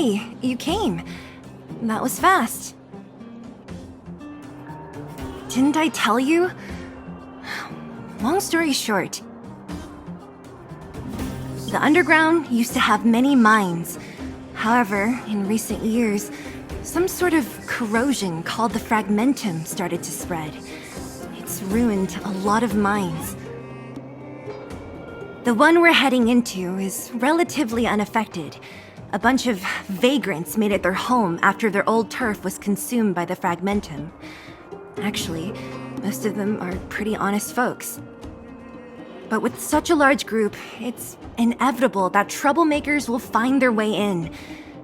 Hey, you came. That was fast. Didn't I tell you? Long story short, the underground used to have many mines. However, in recent years, some sort of corrosion called the fragmentum started to spread. It's ruined a lot of mines. The one we're heading into is relatively unaffected. A bunch of vagrants made it their home after their old turf was consumed by the fragmentum. Actually, most of them are pretty honest folks. But with such a large group, it's inevitable that troublemakers will find their way in.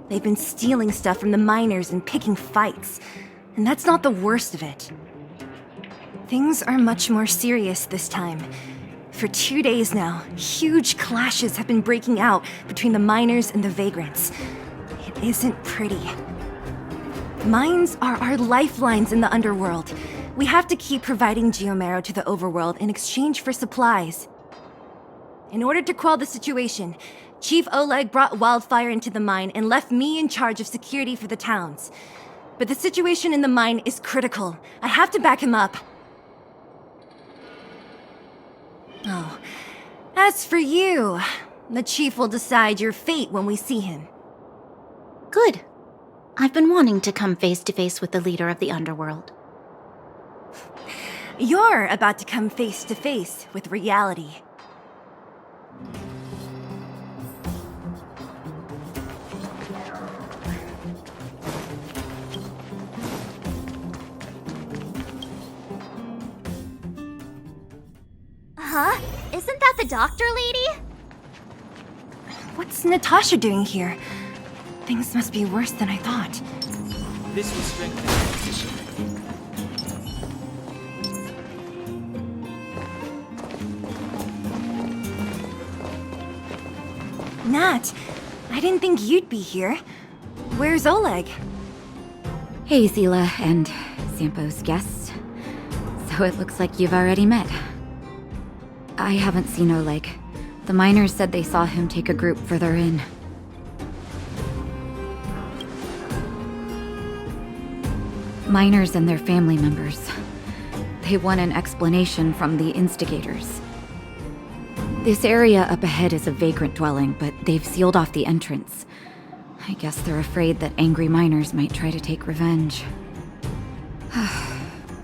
They've been stealing stuff from the miners and picking fights. And that's not the worst of it. Things are much more serious this time. For 2 days now, huge clashes have been breaking out between the miners and the vagrants. It isn't pretty. Mines are our lifelines in the underworld. We have to keep providing geomarrow to the overworld in exchange for supplies. In order to quell the situation, Chief Oleg brought wildfire into the mine and left me in charge of security for the towns. But the situation in the mine is critical. I have to back him up. Oh, as for you, the Chief will decide your fate when we see him. Good. I've been wanting to come face to face with the leader of the underworld. You're about to come face to face with reality. Huh? Isn't that the doctor lady? What's Natasha doing here? Things must be worse than I thought. This will strengthen your position. Nat, I didn't think you'd be here. Where's Oleg? Hey, Zila and Sampo's guests. So it looks like you've already met. I haven't seen Oleg. The miners said they saw him take a group further in. Miners and their family members. They want an explanation from the instigators. This area up ahead is a vagrant dwelling, but they've sealed off the entrance. I guess they're afraid that angry miners might try to take revenge.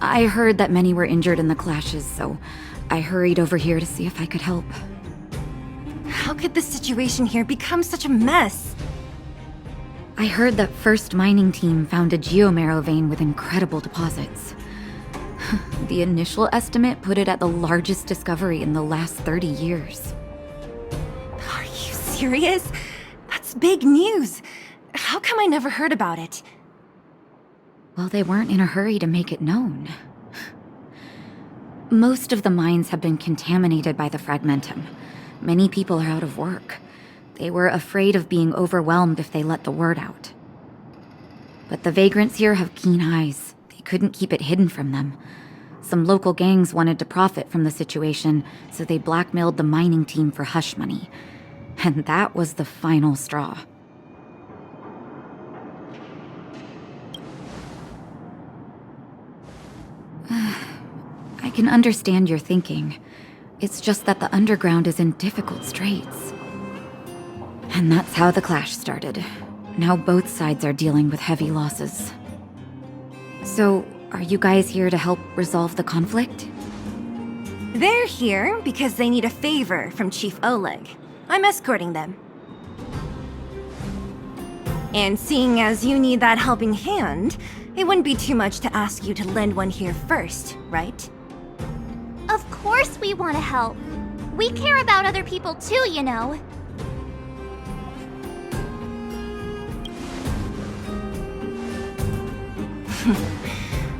I heard that many were injured in the clashes, so I hurried over here to see if I could help. How could the situation here become such a mess? I heard that First Mining Team found a geomarrow vein with incredible deposits. The initial estimate put it at the largest discovery in the last 30 years. Are you serious? That's big news. How come I never heard about it? Well, they weren't in a hurry to make it known. Most of the mines have been contaminated by the fragmentum. Many people are out of work. They were afraid of being overwhelmed if they let the word out. But the vagrants here have keen eyes. They couldn't keep it hidden from them. Some local gangs wanted to profit from the situation, so they blackmailed the mining team for hush money. And that was the final straw. I can understand your thinking. It's just that the underground is in difficult straits. And that's how the clash started. Now both sides are dealing with heavy losses. So, are you guys here to help resolve the conflict? They're here because they need a favor from Chief Oleg. I'm escorting them. And seeing as you need that helping hand, it wouldn't be too much to ask you to lend one here first, right? Of course we want to help. We care about other people too, you know.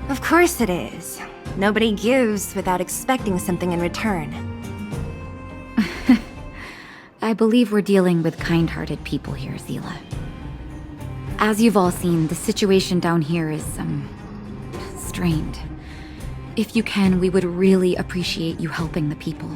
Of course it is. Nobody gives without expecting something in return. I believe we're dealing with kind-hearted people here, Zila. As you've all seen, the situation down here is, strained. If you can, we would really appreciate you helping the people.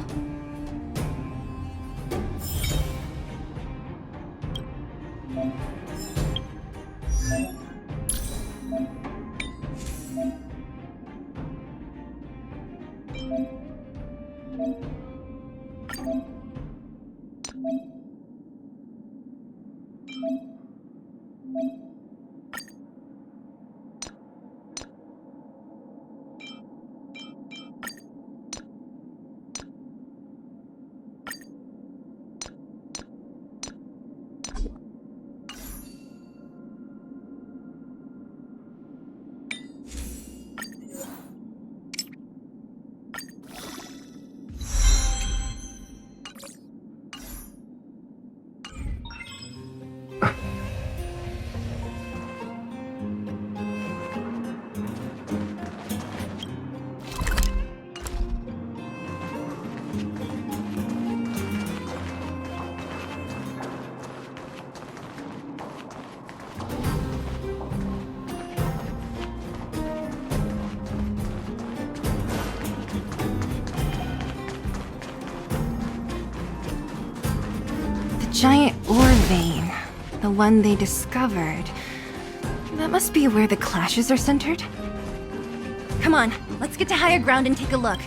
Giant ore vein. The one they discovered. That must be where the clashes are centered. Come on, let's get to higher ground and take a look.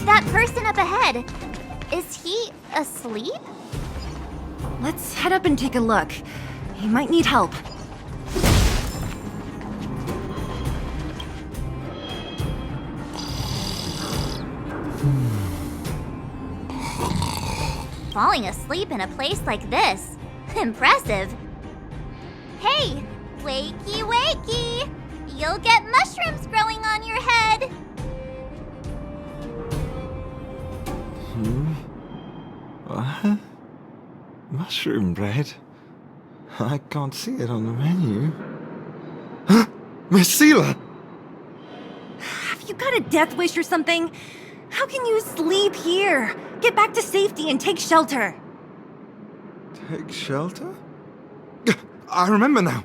That person up ahead, is he asleep? Let's head up and take a look. He might need help. Falling asleep in a place like this. Impressive. Hey, wakey wakey! You'll get mushrooms growing on your head! What? Mushroom bread? I can't see it on the menu. Huh? Miss Seela! Have you got a death wish or something? How can you sleep here? Get back to safety and take shelter. Take shelter? I remember now.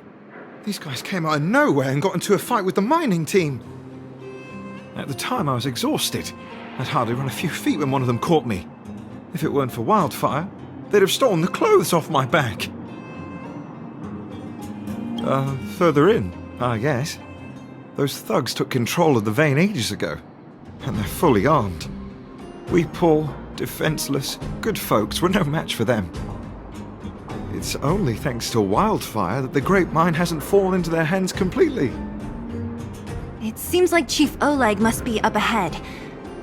These guys came out of nowhere and got into a fight with the mining team. At the time, I was exhausted. I'd hardly run a few feet when one of them caught me. If it weren't for Wildfire, they'd have stolen the clothes off my back. Further in, I guess. Those thugs took control of the vein ages ago, and they're fully armed. We poor, defenseless, good folks were no match for them. It's only thanks to Wildfire that the Great Mine hasn't fallen into their hands completely. It seems like Chief Oleg must be up ahead.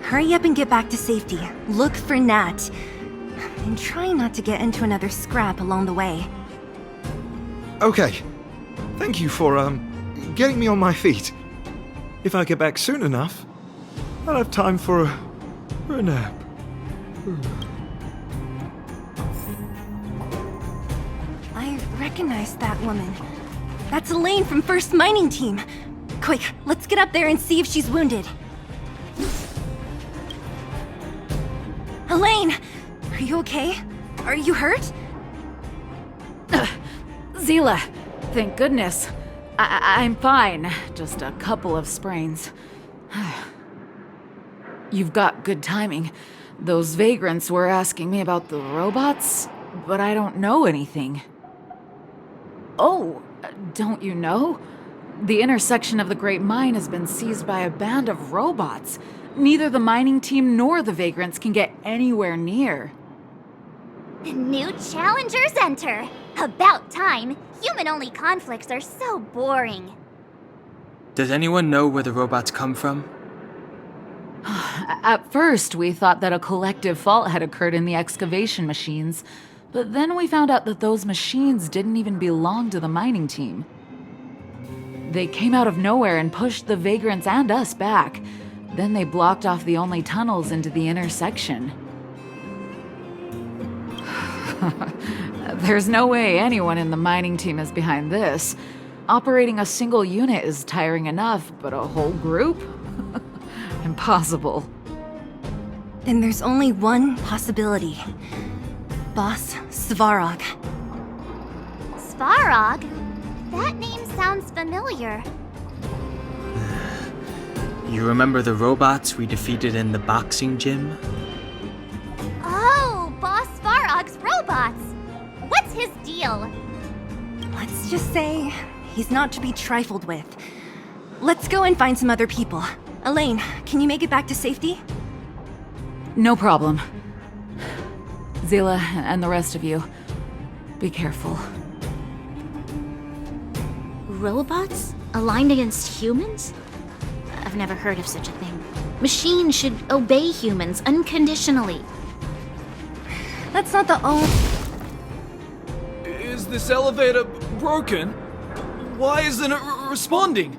Hurry up and get back to safety. Look for Nat. And try not to get into another scrap along the way. Okay. Thank you for, getting me on my feet. If I get back soon enough, I'll have time for a nap. I recognize that woman. That's Elaine from First Mining Team. Quick, let's get up there and see if she's wounded. Elaine! Are you okay? Are you hurt? Seela, thank goodness. I'm fine. Just a couple of sprains. You've got good timing. Those vagrants were asking me about the robots, but I don't know anything. Oh, don't you know? The intersection of the Great Mine has been seized by a band of robots. Neither the mining team nor the vagrants can get anywhere near. New challengers enter! About time! Human-only conflicts are so boring. Does anyone know where the robots come from? At first, we thought that a collective fault had occurred in the excavation machines, but then we found out that those machines didn't even belong to the mining team. They came out of nowhere and pushed the vagrants and us back. Then they blocked off the only tunnels into the intersection. There's no way anyone in the mining team is behind this. Operating a single unit is tiring enough, but a whole group? Impossible. Then there's only one possibility. Boss Svarog. Svarog? That name sounds familiar. You remember the robots we defeated in the boxing gym? Oh, Boss Svarog's robots! What's his deal? Let's just say he's not to be trifled with. let's go and find some other people. Elaine, can you make it back to safety? No problem. Zila and the rest of you, be careful. Robots? Aligned against humans? I've never heard of such a thing. Machines should obey humans unconditionally. That's not the only... Is this elevator broken? Why isn't it responding?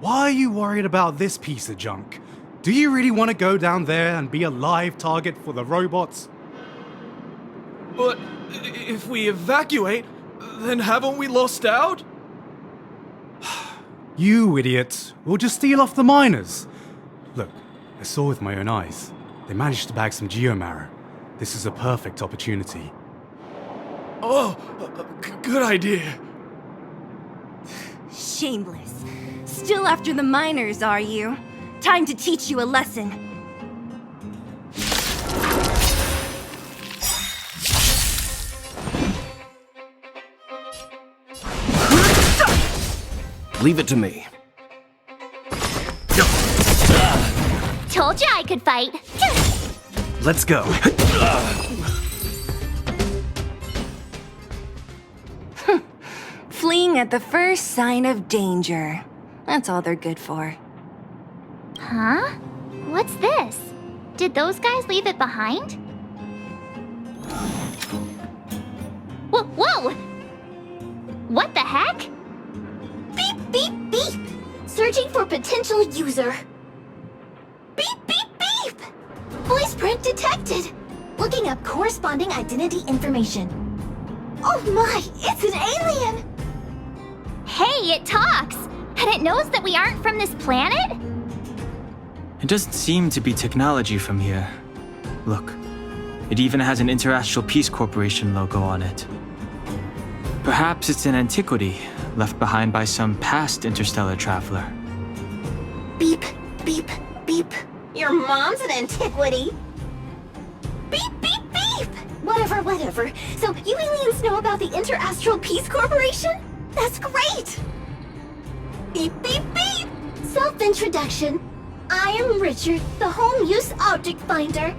Why are you worried about this piece of junk? Do you really want to go down there and be a live target for the robots? But if we evacuate, then haven't we lost out? You idiots! We'll just steal off the miners! Look, I saw with my own eyes. They managed to bag some geomarrow. This is a perfect opportunity. Oh, good idea. Shameless. Still after the miners, are you? Time to teach you a lesson. Leave it to me. Told you I could fight. Let's go. Fleeing at the first sign of danger. That's all they're good for. Huh? What's this? Did those guys leave it behind? Whoa! What the heck? Beep, beep, beep! Searching for potential user. Beep, beep, beep! Voice print detected. Looking up corresponding identity information. Oh my, it's an alien! Hey, it talks! And it knows that we aren't from this planet? It doesn't seem to be technology from here. Look, it even has an Interastral Peace Corporation logo on it. Perhaps it's an antiquity left behind by some past interstellar traveler. Beep, beep, beep. Your mom's an antiquity. Beep, beep, beep! Whatever. So you aliens know about the Interastral Peace Corporation? That's great! Beep, beep, beep! Self-introduction. I am Richard, the Home Use Object Finder.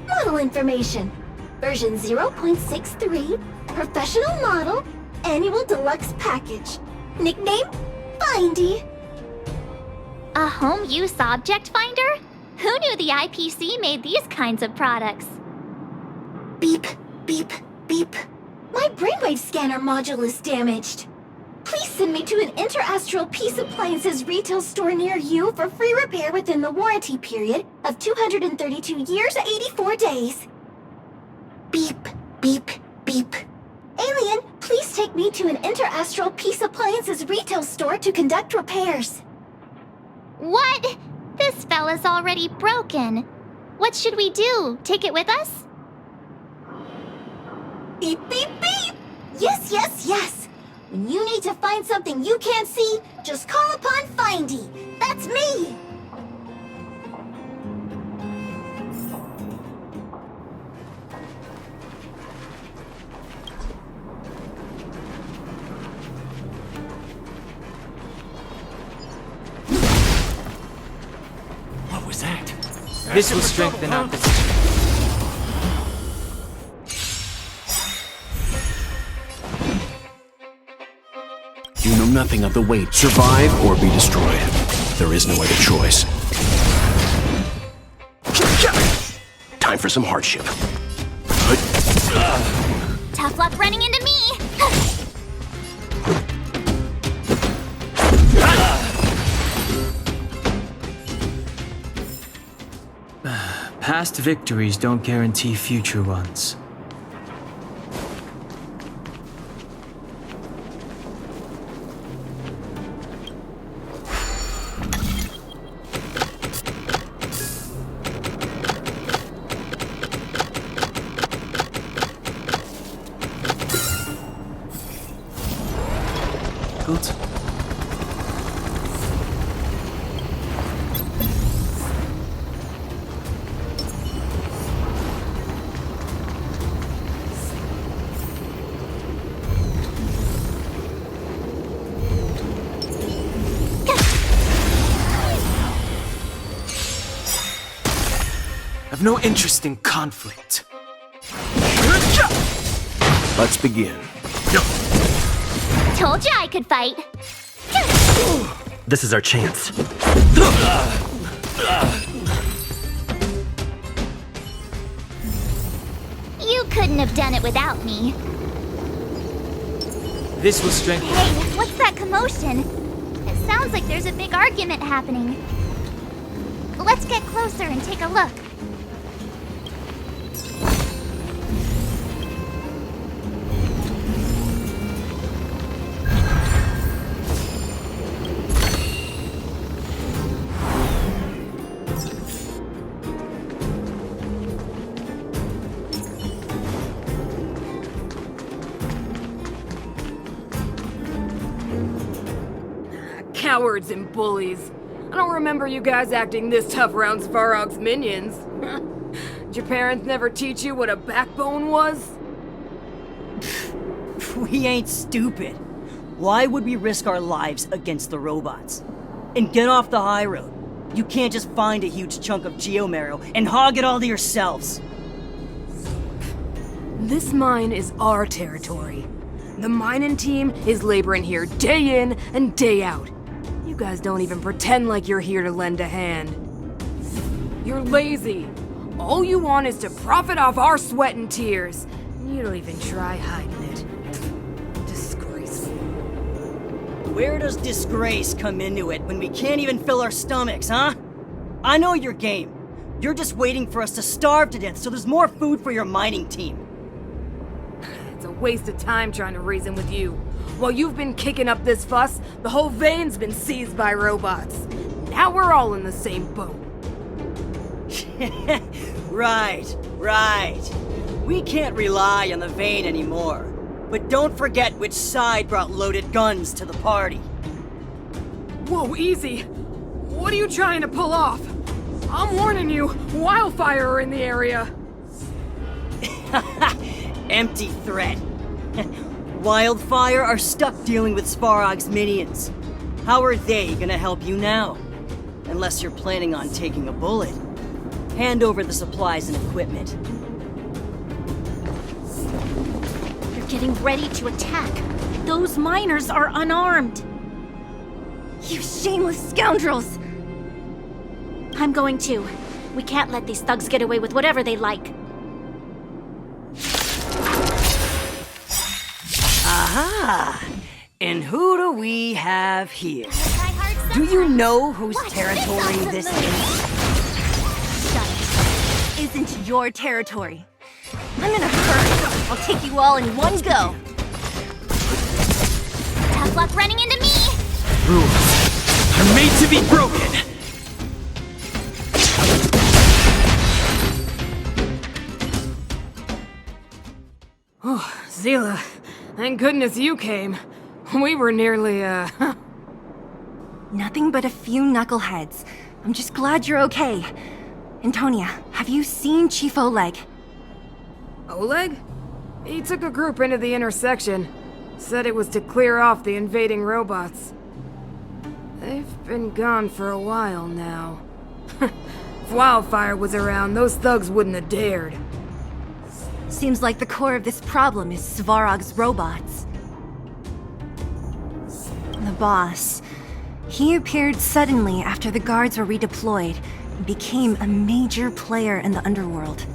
Model information. Version 0.63, professional model, annual deluxe package. Nickname, Findy. A home use object finder? Who knew the IPC made these kinds of products? Beep, beep, beep. My brainwave scanner module is damaged. Please send me to an Interastral Peace Appliances retail store near you for free repair within the warranty period of 232 years, 84 days. Beep, beep, beep. Alien, please take me to an Interastral Peace Appliances retail store to conduct repairs. What? This fella's already broken. What should we do? Take it with us? Beep, beep, beep! Yes! When you need to find something you can't see, just call upon Findy. That's me! What was that? This will strengthen our position. You know nothing of the weight. Survive or be destroyed. There is no other choice. Time for some hardship. Tough luck running into me! Past victories don't guarantee future ones. Good. I've no interest in conflict. Let's begin. Told you I could fight. This is our chance. You couldn't have done it without me. This will strengthen. Hey, what's that commotion? It sounds like there's a big argument happening. Let's get closer and take a look. Cowards and bullies. I don't remember you guys acting this tough around Svarog's minions. Did your parents never teach you what a backbone was? We ain't stupid. Why would we risk our lives against the robots? And get off the high road. You can't just find a huge chunk of geomarrow and hog it all to yourselves. This mine is our territory. The mining team is laboring here day in and day out. You guys don't even pretend like you're here to lend a hand. You're lazy. All you want is to profit off our sweat and tears. You don't even try hiding it. Disgraceful. Where does disgrace come into it when we can't even fill our stomachs, huh? I know your game. You're just waiting for us to starve to death so there's more food for your mining team. It's a waste of time trying to reason with you. While you've been kicking up this fuss, the whole vein's been seized by robots. Now we're all in the same boat. Right. We can't rely on the vein anymore. But don't forget which side brought loaded guns to the party. Whoa, easy. What are you trying to pull off? I'm warning you, wildfire are in the area. Empty threat. Wildfire are stuck dealing with Svarog's minions. How are they gonna help you now? Unless you're planning on taking a bullet. Hand over the supplies and equipment. They're getting ready to attack. Those miners are unarmed. You shameless scoundrels! I'm going too. We can't let these thugs get away with whatever they like. Aha! And who do we have here? Do you know whose territory this is? Isn't your territory. I'm in a hurry. I'll take you all in one go. Tough luck running into me! Rules are made to be broken. Oh, Zila, thank goodness you came. We were nearly, Nothing but a few knuckleheads. I'm just glad you're okay. Antonia, have you seen Chief Oleg? Oleg? He took a group into the intersection. Said it was to clear off the invading robots. They've been gone for a while now. If Wildfire was around, those thugs wouldn't have dared. Seems like the core of this problem is Svarog's robots. The boss. He appeared suddenly after the guards were redeployed and became a major player in the underworld.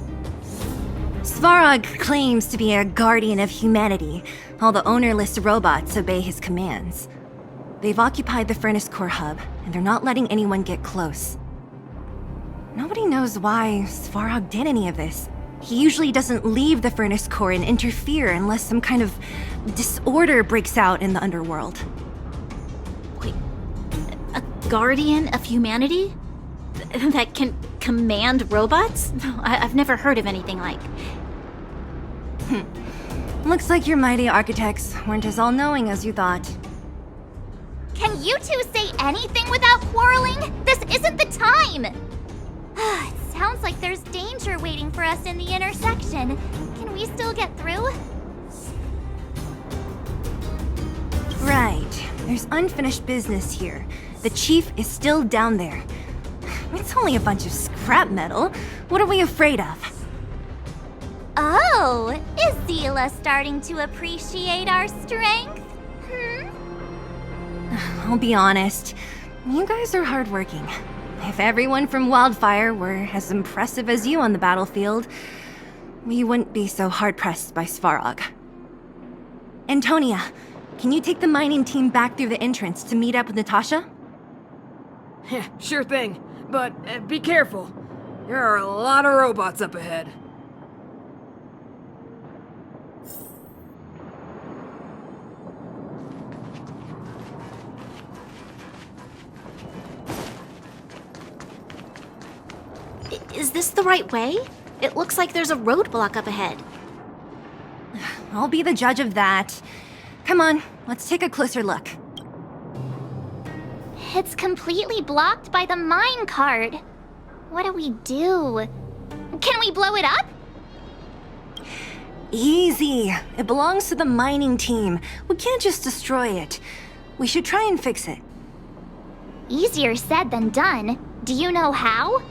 Svarog claims to be a guardian of humanity, while the ownerless robots obey his commands. They've occupied the Furnace Core hub, and they're not letting anyone get close. Nobody knows why Svarog did any of this. He usually doesn't leave the Furnace Core and interfere unless some kind of disorder breaks out in the underworld. Wait, a guardian of humanity? That can command robots? No, I've never heard of anything like. Looks like your mighty architects weren't as all-knowing as you thought. Can you two say anything without quarreling? This isn't the time! It sounds like there's danger waiting for us in the intersection. Can we still get through? Right. There's unfinished business here. The chief is still down there. It's only a bunch of scrap metal. What are we afraid of? Oh, is Zila starting to appreciate our strength? I'll be honest. You guys are hardworking. If everyone from Wildfire were as impressive as you on the battlefield, we wouldn't be so hard-pressed by Svarog. Antonia, can you take the mining team back through the entrance to meet up with Natasha? Yeah, sure thing. But be careful. There are a lot of robots up ahead. Is this the right way? It looks like there's a roadblock up ahead. I'll be the judge of that. Come on, let's take a closer look. It's completely blocked by the mine cart. What do we do? Can we blow it up? Easy. It belongs to the mining team. We can't just destroy it. We should try and fix it. Easier said than done. Do you know how?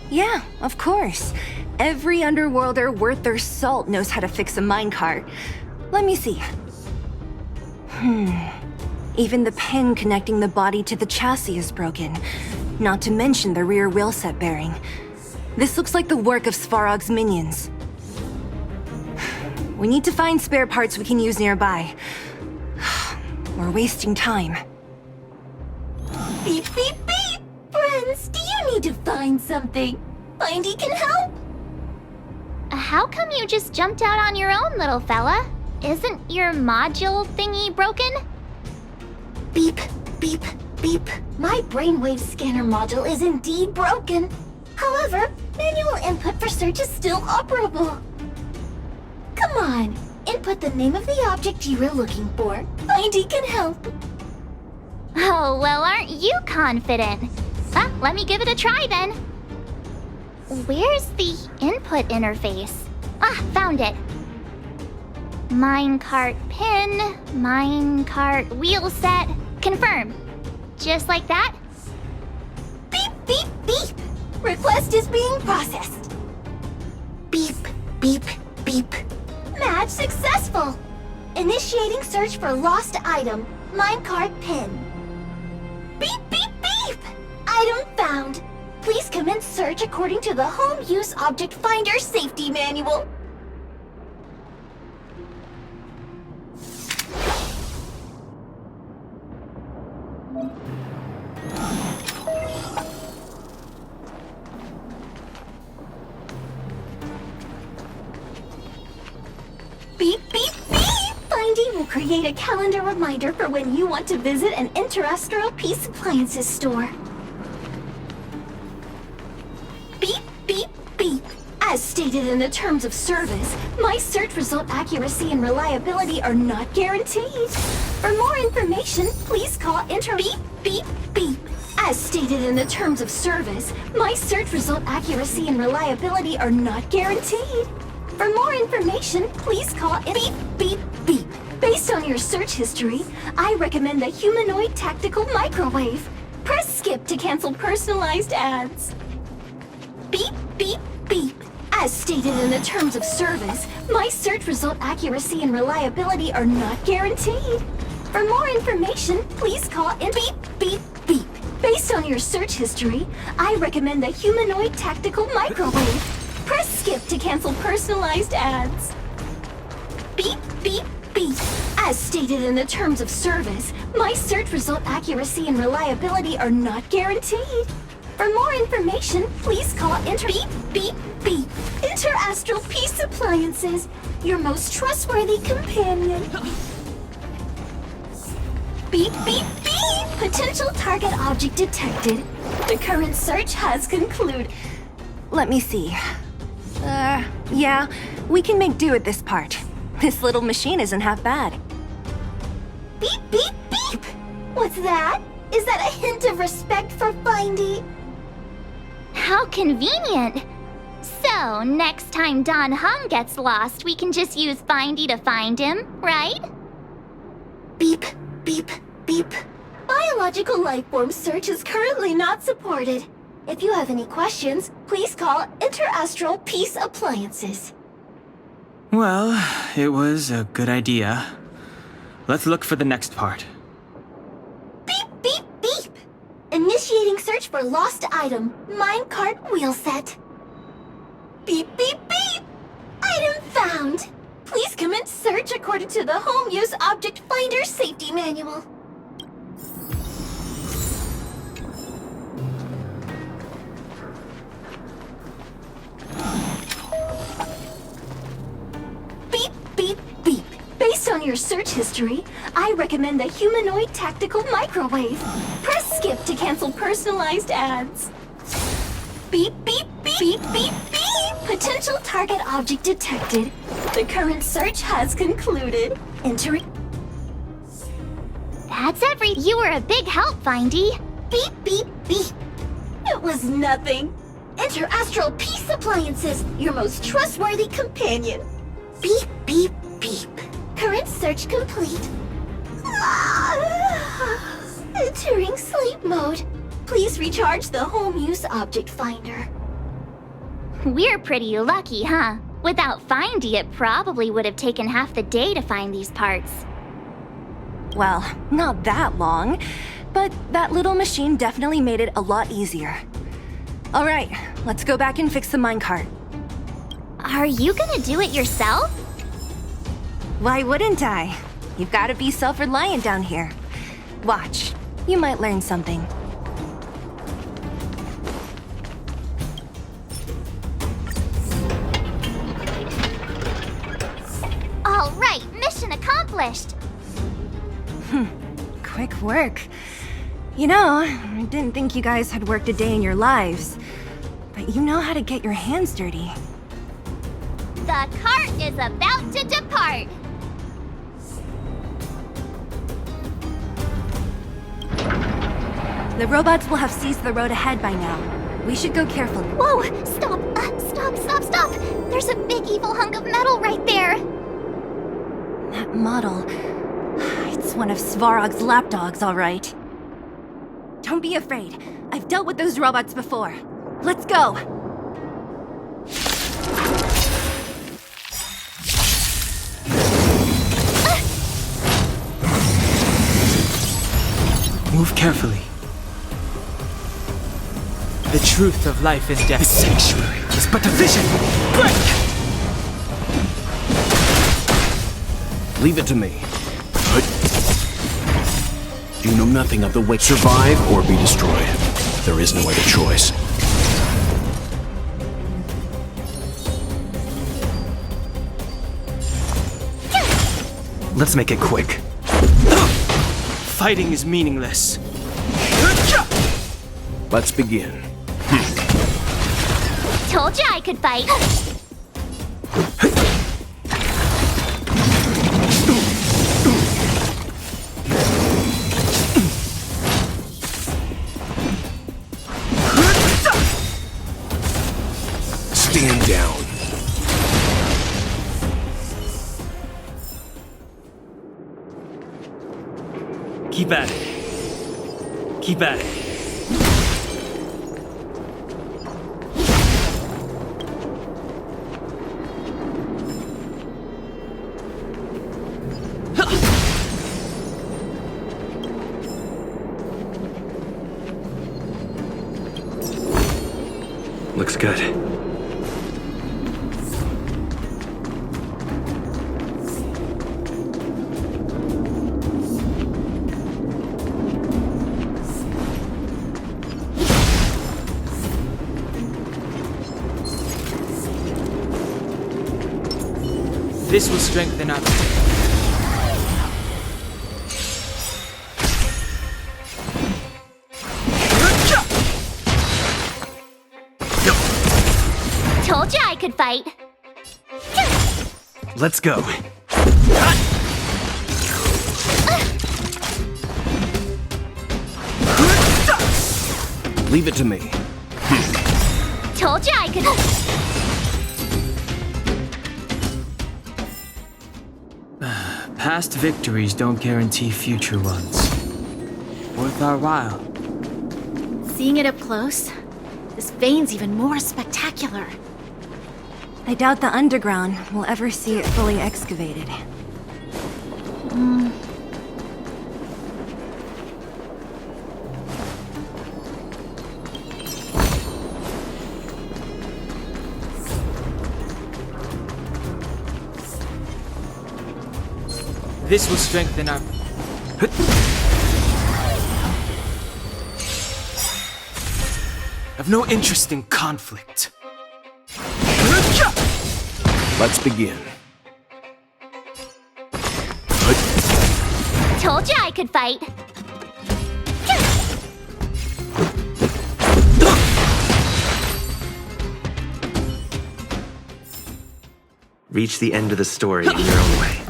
Yeah, of course. Every underworlder worth their salt knows how to fix a minecart. Let me see. Even the pin connecting the body to the chassis is broken. Not to mention the rear wheel set bearing. This looks like the work of Svarog's minions. We need to find spare parts we can use nearby. We're wasting time. Beep, beep, beep! Friends, do you need to find something? Findy can help? How come you just jumped out on your own, little fella? Isn't your module thingy broken? Beep, beep, beep. My brainwave scanner module is indeed broken. However, manual input for search is still operable. Come on, input the name of the object you were looking for. Findy can help. Oh, well, aren't you confident? Let me give it a try then. Where's the input interface? Found it. Minecart pin, minecart wheel set, confirm. Just like that? Beep, beep, beep. Request is being processed. Beep, beep, beep. Match successful. Initiating search for lost item, minecart pin. Beep, beep, beep. Item found. Please commence search according to the Home Use Object Finder Safety Manual. Beep, beep, beep! Findy will create a calendar reminder for when you want to visit an Interastral Peace Appliances store. Beep, beep, beep. As stated in the terms of service, my search result accuracy and reliability are not guaranteed. For more information, please call Beep, beep, beep. As stated in the terms of service, my search result accuracy and reliability are not guaranteed. For more information, please call Beep, beep, beep. Based on your search history, I recommend the humanoid tactical microwave. Press skip to cancel personalized ads. Beep, beep, beep. As stated in the terms of service, my search result accuracy and reliability are not guaranteed. For more information, please call Beep, beep, beep. Based on your search history, I recommend the humanoid tactical microwave. Press skip to cancel personalized ads. Beep, beep, beep. As stated in the terms of service, my search result accuracy and reliability are not guaranteed. For more information, please call Beep, beep, beep. Interastral Peace Appliances, your most trustworthy companion. Beep, beep, beep! Potential target object detected. The current search has concluded. Let me see. Yeah, we can make do with this part. This little machine isn't half bad. Beep, beep, beep! What's that? Is that a hint of respect for Findy? How convenient! So, next time Don Hum gets lost, we can just use Findy to find him, right? Beep, beep, beep. Biological life form search is currently not supported. If you have any questions, please call Interastral Peace Appliances. Well, it was a good idea. Let's look for the next part. Beep, beep, beep! Initiating search for lost item, minecart wheel set. Beep, beep, beep! Item found! Please commence search according to the Home Use Object Finder Safety Manual. Beep, beep, beep. Based on your search history, I recommend the humanoid tactical microwave. Press skip to cancel personalized ads. Beep, beep, beep, beep, beep, beep. Potential target object detected. The current search has concluded. Entering. That's you were a big help, Findy. Beep, beep, beep. It was nothing. Interastral Peace Appliances, your most trustworthy companion. Beep, beep, beep. Current search complete. Entering sleep mode. Please recharge the Home Use Object Finder. We're pretty lucky, huh? Without Findy, it probably would have taken half the day to find these parts. Well, not that long, but that little machine definitely made it a lot easier. All right, let's go back and fix the minecart. Are you gonna do it yourself? Why wouldn't I? You've got to be self-reliant down here. Watch, you might learn something. All right, mission accomplished. Quick work. You know, I didn't think you guys had worked a day in your lives, but you know how to get your hands dirty. The cart is about to depart. The robots will have seized the road ahead by now. We should go carefully. Whoa! Stop! Stop! There's a big evil hunk of metal right there! That model... It's one of Svarog's lapdogs, all right. Don't be afraid. I've dealt with those robots before. Let's go! Move carefully. The truth of life and death. The sanctuary is but a vision. Break! Leave it to me. You know nothing of the way. Survive or be destroyed. There is no other choice. Let's make it quick. Fighting is meaningless. Let's begin. Told you I could fight. Stand down. Keep at it. Keep at it. Looks good. This will strengthen our... Told you I could fight. Let's go. Leave it to me. Told you I could... Past victories don't guarantee future ones. Or worth our while. Seeing it up close, this vein's even more spectacular. I doubt the underground will ever see it fully excavated. This will strengthen our... I've no interest in conflict. Let's begin. Told you I could fight. Reach the end of the story in your own way.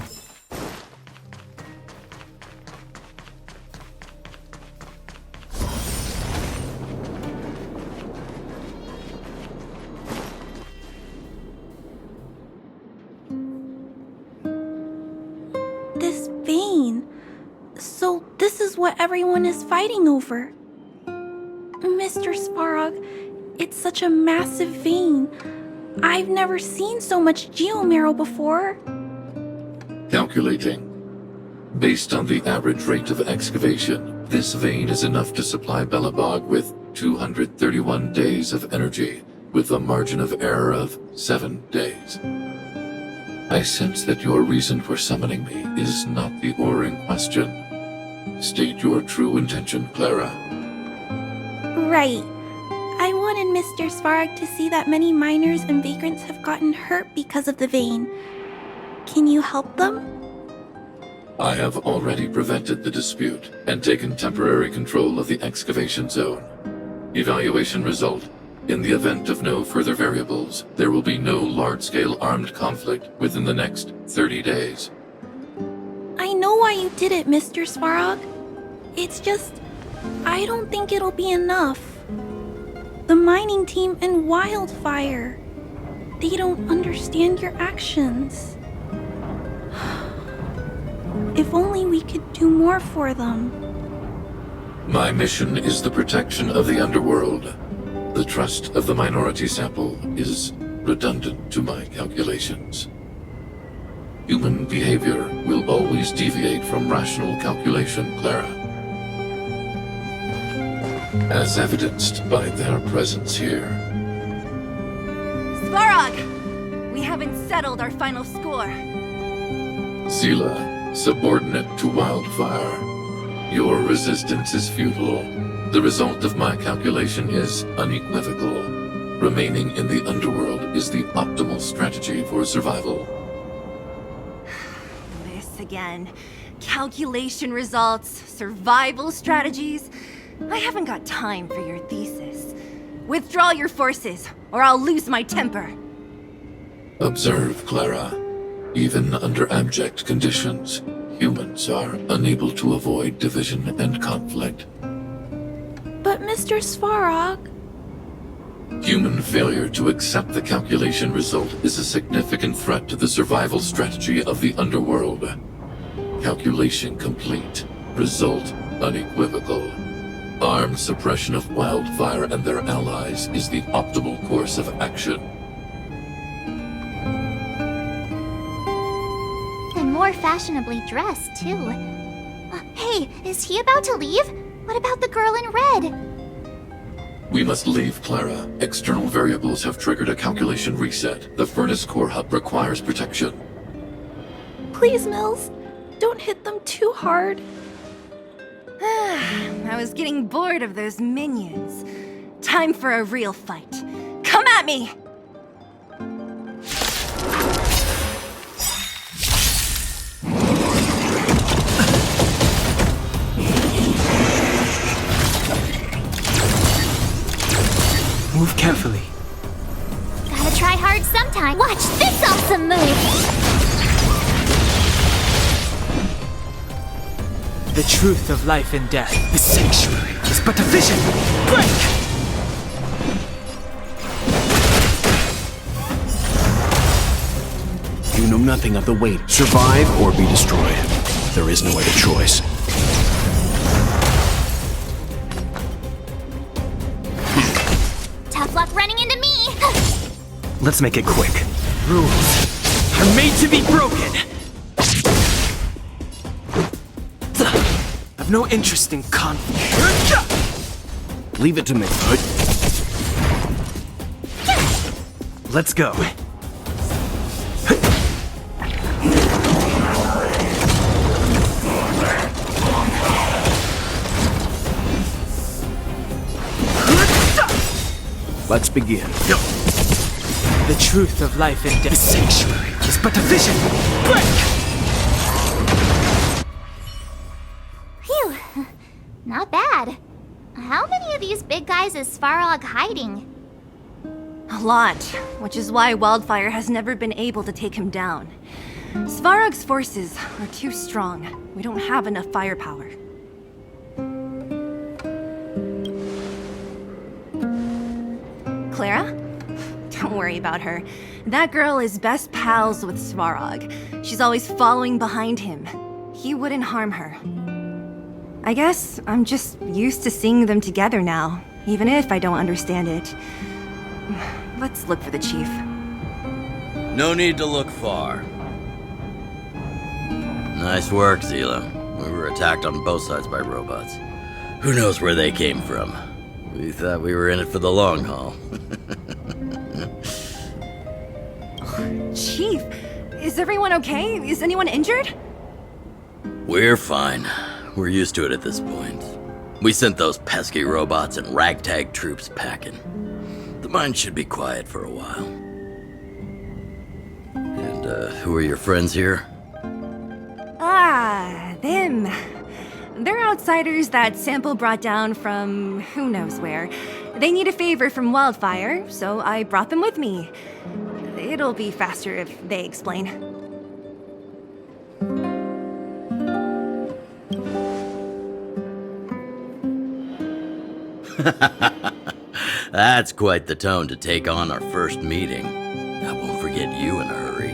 This vein. So this is what everyone is fighting over. Mr. Svarog, it's such a massive vein. I've never seen so much geomarrow before. Calculating. Based on the average rate of excavation, this vein is enough to supply Belobog with 231 days of energy, with a margin of error of 7 days. I sense that your reason for summoning me is not the ore in question. State your true intention, Clara. Right. I wanted Mr. Svarog to see that many miners and vagrants have gotten hurt because of the vein. Can you help them? I have already prevented the dispute and taken temporary control of the excavation zone. Evaluation result. In the event of no further variables, there will be no large-scale armed conflict within the next 30 days. I know why you did it, Mr. Svarog. It's just, I don't think it'll be enough. The mining team and Wildfire. They don't understand your actions. If only we could do more for them. My mission is the protection of the underworld. The trust of the minority sample is redundant to my calculations. Human behavior will always deviate from rational calculation, Clara. As evidenced by their presence here. Svarog! We haven't settled our final score. Seela, subordinate to Wildfire. Your resistance is futile. The result of my calculation is unequivocal. Remaining in the underworld is the optimal strategy for survival. This again. Calculation results, survival strategies. I haven't got time for your thesis. Withdraw your forces, or I'll lose my temper. Observe, Clara. Even under abject conditions, humans are unable to avoid division and conflict. But Mr. Svarog... Human failure to accept the calculation result is a significant threat to the survival strategy of the underworld. Calculation complete. Result unequivocal. Armed suppression of Wildfire and their allies is the optimal course of action. And more fashionably dressed, too. Hey, is he about to leave? What about the girl in red? We must leave, Clara. External variables have triggered a calculation reset. The furnace core hub requires protection. Please, Mills. Don't hit them too hard. I was getting bored of those minions. Time for a real fight. Come at me! Move carefully. Gotta try hard sometime. Watch this awesome move! The truth of life and death. The sanctuary is but a vision. Break! You know nothing of the weight. Survive or be destroyed. There is no other choice. Let's make it quick. Rules are made to be broken. I've no interest in conflict. Leave it to me. Let's go. Let's begin. The truth of life and death. The sanctuary is but a vision. Break! Phew. Not bad. How many of these big guys is Svarog hiding? A lot, which is why Wildfire has never been able to take him down. Svarog's forces are too strong. We don't have enough firepower. Clara? Don't worry about her. That girl is best pals with Svarog. She's always following behind him. He wouldn't harm her. I guess I'm just used to seeing them together now, even if I don't understand it. Let's look for the chief. No need to look far. Nice work, Zila. We were attacked on both sides by robots. Who knows where they came from? We thought we were in it for the long haul. Chief, is everyone okay? Is anyone injured? We're fine. We're used to it at this point. We sent those pesky robots and ragtag troops packing. The mine should be quiet for a while. And, who are your friends here? Ah, them. They're outsiders that Sample brought down from who knows where. They need a favor from Wildfire, so I brought them with me. It'll be faster if they explain. That's quite the tone to take on our first meeting. I won't forget you in a hurry.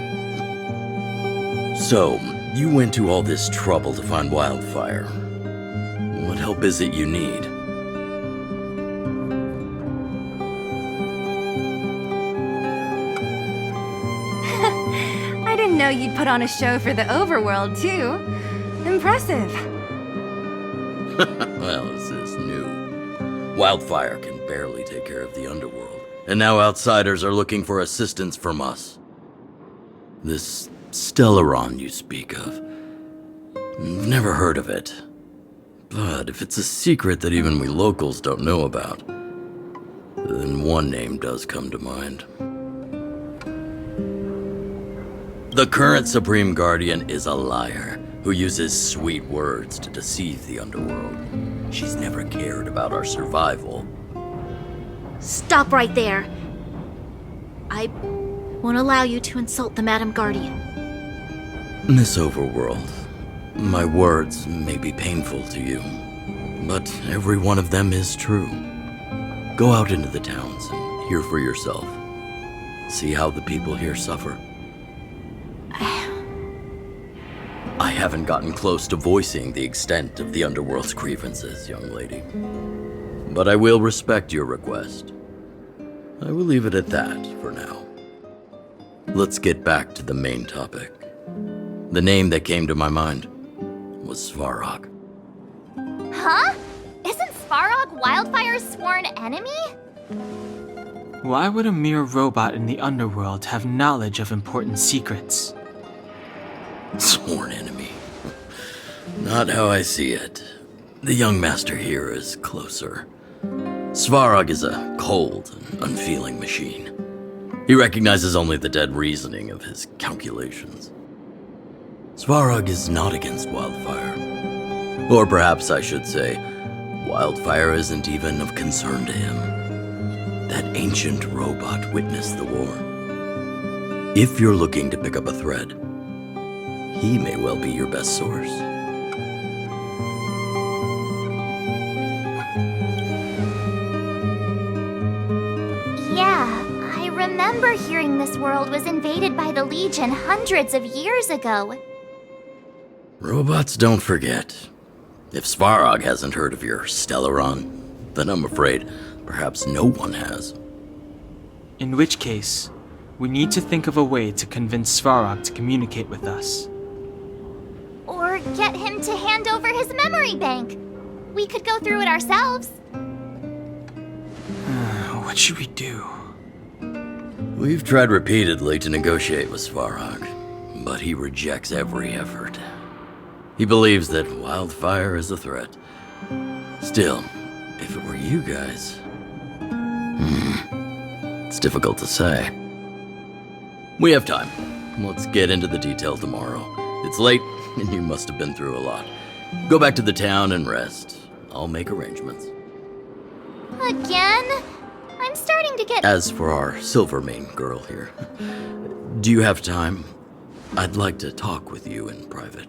So, you went to all this trouble to find Wildfire. What help is it you need? I didn't know you'd put on a show for the overworld, too. Impressive. Well, this is new. Wildfire can barely take care of the underworld, and now outsiders are looking for assistance from us. This Stellaron you speak of, I've never heard of it. But if it's a secret that even we locals don't know about, then one name does come to mind. The current Supreme Guardian is a liar who uses sweet words to deceive the underworld. She's never cared about our survival. Stop right there. I won't allow you to insult the Madam Guardian. Miss Overworld, my words may be painful to you, but every one of them is true. Go out into the towns and hear for yourself. See how the people here suffer. I haven't gotten close to voicing the extent of the underworld's grievances, young lady. But I will respect your request. I will leave it at that for now. Let's get back to the main topic. The name that came to my mind was Svarog. Huh? Isn't Svarog Wildfire's sworn enemy? Why would a mere robot in the underworld have knowledge of important secrets? Sworn enemy. Not how I see it. The young master here is closer. Svarog is a cold and unfeeling machine. He recognizes only the dead reasoning of his calculations. Svarog is not against Wildfire. Or perhaps I should say, Wildfire isn't even of concern to him. That ancient robot witnessed the war. If you're looking to pick up a thread, he may well be your best source. Yeah, I remember hearing this world was invaded by the Legion hundreds of years ago. Robots don't forget. If Svarog hasn't heard of your Stellaron, then I'm afraid perhaps no one has. In which case, We need to think of a way to convince Svarog to communicate with us. Or get him to hand over his memory bank. We could go through it ourselves. What should we do? We've tried repeatedly to negotiate with Svarog, but he rejects every effort. He believes that wildfire is a threat. Still, if it were you guys... it's difficult to say. We have time. Let's get into the details tomorrow. It's late, and you must have been through a lot. Go back to the town and rest. I'll make arrangements. Again? I'm starting to get... As for our Silvermane girl here, do you have time? I'd like to talk with you in private.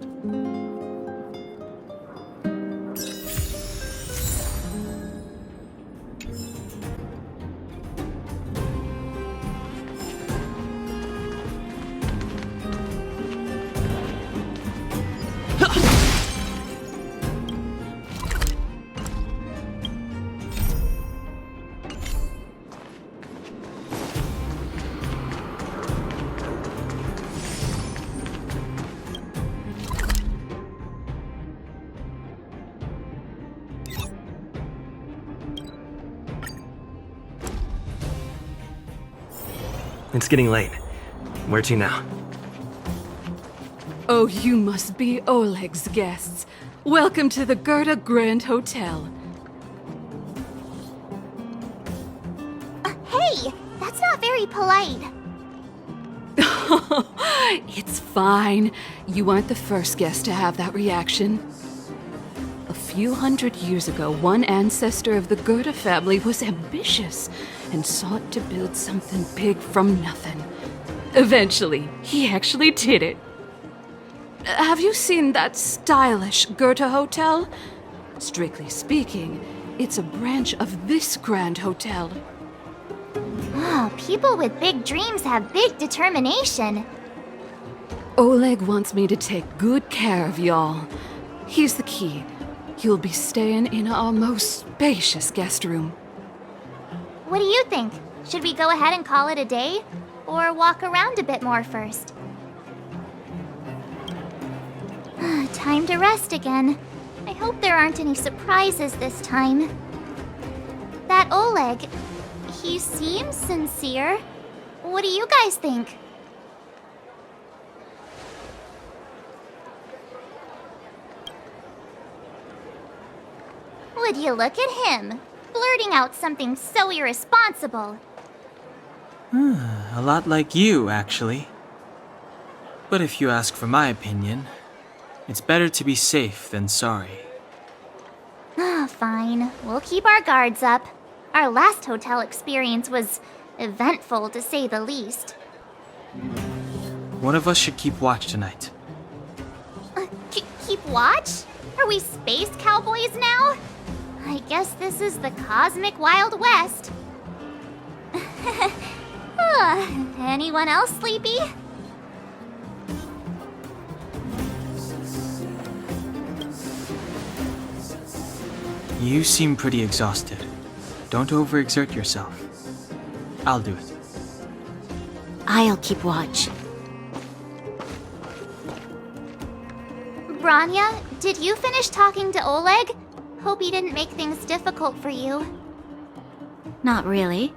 It's getting late. Where to now? Oh, you must be Oleg's guests. Welcome to the Gerda Grand Hotel. Hey, that's not very polite. It's fine. You aren't the first guest to have that reaction. A few hundred years ago, one ancestor of the Gerda family was ambitious and sought to build something big from nothing. Eventually, he actually did it. Have you seen that stylish Gerda hotel? Strictly speaking, it's a branch of this grand hotel. Oh, people with big dreams have big determination. Oleg wants me to take good care of y'all. Here's the key. You'll be staying in our most spacious guest room. What do you think? Should we go ahead and call it a day? Or walk around a bit more first? Time to rest again. I hope there aren't any surprises this time. That Oleg, he seems sincere. What do you guys think? Would you look at him? Blurting out something so irresponsible. A lot like you, actually. But if you ask for my opinion, it's better to be safe than sorry. Fine. We'll keep our guards up. Our last hotel experience was eventful, to say the least. One of us should keep watch tonight. Keep watch? Are we space cowboys now? I guess this is the cosmic Wild West. Anyone else sleepy? You seem pretty exhausted. Don't overexert yourself. I'll do it. I'll keep watch. Branya, did you finish talking to Oleg? Hope he didn't make things difficult for you. Not really.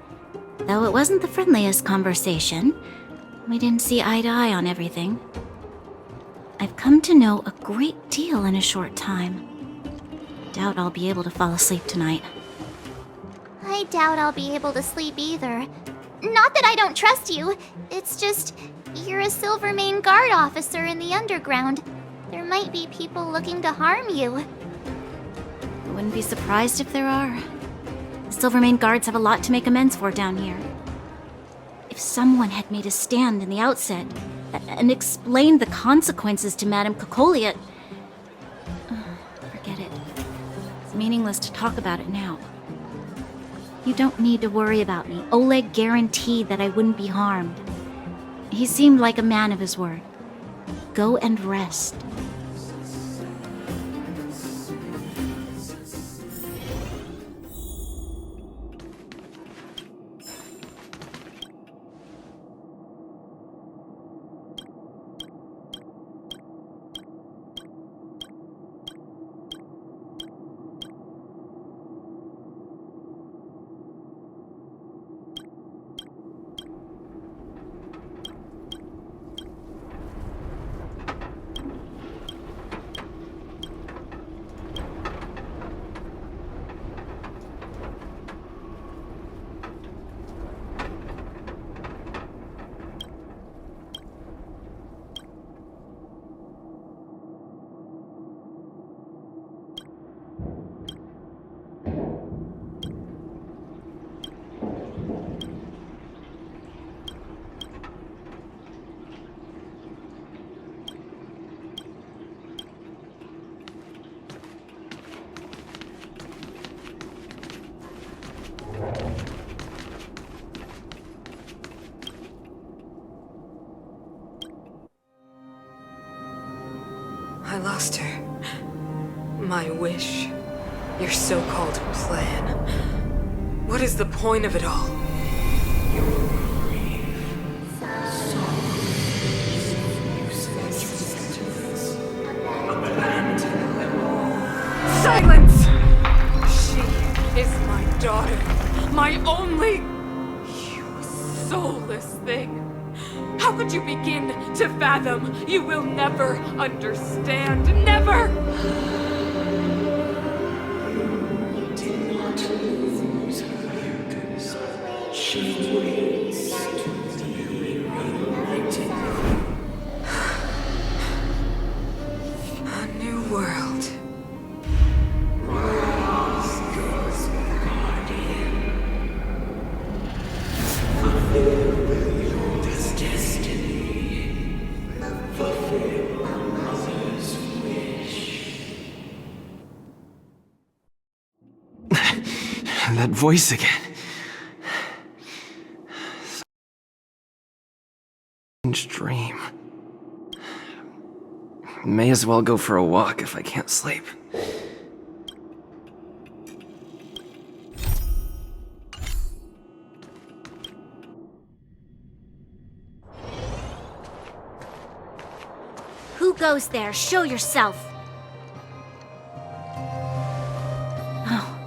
Though it wasn't the friendliest conversation. We didn't see eye to eye on everything. I've come to know a great deal in a short time. Doubt I'll be able to fall asleep tonight. I doubt I'll be able to sleep either. Not that I don't trust you. It's just, you're a Silvermane guard officer in the underground. There might be people looking to harm you. I wouldn't be surprised if there are. The Silvermane guards have a lot to make amends for down here. If someone had made a stand in the outset and explained the consequences to Madame Cocolia... forget it. It's meaningless to talk about it now. You don't need to worry about me. Oleg guaranteed that I wouldn't be harmed. He seemed like a man of his word. Go and rest. lost her. My wish. Your so-called plan. What is the point of it all? Silence! She is my daughter. My only... You soulless thing. How could you begin to fathom? You will never understand. Never! A new world. That voice again. Strange dream. May as well go for a walk if I can't sleep. Who goes there? Show yourself! Oh,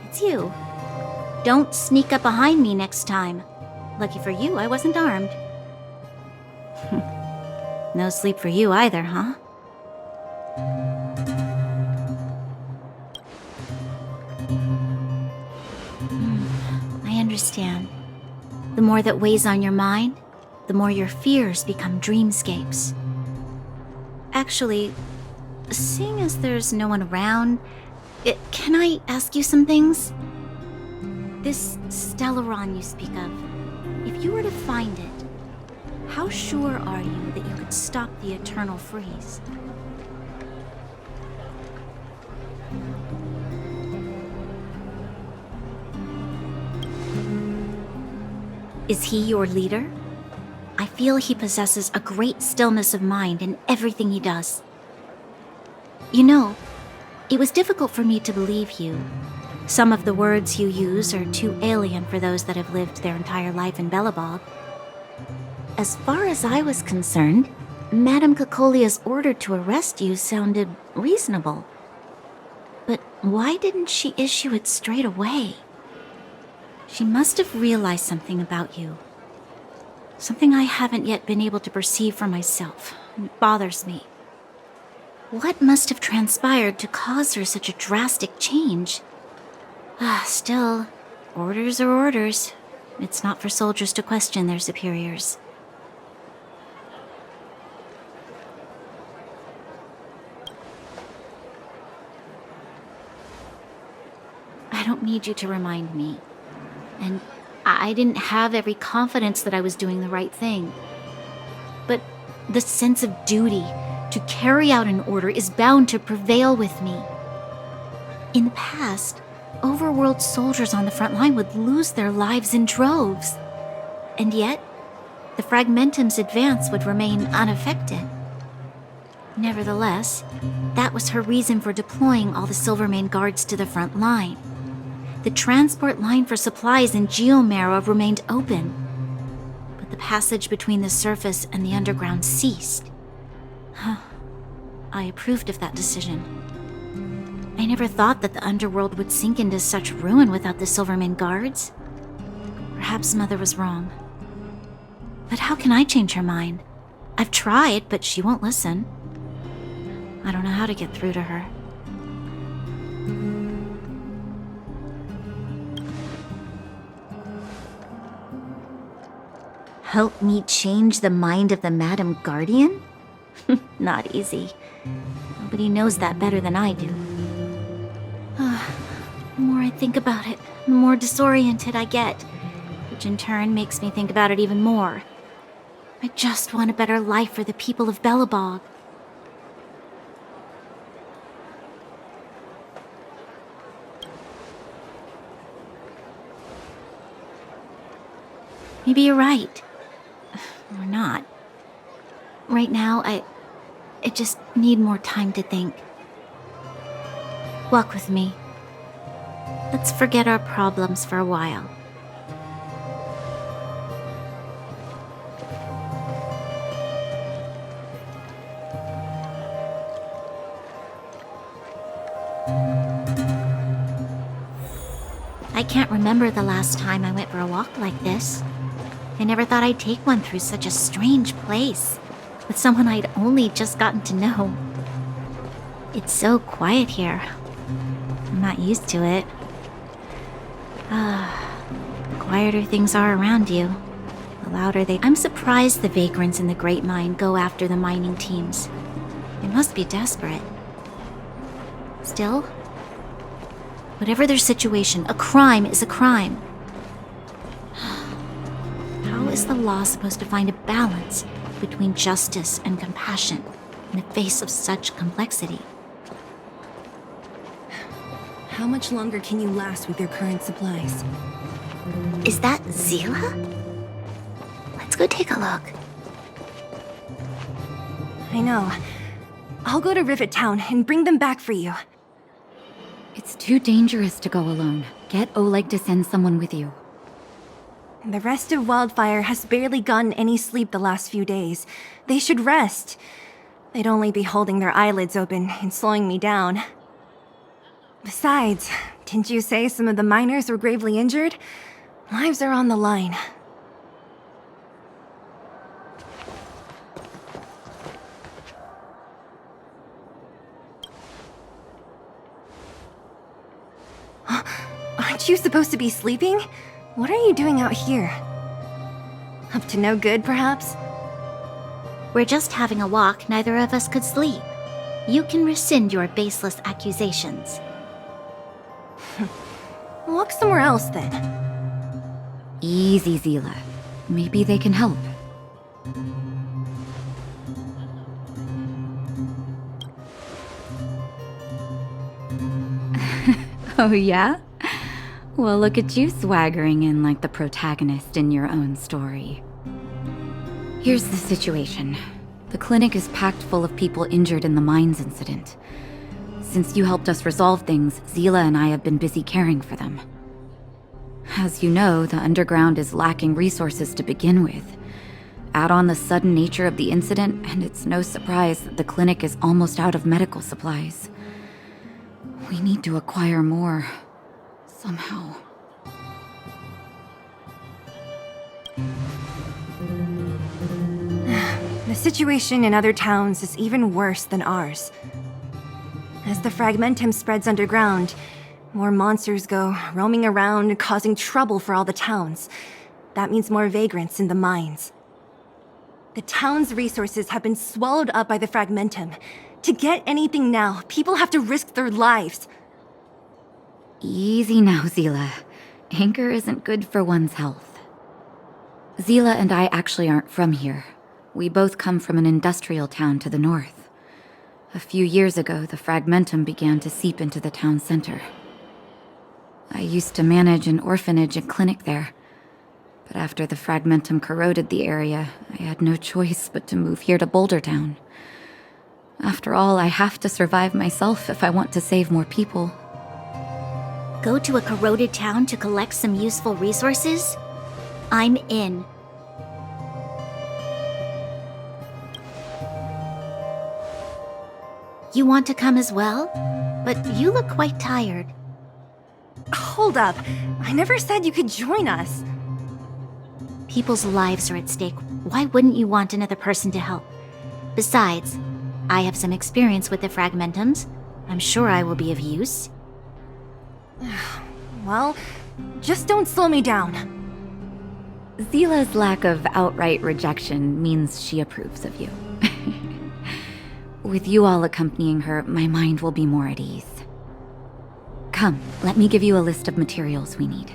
it's you. Don't sneak up behind me next time. Lucky for you, I wasn't armed. No sleep for you either, huh? I understand. The more that weighs on your mind, the more your fears become dreamscapes. Actually, seeing as there's no one around, can I ask you some things? This Stellaron you speak of, if you were to find it, how sure are you that you could stop the eternal freeze? Is he your leader? I feel he possesses a great stillness of mind in everything he does. You know, it was difficult for me to believe you. Some of the words you use are too alien for those that have lived their entire life in Belobog. As far as I was concerned, Madame Cocolia's order to arrest you sounded reasonable. But why didn't she issue it straight away? She must have realized something about you. Something I haven't yet been able to perceive for myself. It bothers me. What must have transpired to cause her such a drastic change? Still, orders are orders. It's not for soldiers to question their superiors. I don't need you to remind me. And I didn't have every confidence that I was doing the right thing. But the sense of duty to carry out an order is bound to prevail with me. In the past, overworld soldiers on the front line would lose their lives in droves. And yet, the Fragmentum's advance would remain unaffected. Nevertheless, that was her reason for deploying all the Silvermane guards to the front line. The transport line for supplies in Geomera remained open, but the passage between the surface and the underground ceased. I approved of that decision. I never thought that the underworld would sink into such ruin without the Silvermane guards. Perhaps Mother was wrong. But how can I change her mind? I've tried, but she won't listen. I don't know how to get through to her. Help me change the mind of the Madam Guardian? Not easy. Nobody knows that better than I do. The more I think about it, the more disoriented I get, which in turn makes me think about it even more. I just want a better life for the people of Belobog. Maybe you're right. Or not. Right now, I just need more time to think. Walk with me. Let's forget our problems for a while. I can't remember the last time I went for a walk like this. I never thought I'd take one through such a strange place, with someone I'd only just gotten to know. It's so quiet here. I'm not used to it. The quieter things are around you, the louder they... I'm surprised the vagrants in the Great Mine go after the mining teams. They must be desperate. Still, whatever their situation, a crime is a crime. How is the law supposed to find a balance between justice and compassion in the face of such complexity? How much longer can you last with your current supplies? Is that Zila? Let's go take a look. I know. I'll go to Rivet Town and bring them back for you. It's too dangerous to go alone. Get Oleg to send someone with you. The rest of Wildfire has barely gotten any sleep the last few days. They should rest. They'd only be holding their eyelids open and slowing me down. Besides, didn't you say some of the miners were gravely injured? Lives are on the line. Aren't you supposed to be sleeping? What are you doing out here? Up to no good, perhaps? We're just having a walk. Neither of us could sleep. You can rescind your baseless accusations. Walk somewhere else, then. Easy, Zila. Maybe they can help. Oh, yeah? Well, look at you swaggering in like the protagonist in your own story. Here's the situation. The clinic is packed full of people injured in the mines incident. Since you helped us resolve things, Zila and I have been busy caring for them. As you know, the underground is lacking resources to begin with. Add on the sudden nature of the incident, and it's no surprise that the clinic is almost out of medical supplies. We need to acquire more. Somehow. The situation in other towns is even worse than ours. As the fragmentum spreads underground, more monsters go roaming around, causing trouble for all the towns. That means more vagrants in the mines. The town's resources have been swallowed up by the fragmentum. To get anything now, people have to risk their lives. Easy now, Zila. Anger isn't good for one's health. Zila and I actually aren't from here. We both come from an industrial town to the north. A few years ago, the fragmentum began to seep into the town center. I used to manage an orphanage and clinic there. But after the fragmentum corroded the area, I had no choice but to move here to Boulder Town. After all, I have to survive myself if I want to save more people. Go to a corroded town to collect some useful resources? I'm in. You want to come as well? But you look quite tired. Hold up. I never said you could join us. People's lives are at stake. Why wouldn't you want another person to help? Besides, I have some experience with the fragmentums. I'm sure I will be of use. Well, just don't slow me down. Zila's lack of outright rejection means she approves of you. With you all accompanying her, my mind will be more at ease. Come, let me give you a list of materials we need.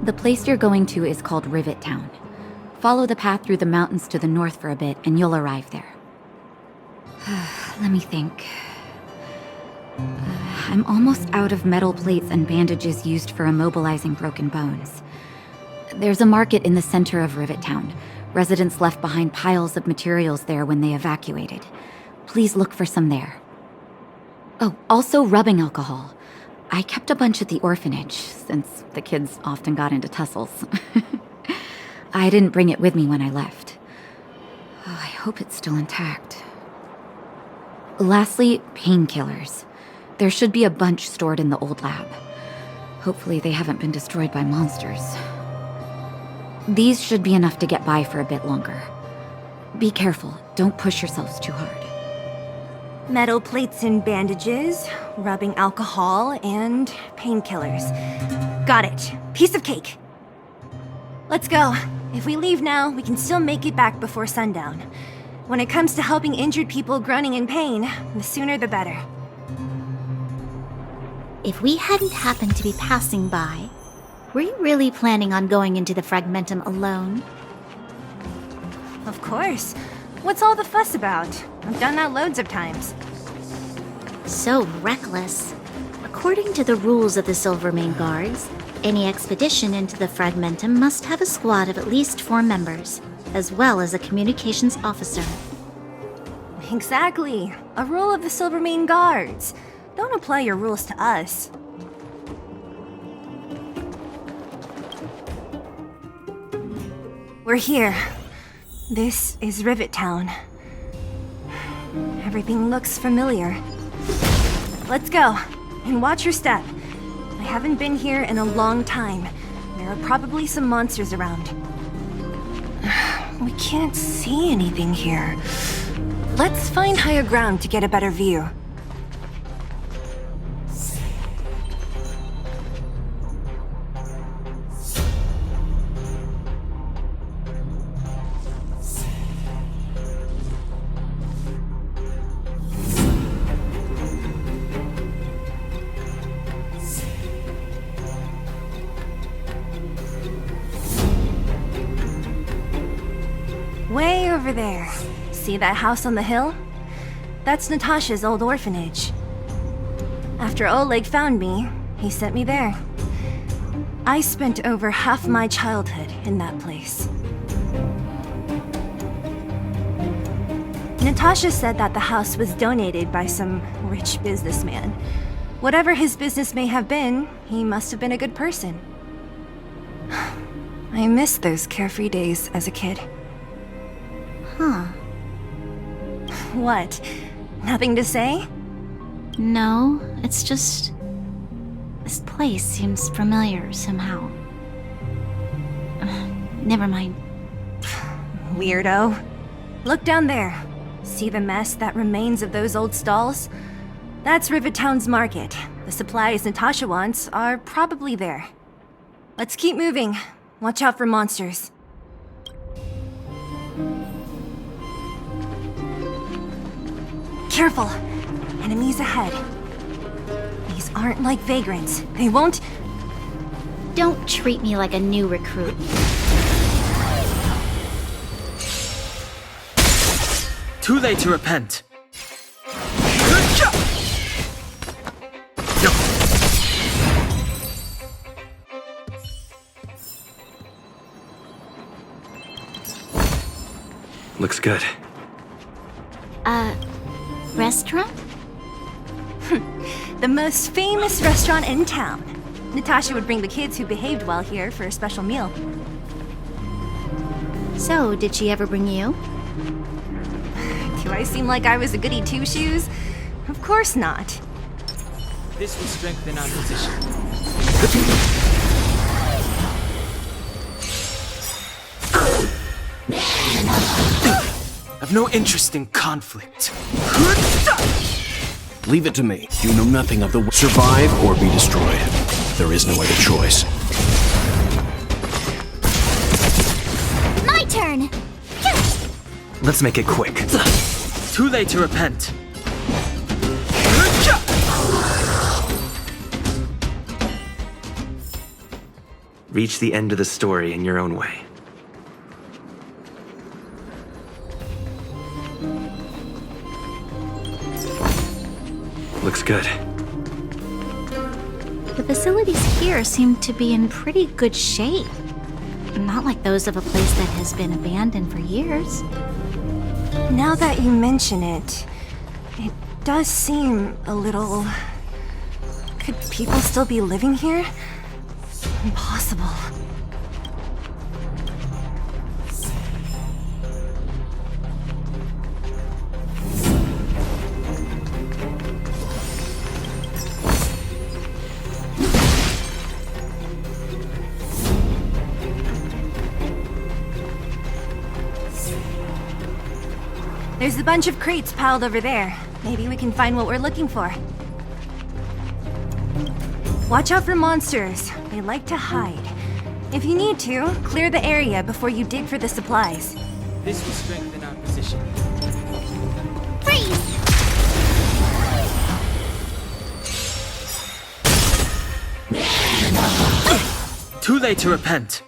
The place you're going to is called Rivet Town. Follow the path through the mountains to the north for a bit, and you'll arrive there. Let me think. I'm almost out of metal plates and bandages used for immobilizing broken bones. There's a market in the center of Rivet Town. Residents left behind piles of materials there when they evacuated. Please look for some there. Oh, also rubbing alcohol. I kept a bunch at the orphanage, since the kids often got into tussles. I didn't bring it with me when I left. Oh, I hope it's still intact. Lastly, painkillers. There should be a bunch stored in the old lab. Hopefully they haven't been destroyed by monsters. These should be enough to get by for a bit longer. Be careful, don't push yourselves too hard. Metal plates and bandages, rubbing alcohol, and painkillers. Got it. Piece of cake. Let's go. If we leave now, we can still make it back before sundown. When it comes to helping injured people groaning in pain, the sooner the better. If we hadn't happened to be passing by, were you really planning on going into the Fragmentum alone? Of course. What's all the fuss about? I've done that loads of times. So reckless. According to the rules of the Silvermane Guards, any expedition into the Fragmentum must have a squad of at least 4 members, as well as a communications officer. Exactly. A rule of the Silvermane Guards. Don't apply your rules to us. We're here. This is Rivet Town. Everything looks familiar. Let's go, and watch your step. I haven't been here in a long time. There are probably some monsters around. We can't see anything here. Let's find higher ground to get a better view. Way over there. See that house on the hill? That's Natasha's old orphanage. After Oleg found me, he sent me there. I spent over half my childhood in that place. Natasha said that the house was donated by some rich businessman. Whatever his business may have been, he must have been a good person. I miss those carefree days as a kid. Huh. What? Nothing to say? No, it's just... this place seems familiar somehow. Never mind. Weirdo. Look down there. See the mess that remains of those old stalls? That's Rivet Town's market. The supplies Natasha wants are probably there. Let's keep moving. Watch out for monsters. Careful! Enemies ahead. These aren't like vagrants. They won't... Don't treat me like a new recruit. Too late to repent. Looks good. Restaurant? The most famous restaurant in town. Natasha would bring the kids who behaved well here for a special meal. So, did she ever bring you? Do I seem like I was a goody two-shoes? Of course not. This will strengthen our position. I've no interest in conflict. Leave it to me. You know nothing of the survive or be destroyed. There is no other choice. My turn! Let's make it quick. Too late to repent. Reach the end of the story in your own way. Looks good. The facilities here seem to be in pretty good shape. Not like those of a place that has been abandoned for years. Now that you mention it, it does seem a little... Could people still be living here? Impossible. There's a bunch of crates piled over there. Maybe we can find what we're looking for. Watch out for monsters. They like to hide. If you need to, clear the area before you dig for the supplies. This will strengthen our position. Freeze! Too late to repent.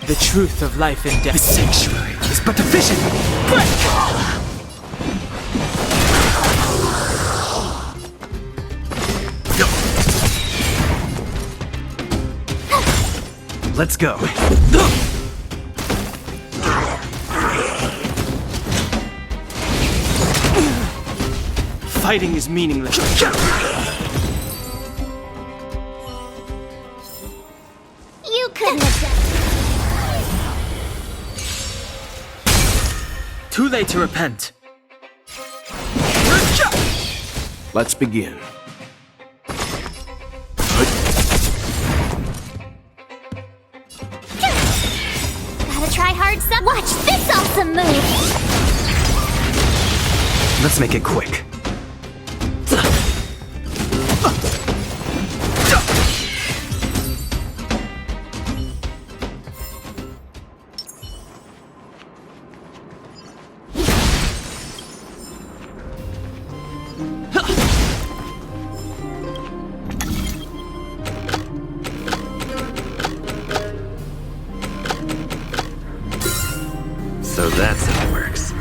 The truth of life and death. The sanctuary is but a vision. Let's go. Fighting is meaningless. You couldn't have done. Too late to repent. Let's begin. Gotta try hard some. Watch this awesome move! Let's make it quick. So that's how it works.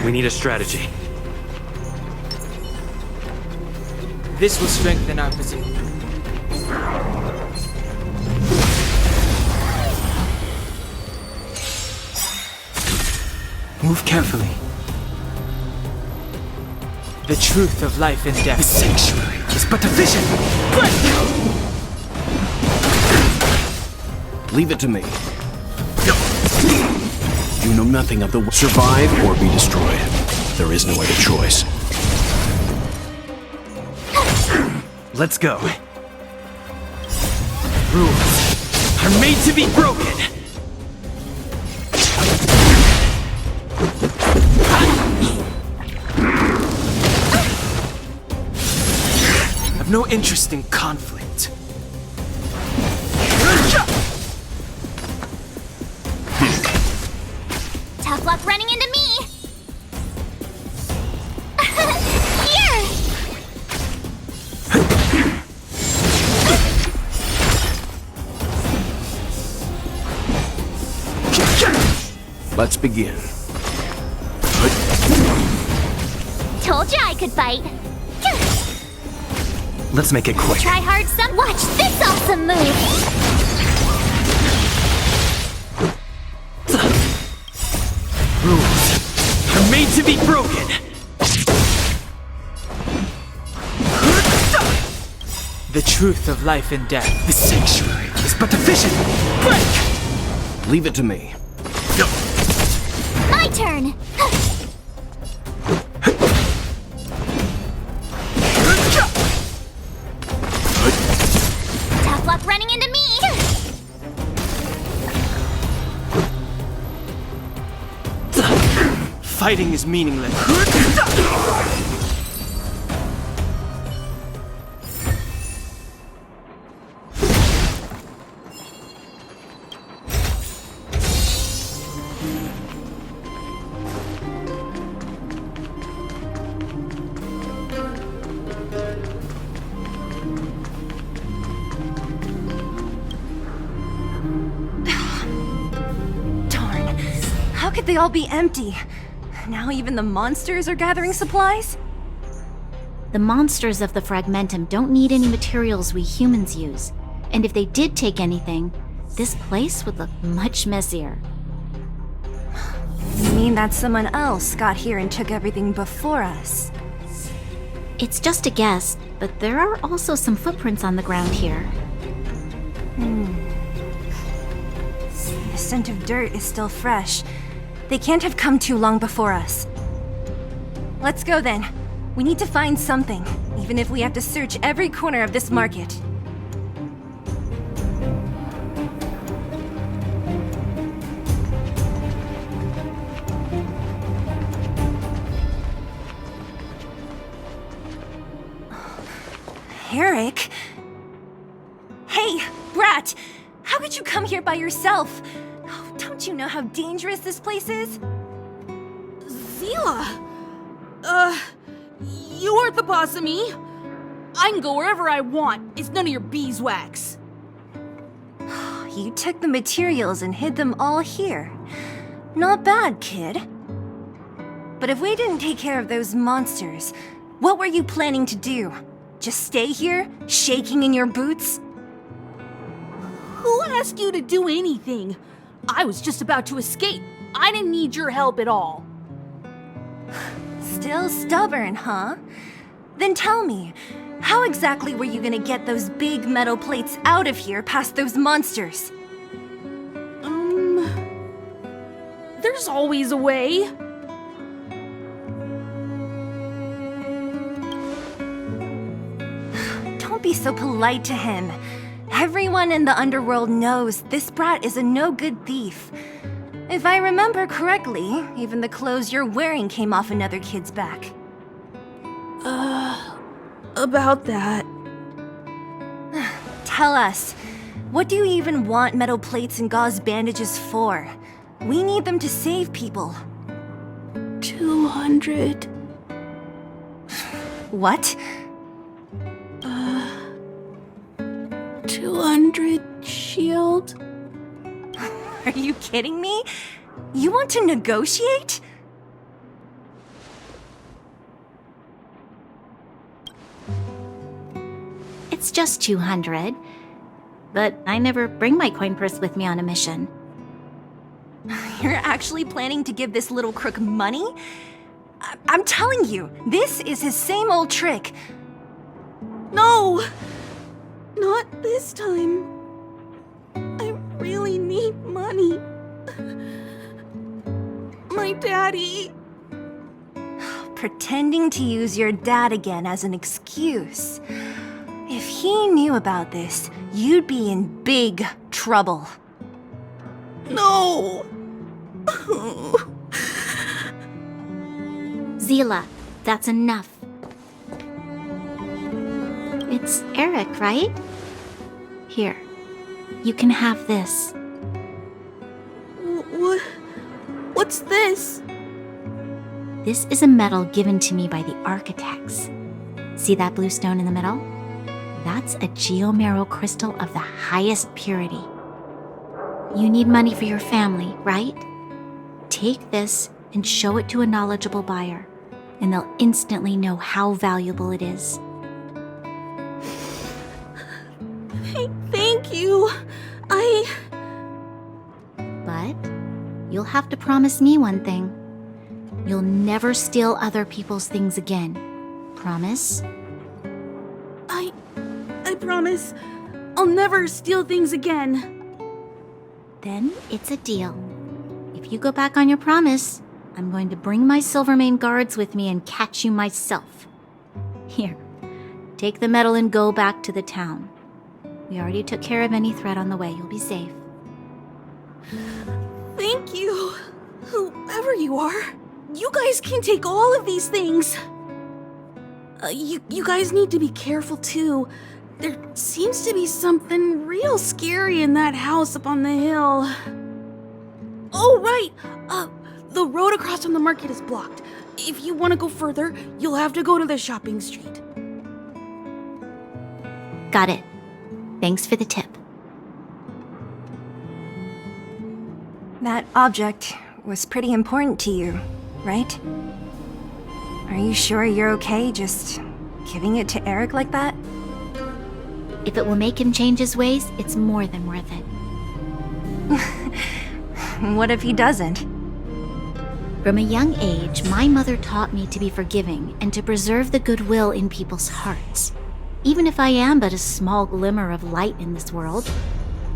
We need a strategy. This will strengthen our position. Move carefully. The truth of life and death. The sanctuary is but a vision. Leave it to me. You know nothing of the survive or be destroyed. There is no other choice. Let's go. Rules are made to be broken. I've no interest in conflict. Tough luck running into me! Here! Let's begin. Told you I could fight. Let's make it quick. Try hard some. Watch this awesome move! Rules are made to be broken. The truth of life and death. The sanctuary is but a vision. Break! Leave it to me. My turn! Tough luck running into me! Fighting is meaningless. could they all be empty? Now even the monsters are gathering supplies? The monsters of the Fragmentum don't need any materials we humans use. And if they did take anything, this place would look much messier. You mean that someone else got here and took everything before us? It's just a guess, but there are also some footprints on the ground here. The scent of dirt is still fresh. They can't have come too long before us. Let's go then. We need to find something, even if we have to search every corner of this market. Eric? Hey, Brat! How could you come here by yourself? Oh, don't you know how dangerous this place is? Zila! You aren't the boss of me. I can go wherever I want. It's none of your beeswax. You took the materials and hid them all here. Not bad, kid. But if we didn't take care of those monsters, what were you planning to do? Just stay here, shaking in your boots? Who asked you to do anything? I was just about to escape. I didn't need your help at all. Still stubborn, huh? Then tell me, how exactly were you gonna get those big metal plates out of here past those monsters? There's always a way. Don't be so polite to him. Everyone in the underworld knows this brat is a no-good thief. If I remember correctly, even the clothes you're wearing came off another kid's back. About that. Tell us, what do you even want metal plates and gauze bandages for? We need them to save people. 200. What? 200 shield. Are you kidding me? You want to negotiate? It's just 200. But I never bring my coin purse with me on a mission. You're actually planning to give this little crook money? I'm telling you, this is his same old trick. No! Not this time. I really need money. My daddy. Pretending to use your dad again as an excuse. If he knew about this, you'd be in big trouble. No! Zila, that's enough. It's Eric, right? Here, you can have this. What's this? This is a medal given to me by the architects. See that blue stone in the middle? That's a geomarrow crystal of the highest purity. You need money for your family, right? Take this and show it to a knowledgeable buyer, and they'll instantly know how valuable it is. Thank you. But you'll have to promise me one thing. You'll never steal other people's things again. Promise? I promise. I'll never steal things again. Then it's a deal. If you go back on your promise, I'm going to bring my Silvermane guards with me and catch you myself. Here, take the medal and go back to the town. We already took care of any threat on the way. You'll be safe. Thank you. Whoever you are, you guys can take all of these things. You guys need to be careful too. There seems to be something real scary in that house up on the hill. Oh, right! The road across from the market is blocked. If you want to go further, you'll have to go to the shopping street. Got it. Thanks for the tip. That object was pretty important to you, right? Are you sure you're okay just giving it to Eric like that? If it will make him change his ways, it's more than worth it. What if he doesn't? From a young age, my mother taught me to be forgiving and to preserve the goodwill in people's hearts. Even if I am but a small glimmer of light in this world,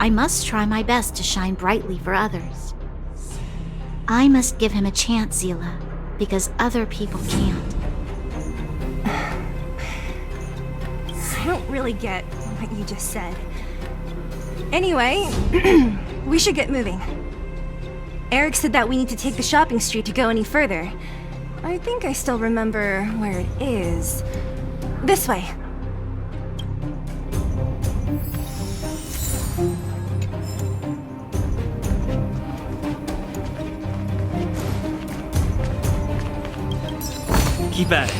I must try my best to shine brightly for others. I must give him a chance, Zila, because other people can't. I don't really get what you just said. Anyway, we should get moving. Eric said that we need to take the shopping street to go any further. I think I still remember where it is. This way. Keep at it.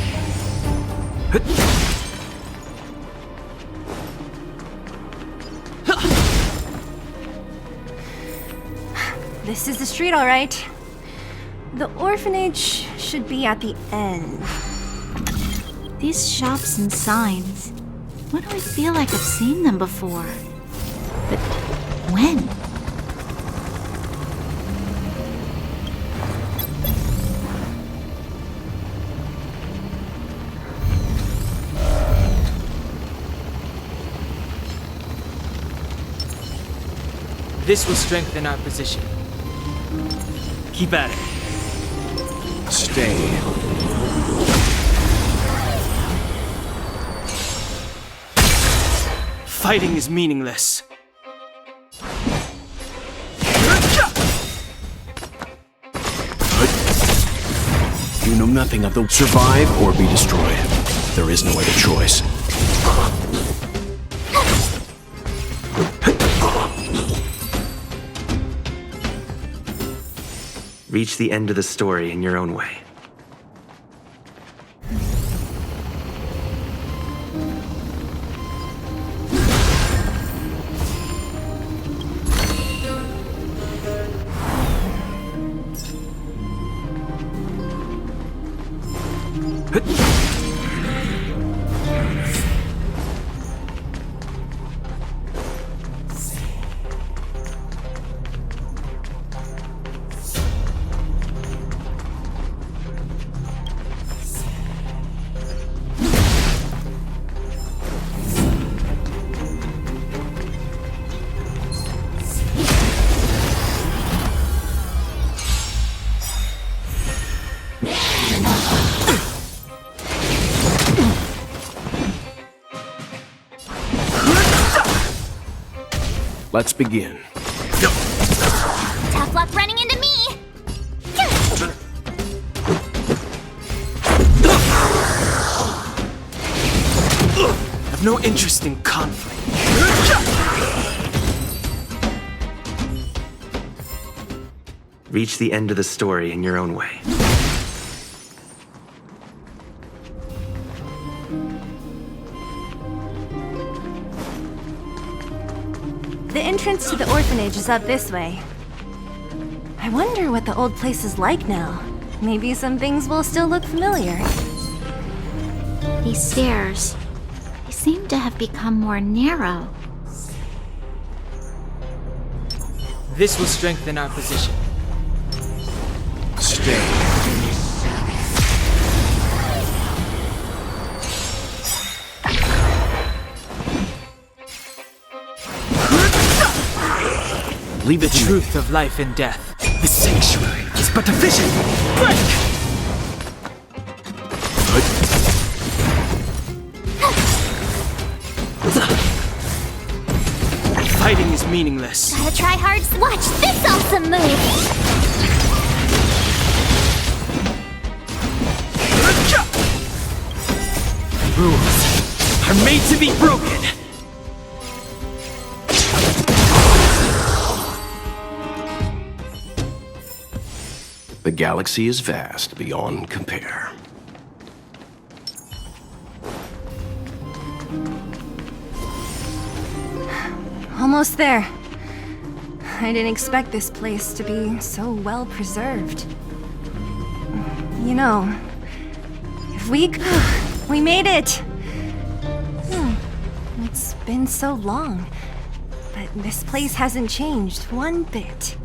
This is the street, all right. The orphanage should be at the end. These shops and signs. Why do I feel like I've seen them before? But when? This will strengthen our position. Keep at it. Stay. Fighting is meaningless. You know nothing of the survive or be destroyed. There is no other choice. Reach the end of the story in your own way. Let's begin. Tough luck running into me! I've no interest in conflict. Reach the end of the story in your own way. The entrance to the orphanage is up this way. I wonder what the old place is like now. Maybe some things will still look familiar. These stairs, they seem to have become more narrow. This will strengthen our position. Stay. Leave the truth of life and death. The sanctuary is but a vision. Break! Fighting is meaningless. Gotta try hard. Watch this awesome move! Rules are made to be broken. The galaxy is vast beyond compare. Almost there. I didn't expect this place to be so well preserved. You know, if we made it! It's been so long, but this place hasn't changed one bit.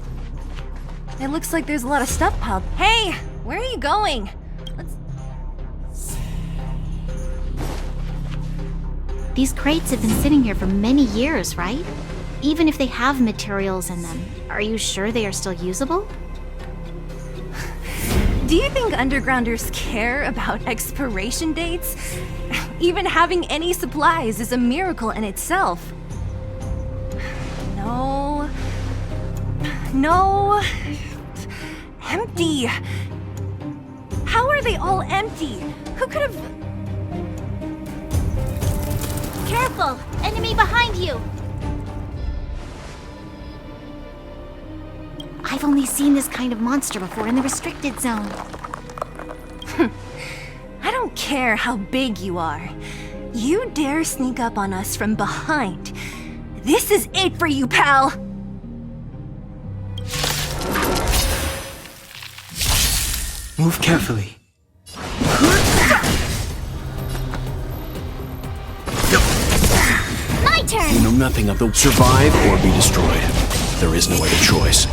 It looks like there's a lot of stuff piled. Hey! Where are you going? These crates have been sitting here for many years, right? Even if they have materials in them, are you sure they are still usable? Do you think undergrounders care about expiration dates? Even having any supplies is a miracle in itself. No. Empty. How are they all empty? Who could have... Careful! Enemy behind you! I've only seen this kind of monster before in the restricted zone. I don't care how big you are. You dare sneak up on us from behind. This is it for you, pal! Move carefully. My turn! You know nothing of the survive or be destroyed. There is no other choice.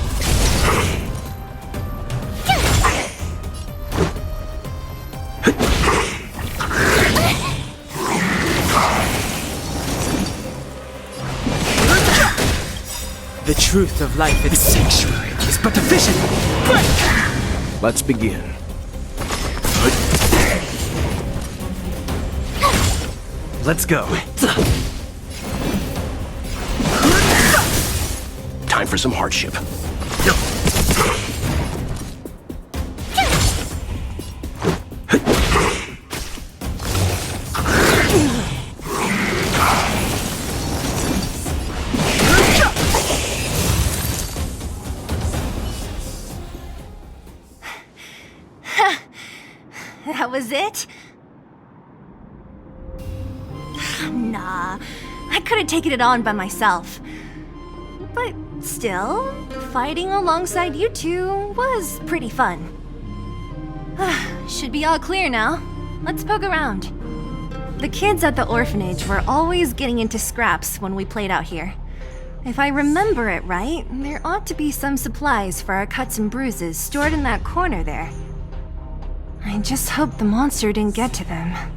The truth of life in the sanctuary is but a vision. Break! Let's begin. Let's go. Time for some hardship. That was it? Nah, I could have taken it on by myself. But still, fighting alongside you two was pretty fun. Should be all clear now. Let's poke around. The kids at the orphanage were always getting into scraps when we played out here. If I remember it right, there ought to be some supplies for our cuts and bruises stored in that corner there. I just hope the monster didn't get to them.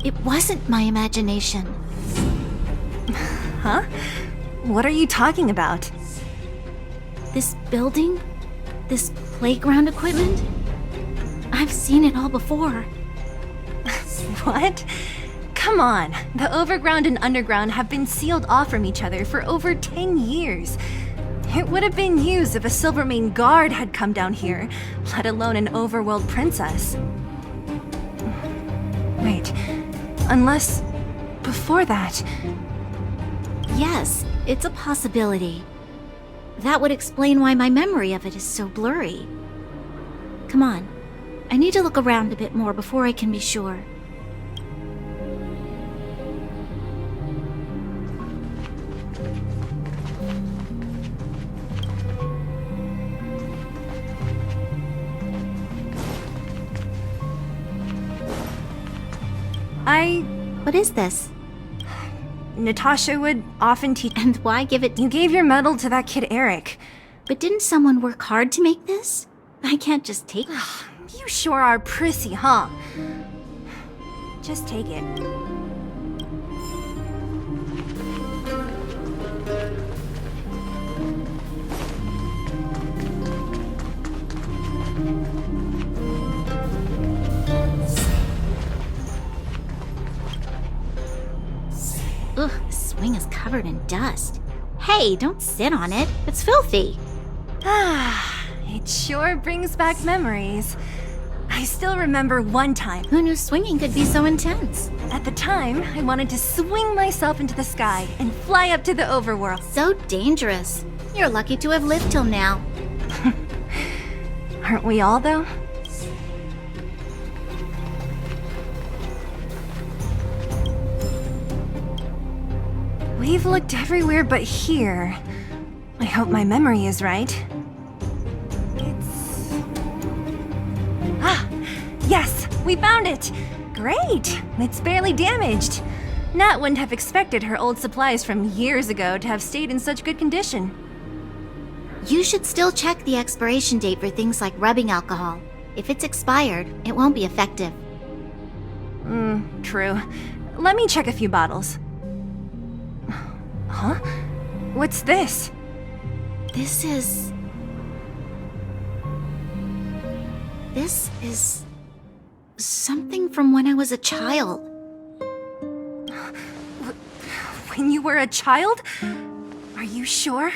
It wasn't my imagination. Huh? What are you talking about? This building? This playground equipment? I've seen it all before. What? Come on. The overground and underground have been sealed off from each other for over 10 years. It would have been used if a Silvermane guard had come down here, let alone an overworld princess. Wait, unless before that... Yes, it's a possibility. That would explain why my memory of it is so blurry. Come on, I need to look around a bit more before I can be sure. What is this? Natasha would often teach... And why give it... You gave your medal to that kid Eric. But didn't someone work hard to make this? I can't just take it. You sure are prissy, huh? Just take it. Ugh, the swing is covered in dust. Hey, don't sit on it. It's filthy. It sure brings back memories. I still remember one time. Who knew swinging could be so intense? At the time, I wanted to swing myself into the sky and fly up to the overworld. So dangerous. You're lucky to have lived till now. Aren't we all, though? We've looked everywhere but here. I hope my memory is right. Yes, we found it! Great! It's barely damaged. Nat wouldn't have expected her old supplies from years ago to have stayed in such good condition. You should still check the expiration date for things like rubbing alcohol. If it's expired, it won't be effective. True. Let me check a few bottles. Huh? What's this? This is something from when I was a child. When you were a child? Are you sure?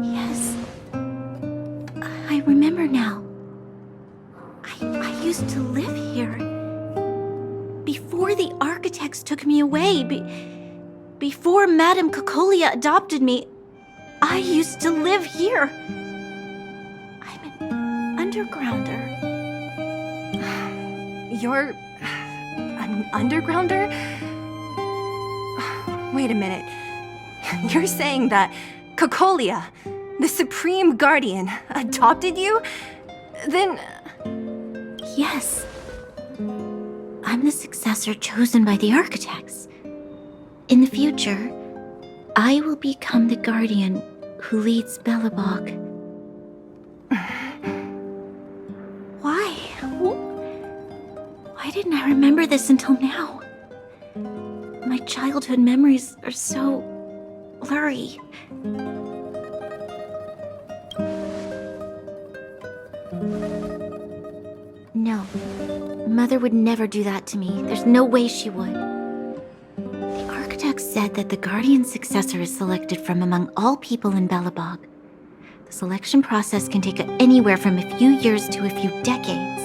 Yes. I remember now. I used to live here. Before the architects took me away, before Madame Cocolia adopted me, I used to live here. I'm an undergrounder. You're an undergrounder? Wait a minute. You're saying that Cocolia, the Supreme Guardian, adopted you? Then... Yes. I'm the successor chosen by the architects. In the future, I will become the guardian who leads Belobog. Why? Why didn't I remember this until now? My childhood memories are so blurry. No. Mother would never do that to me. There's no way she would. The architects said that the guardian successor is selected from among all people in Belobog. The selection process can take anywhere from a few years to a few decades.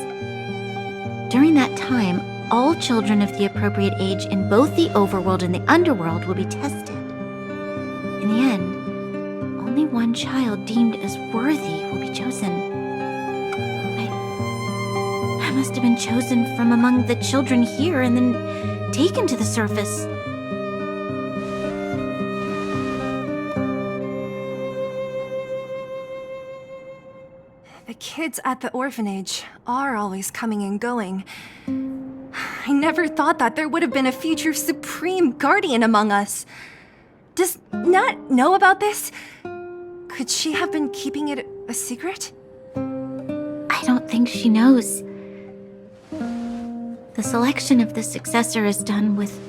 During that time, all children of the appropriate age in both the overworld and the underworld will be tested. In the end, only one child deemed as worthy will be chosen. I must have been chosen from among the children here and then taken to the surface. The kids at the orphanage are always coming and going. I never thought that there would have been a future Supreme Guardian among us. Does Nat know about this? Could she have been keeping it a secret? I don't think she knows. The selection of the successor is done with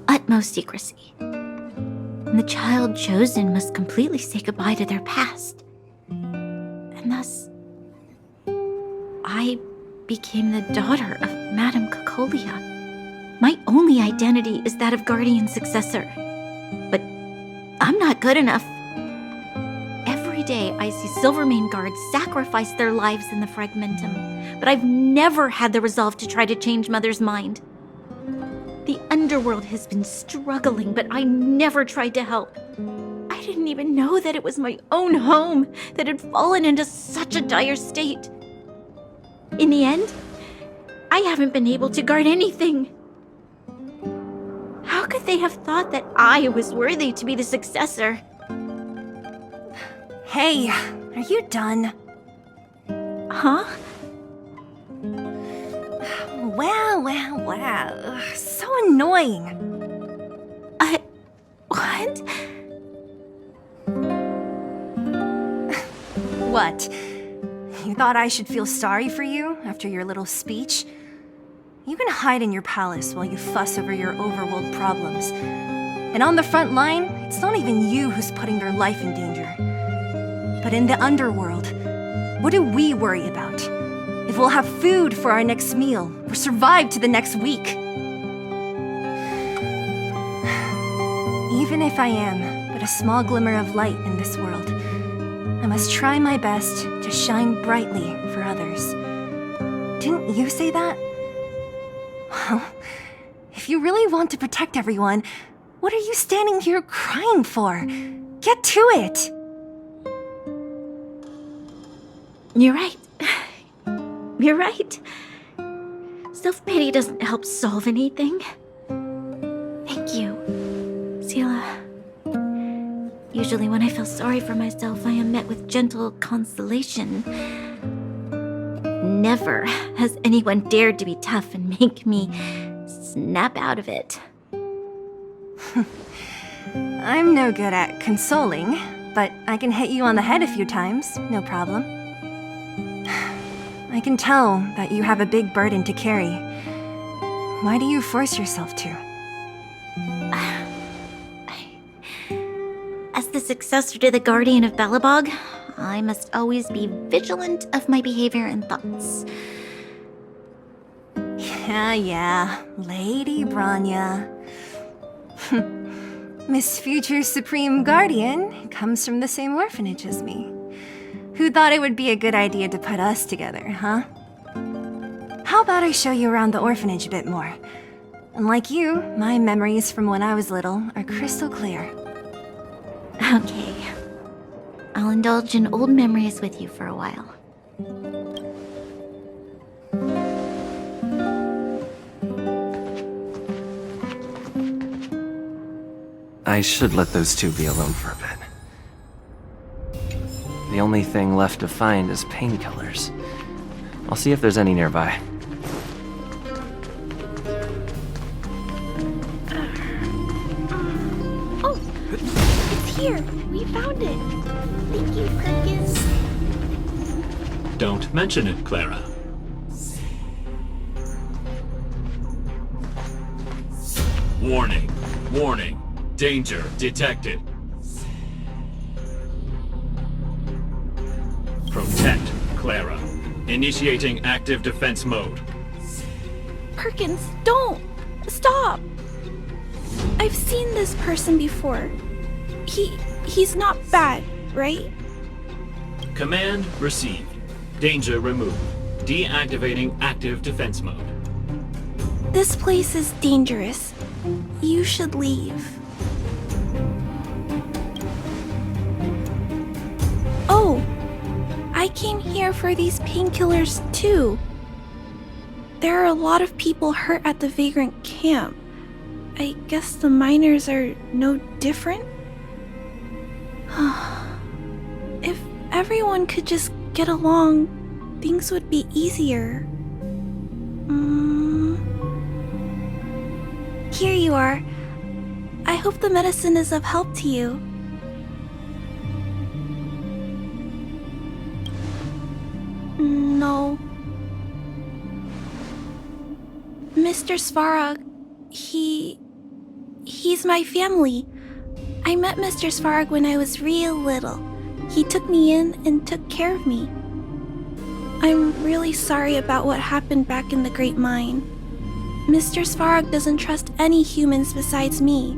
utmost secrecy. And the child chosen must completely say goodbye to their past. And thus, I became the daughter of Madame Cocolia. My only identity is that of guardian successor. But I'm not good enough. Every day I see Silvermane guards sacrifice their lives in the Fragmentum, but I've never had the resolve to try to change Mother's mind. The underworld has been struggling, but I never tried to help. I didn't even know that it was my own home that had fallen into such a dire state. In the end, I haven't been able to guard anything. How could they have thought that I was worthy to be the successor? Hey, are you done? Huh? Wow. So annoying. What? What? You thought I should feel sorry for you after your little speech? You can hide in your palace while you fuss over your overworld problems. And on the front line, it's not even you who's putting their life in danger. But in the underworld, what do we worry about? If we'll have food for our next meal, or survive to the next week. Even if I am but a small glimmer of light in this world, I must try my best to shine brightly for others. Didn't you say that? Well, if you really want to protect everyone, what are you standing here crying for? Get to it! You're right. You're right. Self-pity doesn't help solve anything. Seela. Usually when I feel sorry for myself, I am met with gentle consolation. Never has anyone dared to be tough and make me snap out of it. I'm no good at consoling, but I can hit you on the head a few times, no problem. I can tell that you have a big burden to carry. Why do you force yourself to? As the successor to the Guardian of Belobog, I must always be vigilant of my behavior and thoughts. Yeah, Lady Branya. Miss Future's Supreme Guardian comes from the same orphanage as me. Who thought it would be a good idea to put us together, huh? How about I show you around the orphanage a bit more? Unlike you, my memories from when I was little are crystal clear. Okay. I'll indulge in old memories with you for a while. I should let those two be alone for a bit. The only thing left to find is painkillers. I'll see if there's any nearby. Oh, it's here. We found it. Thank you, Perkins. Don't mention it, Clara. Warning. Warning. Danger detected. Protect Clara. Initiating active defense mode. Perkins, don't! Stop! I've seen this person before. He's not bad, right? Command received. Danger removed. Deactivating active defense mode. This place is dangerous. You should leave. Oh! I came here for these painkillers too. There are a lot of people hurt at the Vagrant camp. I guess the miners are no different? If everyone could just get along, things would be easier. Here you are. I hope the medicine is of help to you. No. Mr. Svarog, he's my family. I met Mr. Svarog when I was real little. He took me in and took care of me. I'm really sorry about what happened back in the Great Mine. Mr. Svarog doesn't trust any humans besides me,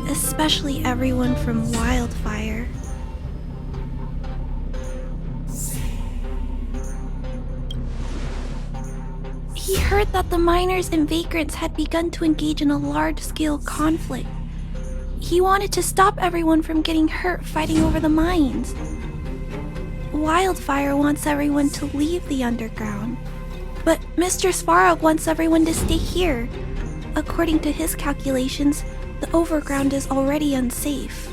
especially everyone from Wildfire. He heard that the miners and vagrants had begun to engage in a large-scale conflict. He wanted to stop everyone from getting hurt fighting over the mines. Wildfire wants everyone to leave the underground, but Mr. Svarog wants everyone to stay here. According to his calculations, the overground is already unsafe.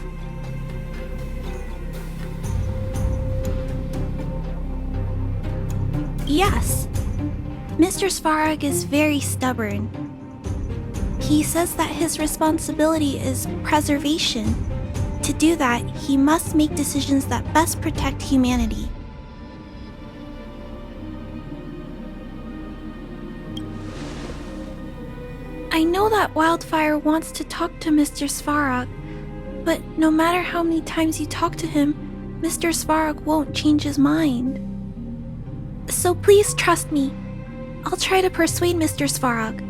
Yes. Mr. Svarog is very stubborn. He says that his responsibility is preservation. To do that, he must make decisions that best protect humanity. I know that Wildfire wants to talk to Mr. Svarog, but no matter how many times you talk to him, Mr. Svarog won't change his mind. So please trust me. I'll try to persuade Mr. Svarog.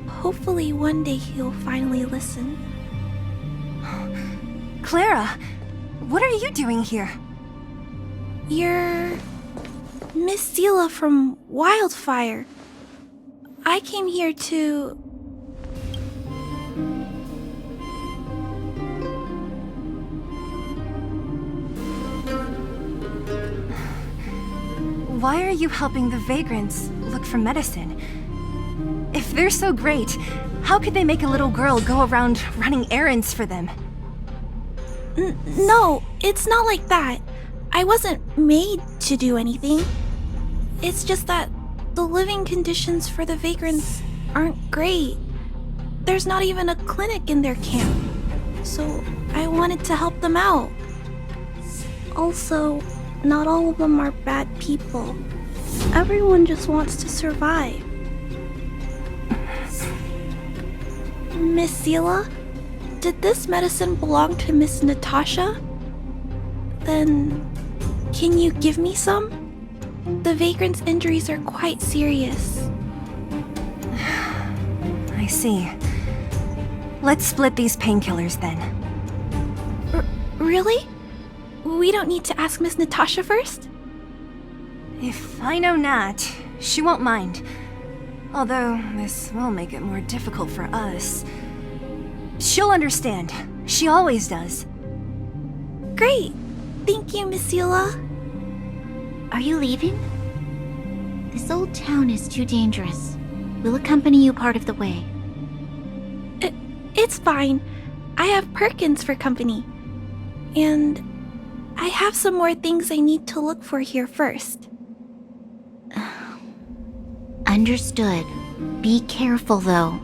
Hopefully one day he'll finally listen. Clara, what are you doing here? You're Miss Seela from Wildfire. I came here to... Why are you helping the vagrants look for medicine? If they're so great, How could they make a little girl go around running errands for them? No, it's not like that. I wasn't made to do anything. It's just that the living conditions for the vagrants aren't great. There's not even a clinic in their camp. So I wanted to help them out. Also, not all of them are bad people. Everyone just wants to survive. Miss Seela, did this medicine belong to Miss Natasha? Then, can you give me some? The vagrant's injuries are quite serious. I see. Let's split these painkillers then. Really? We don't need to ask Miss Natasha first? If I know Nat, she won't mind. Although, this will make it more difficult for us. She'll understand. She always does. Great! Thank you, Miss Seela. Are you leaving? This old town is too dangerous. We'll accompany you part of the way. It's fine. I have Perkins for company. And I have some more things I need to look for here first. Understood. Be careful, though.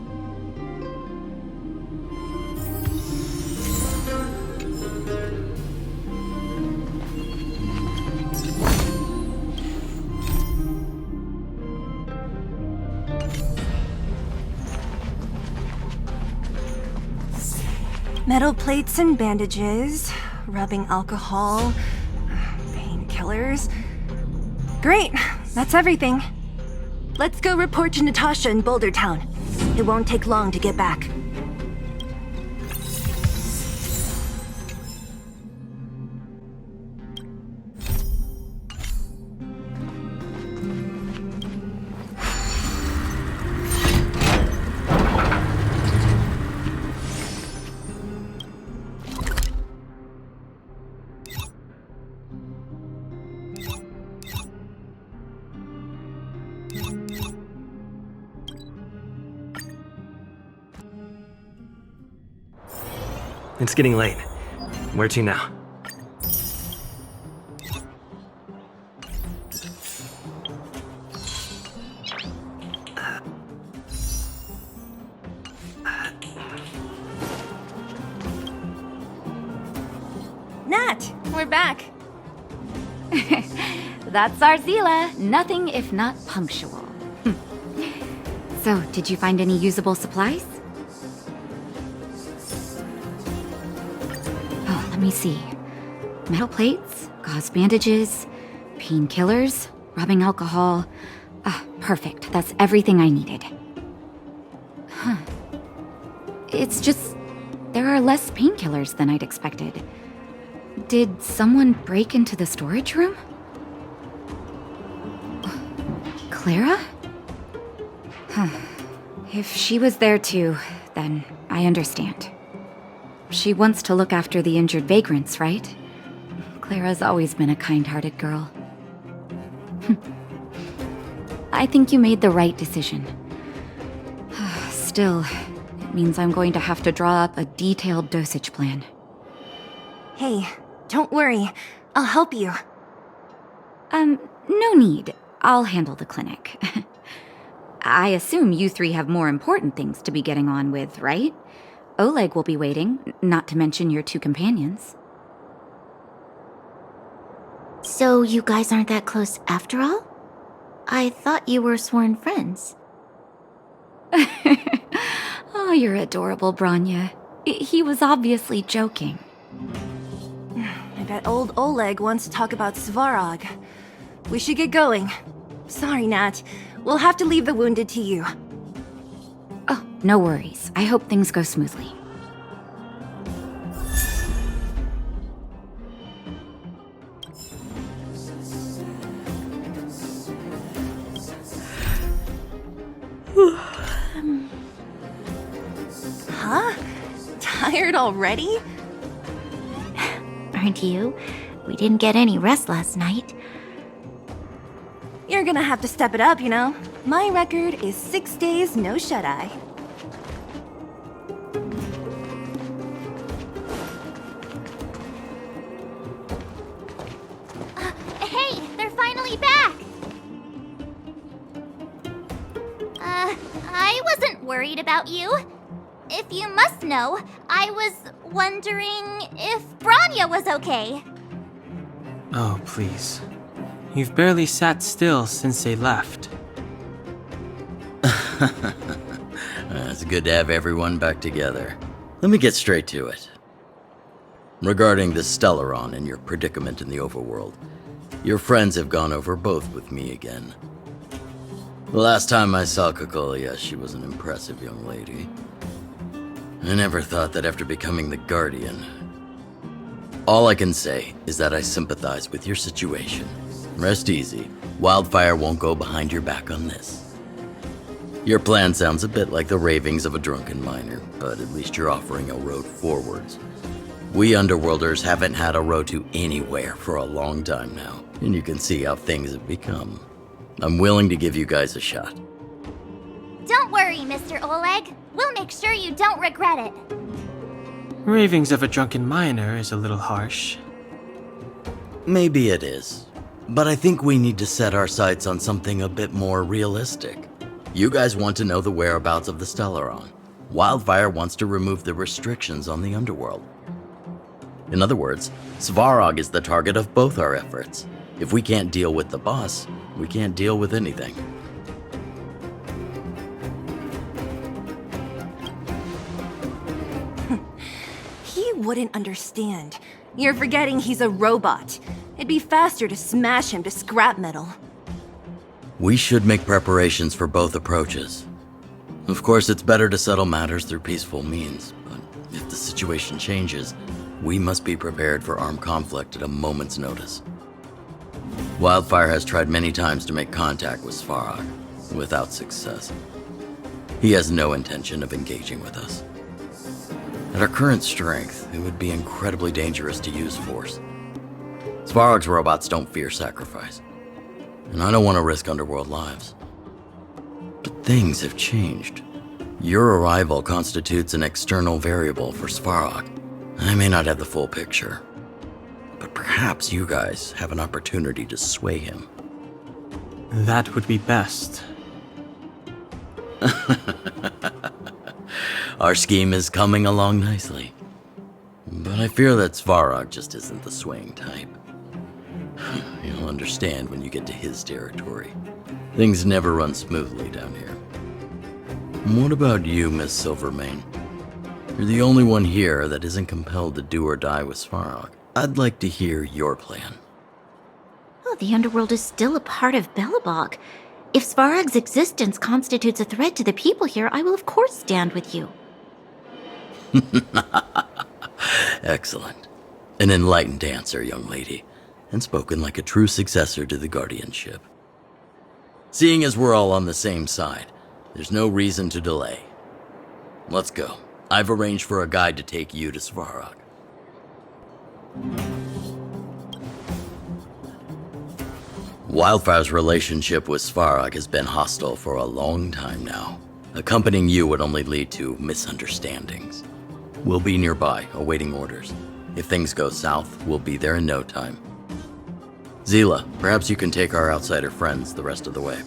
Metal plates and bandages, rubbing alcohol, painkillers. Great, that's everything. Let's go report to Natasha in Boulder Town. It won't take long to get back. It's getting late. Where to now? Nat, we're back. That's our Seela. Nothing if not punctual. So, did you find any usable supplies? Oh, let me see. Metal plates, gauze bandages, painkillers, rubbing alcohol. Ah, perfect. That's everything I needed. Huh. It's just, there are less painkillers than I'd expected. Did someone break into the storage room? Clara? Huh. If she was there too, then I understand. She wants to look after the injured vagrants, right? Clara's always been a kind-hearted girl. I think you made the right decision. Still, it means I'm going to have to draw up a detailed dosage plan. Hey, don't worry. I'll help you. No need. I'll handle the clinic. I assume you three have more important things to be getting on with, right? Oleg will be waiting, not to mention your two companions. So you guys aren't that close after all? I thought you were sworn friends. Oh, you're adorable, Branya. He was obviously joking. I bet old Oleg wants to talk about Svarog. We should get going. Sorry, Nat. We'll have to leave the wounded to you. Oh, no worries. I hope things go smoothly. Huh? Tired already? Aren't you? We didn't get any rest last night. You're gonna have to step it up, you know. My record is 6 days, no shut-eye. worried about you. If you must know, I was wondering if Branya was okay. Oh, please. You've barely sat still since they left. It's good to have everyone back together. Let me get straight to it. Regarding the Stellaron and your predicament in the overworld, your friends have gone over both with me again. The last time I saw Kokolia, she was an impressive young lady. I never thought that after becoming the Guardian. All I can say is that I sympathize with your situation. Rest easy. Wildfire won't go behind your back on this. Your plan sounds a bit like the ravings of a drunken miner, but at least you're offering a road forwards. We Underworlders haven't had a road to anywhere for a long time now, and you can see how things have become. I'm willing to give you guys a shot. Don't worry, Mr. Oleg. We'll make sure you don't regret it. Ravings of a drunken miner is a little harsh. Maybe it is, but I think we need to set our sights on something a bit more realistic. You guys want to know the whereabouts of the Stellaron. Wildfire wants to remove the restrictions on the Underworld. In other words, Svarog is the target of both our efforts. If we can't deal with the boss, we can't deal with anything. He wouldn't understand. You're forgetting he's a robot. It'd be faster to smash him to scrap metal. We should make preparations for both approaches. Of course, it's better to settle matters through peaceful means, but if the situation changes, we must be prepared for armed conflict at a moment's notice. Wildfire has tried many times to make contact with Svarog, without success. He has no intention of engaging with us. At our current strength, it would be incredibly dangerous to use force. Svarog's robots don't fear sacrifice, and I don't want to risk Underworld lives. But things have changed. Your arrival constitutes an external variable for Svarog. I may not have the full picture, but perhaps you guys have an opportunity to sway him. That would be best. Our scheme is coming along nicely, but I fear that Svarog just isn't the swaying type. You'll understand when you get to his territory. Things never run smoothly down here. What about you, Miss Silvermane? You're the only one here that isn't compelled to do or die with Svarog. I'd like to hear your plan. Oh, the Underworld is still a part of Belobog. If Svarog's existence constitutes a threat to the people here, I will of course stand with you. Excellent. An enlightened answer, young lady, and spoken like a true successor to the guardianship. Seeing as we're all on the same side, there's no reason to delay. Let's go. I've arranged for a guide to take you to Svarog. Wildfire's relationship with Svarog has been hostile for a long time now. Accompanying you would only lead to misunderstandings. We'll be nearby, awaiting orders. If things go south, we'll be there in no time. Zila, perhaps you can take our outsider friends the rest of the way.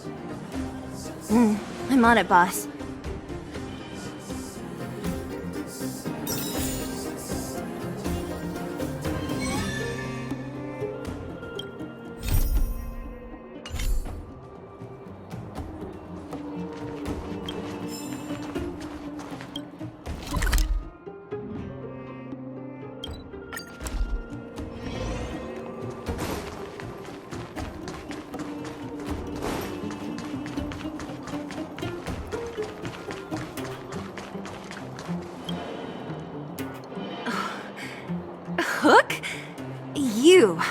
I'm on it, boss. Hook? You.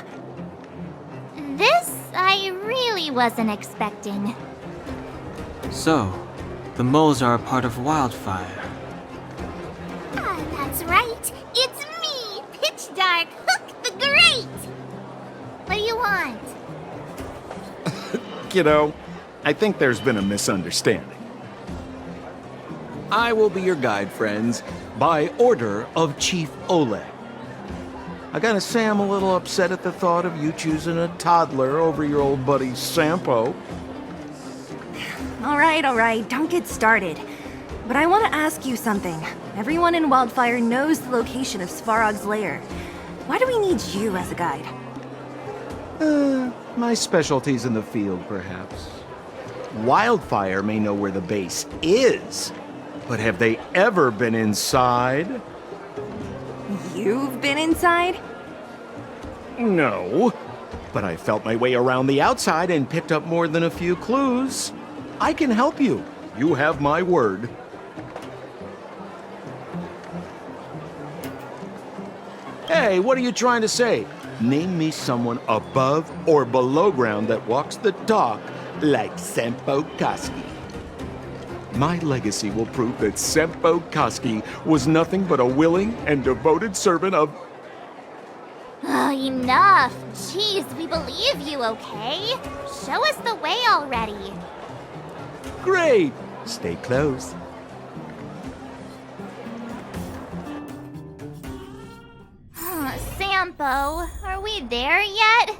This I really wasn't expecting. So, the moles are a part of Wildfire. Ah, that's right. It's me, Pitch Dark Hook the Great. What do you want? Kiddo, I think there's been a misunderstanding. I will be your guide, friends, by order of Chief Oleg. I gotta say I'm a little upset at the thought of you choosing a toddler over your old buddy Sampo. All right, don't get started. But I want to ask you something. Everyone in Wildfire knows the location of Svarog's lair. Why do we need you as a guide? My specialty's in the field, perhaps. Wildfire may know where the base is, but have they ever been inside? You've been inside? No, but I felt my way around the outside and picked up more than a few clues. I can help you. You have my word. Hey, what are you trying to say? Name me someone above or below ground that walks the talk like Sempo Koski. My legacy will prove that Sempo Koski was nothing but a willing and devoted servant of... Oh, enough! Jeez, we believe you, okay? Show us the way already. Great! Stay close. Sampo, are we there yet?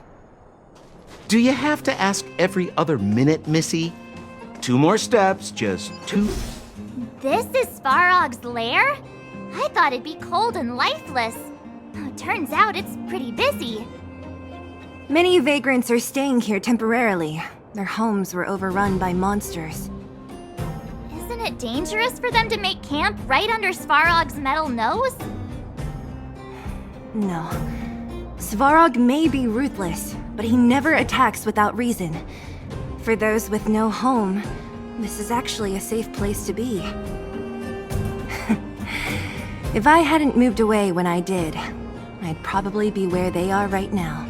Do you have to ask every other minute, Missy? 2 more steps, just 2. This is Svarog's lair? I thought it'd be cold and lifeless. Turns out it's pretty busy. Many vagrants are staying here temporarily. Their homes were overrun by monsters. Isn't it dangerous for them to make camp right under Svarog's metal nose? No. Svarog may be ruthless, but he never attacks without reason. For those with no home, this is actually a safe place to be. If I hadn't moved away when I did, I'd probably be where they are right now.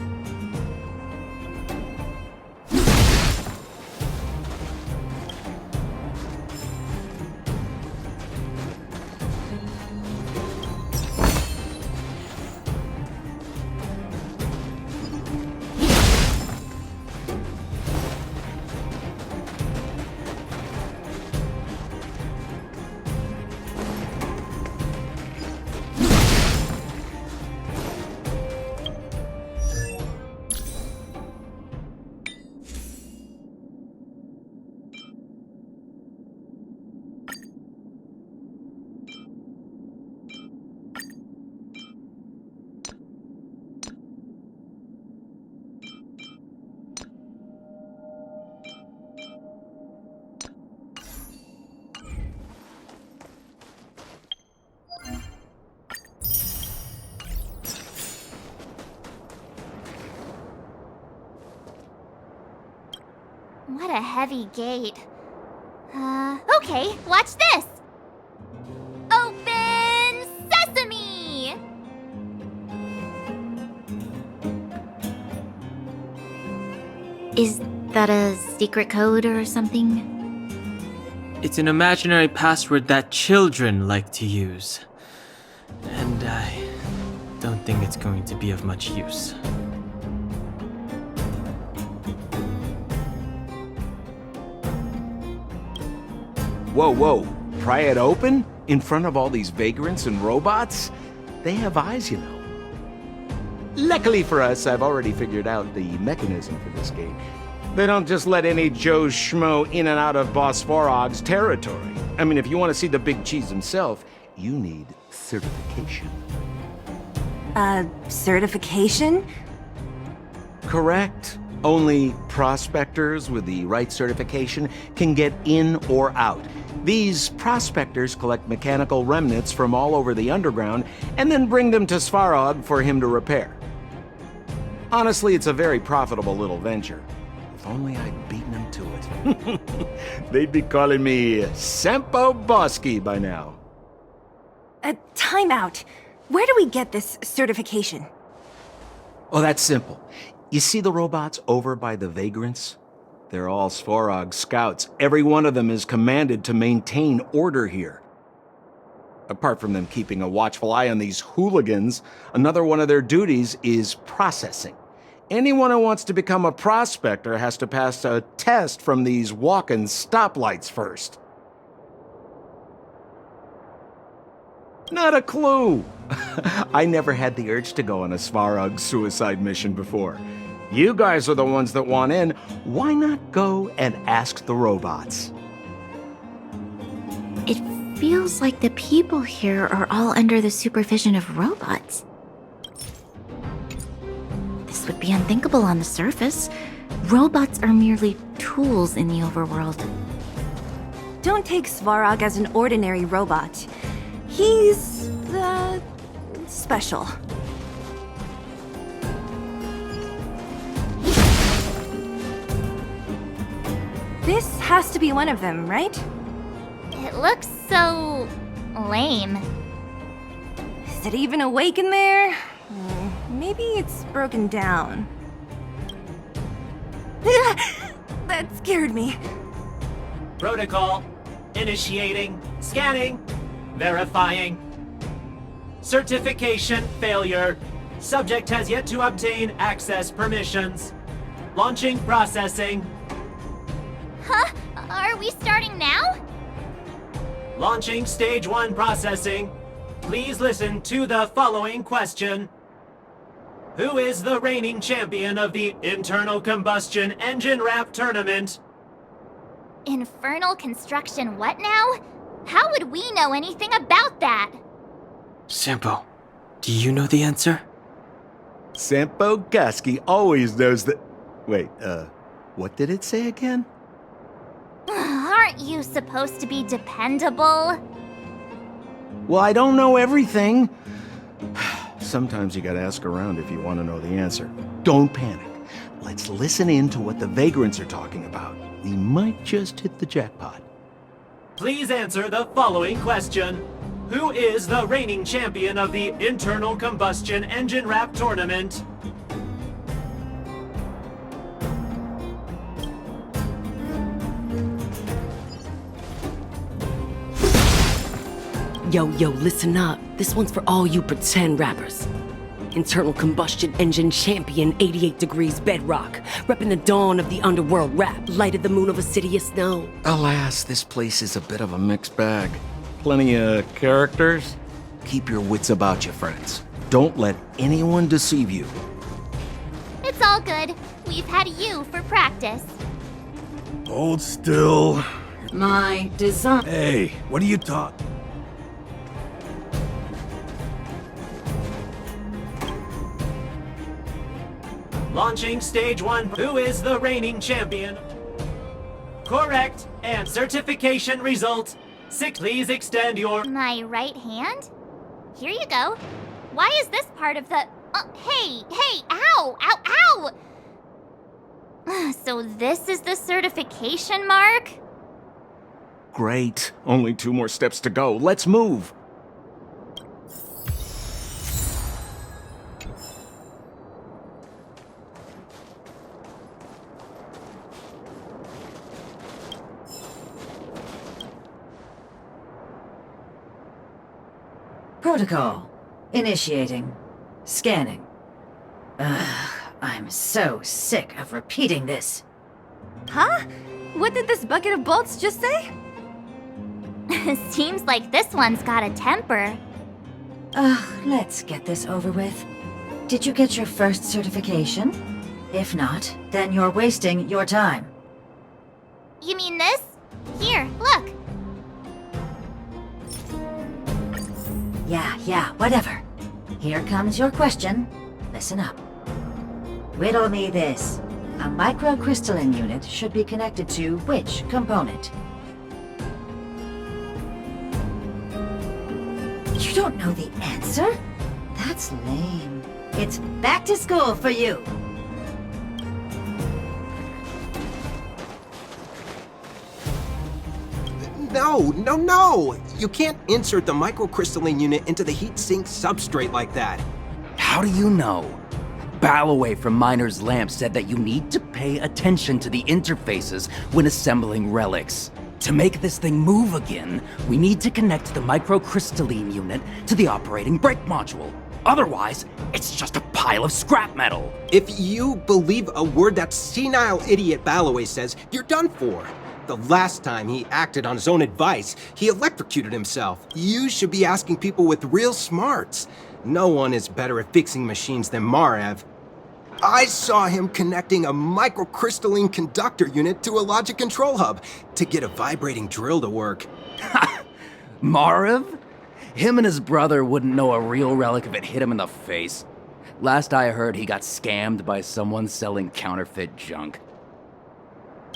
What a heavy gate. Okay, watch this! Open sesame! Is that a secret code or something? It's an imaginary password that children like to use. And I don't think it's going to be of much use. Whoa, whoa. Pry it open? In front of all these vagrants and robots? They have eyes, you know. Luckily for us, I've already figured out the mechanism for this gate. They don't just let any Joe Schmo in and out of Boss Svarog's territory. I mean, if you want to see the big cheese himself, you need certification. Certification? Correct. Only prospectors with the right certification can get in or out. These prospectors collect mechanical remnants from all over the underground and then bring them to Svarog for him to repair. Honestly, it's a very profitable little venture. If only I'd beaten them to it. They'd be calling me Sempo Bosky by now. Time out. Where do we get this certification? Oh, that's simple. You see the robots over by the vagrants? They're all Svarog scouts. Every one of them is commanded to maintain order here. Apart from them keeping a watchful eye on these hooligans, another one of their duties is processing. Anyone who wants to become a prospector has to pass a test from these walk-in stoplights first. Not a clue. I never had the urge to go on a Svarog suicide mission before. You guys are the ones that want in. Why not go and ask the robots? It feels like the people here are all under the supervision of robots. This would be unthinkable on the surface. Robots are merely tools in the overworld. Don't take Svarog as an ordinary robot. He's, special. This has to be one of them, right? It looks so lame. Is it even awake in there? Maybe it's broken down. That scared me. Protocol. Initiating. Scanning. Verifying. Certification failure. Subject has yet to obtain access permissions. Launching processing. Huh? Are we starting now? Launching stage 1 processing. Please listen to the following question. Who is the reigning champion of the Internal Combustion Engine Wrap Tournament? Infernal construction what now? How would we know anything about that? Sampo, do you know the answer? Sampo Gaski always knows that... Wait, what did it say again? Aren't you supposed to be dependable? Well, I don't know everything. Sometimes you gotta ask around if you want to know the answer. Don't panic. Let's listen in to what the vagrants are talking about. We might just hit the jackpot. Please answer the following question. Who is the reigning champion of the Internal Combustion Engine Wrap Tournament? Yo, listen up. This one's for all you pretend rappers. Internal Combustion Engine Champion, 88 Degrees Bedrock. Reppin' the dawn of the underworld rap. Lighted the moon of a city of snow. Alas, this place is a bit of a mixed bag. Plenty of characters. Keep your wits about you, friends. Don't let anyone deceive you. It's all good. We've had you for practice. Hold still. My design. Hey, what are you talking? Launching stage 1. Who is the reigning champion? Correct. And certification result. 6. Please extend your... My right hand? Here you go. Why is this part of the... hey, ow, ow, ow! So this is the certification mark? Great. Only 2 more steps to go. Let's move. Protocol. Initiating. Scanning. Ugh, I'm so sick of repeating this. Huh? What did this bucket of bolts just say? Seems like this one's got a temper. Ugh, let's get this over with. Did you get your first certification? If not, then you're wasting your time. You mean this? Here, look. Yeah, whatever. Here comes your question. Listen up. Riddle me this. A microcrystalline unit should be connected to which component? You don't know the answer? That's lame. It's back to school for you. No! You can't insert the microcrystalline unit into the heat sink substrate like that. How do you know? Balloway from Miner's Lamp said that you need to pay attention to the interfaces when assembling relics. To make this thing move again, we need to connect the microcrystalline unit to the operating brake module. Otherwise, it's just a pile of scrap metal. If you believe a word that senile idiot Balloway says, you're done for. The last time he acted on his own advice, he electrocuted himself. You should be asking people with real smarts. No one is better at fixing machines than Marev. I saw him connecting a microcrystalline conductor unit to a logic control hub to get a vibrating drill to work. Marv? Him and his brother wouldn't know a real relic if it hit him in the face. Last I heard, he got scammed by someone selling counterfeit junk.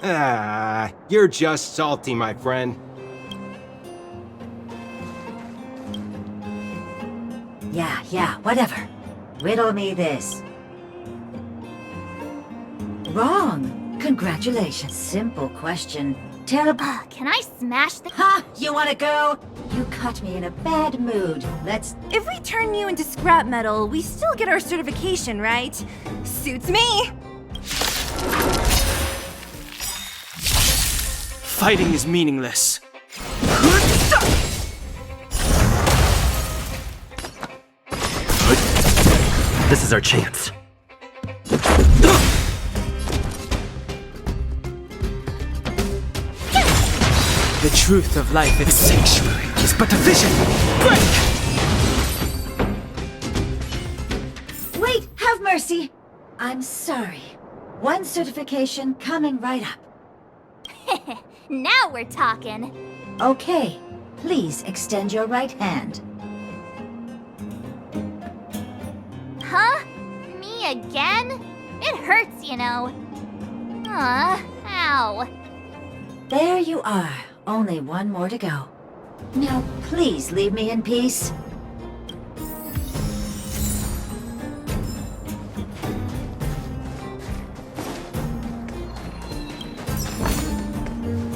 Ah, you're just salty, my friend. Yeah, whatever. Riddle me this. Wrong. Congratulations. Simple question. Terrible. Can I smash the— Ha! You wanna go? You caught me in a bad mood. Let's— If we turn you into scrap metal, we still get our certification, right? Suits me! Fighting is meaningless. This is our chance. The truth of life in the sanctuary is but a vision. Break! Wait, have mercy. I'm sorry. One certification coming right up. Now we're talking. Okay, please extend your right hand. Huh? Me again? It hurts, you know. Ow. There you are. Only one more to go. Now, please leave me in peace.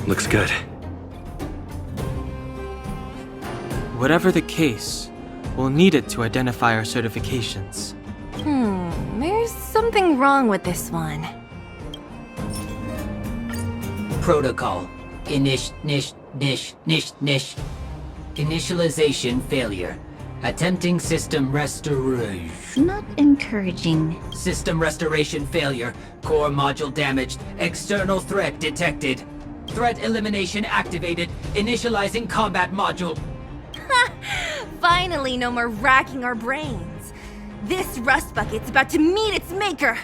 Looks good. Whatever the case, we'll need it to identify our certifications. There's something wrong with this one. Protocol. Initialization failure. Attempting system restoration. Not encouraging. System restoration failure. Core module damaged. External threat detected. Threat elimination activated. Initializing combat module. Finally, no more racking our brains. This rust bucket's about to meet its maker.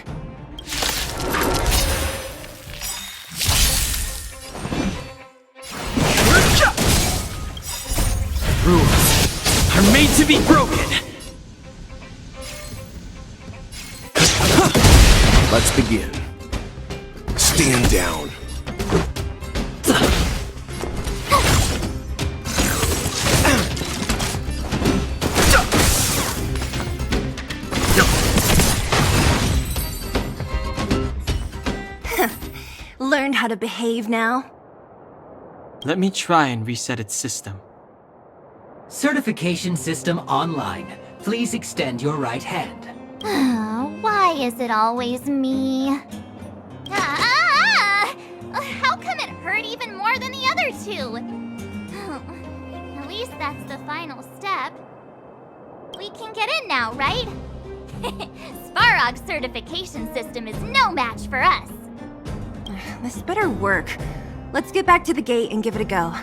Rules are made to be broken. Let's begin. Stand down. Learned how to behave now? Let me try and reset its system. Certification system online. Please extend your right hand. Why is it always me? How come it hurt even more than the other two? At least that's the final step. We can get in now, right? Svarog's certification system is no match for us. This better work. Let's get back to the gate and give it a go.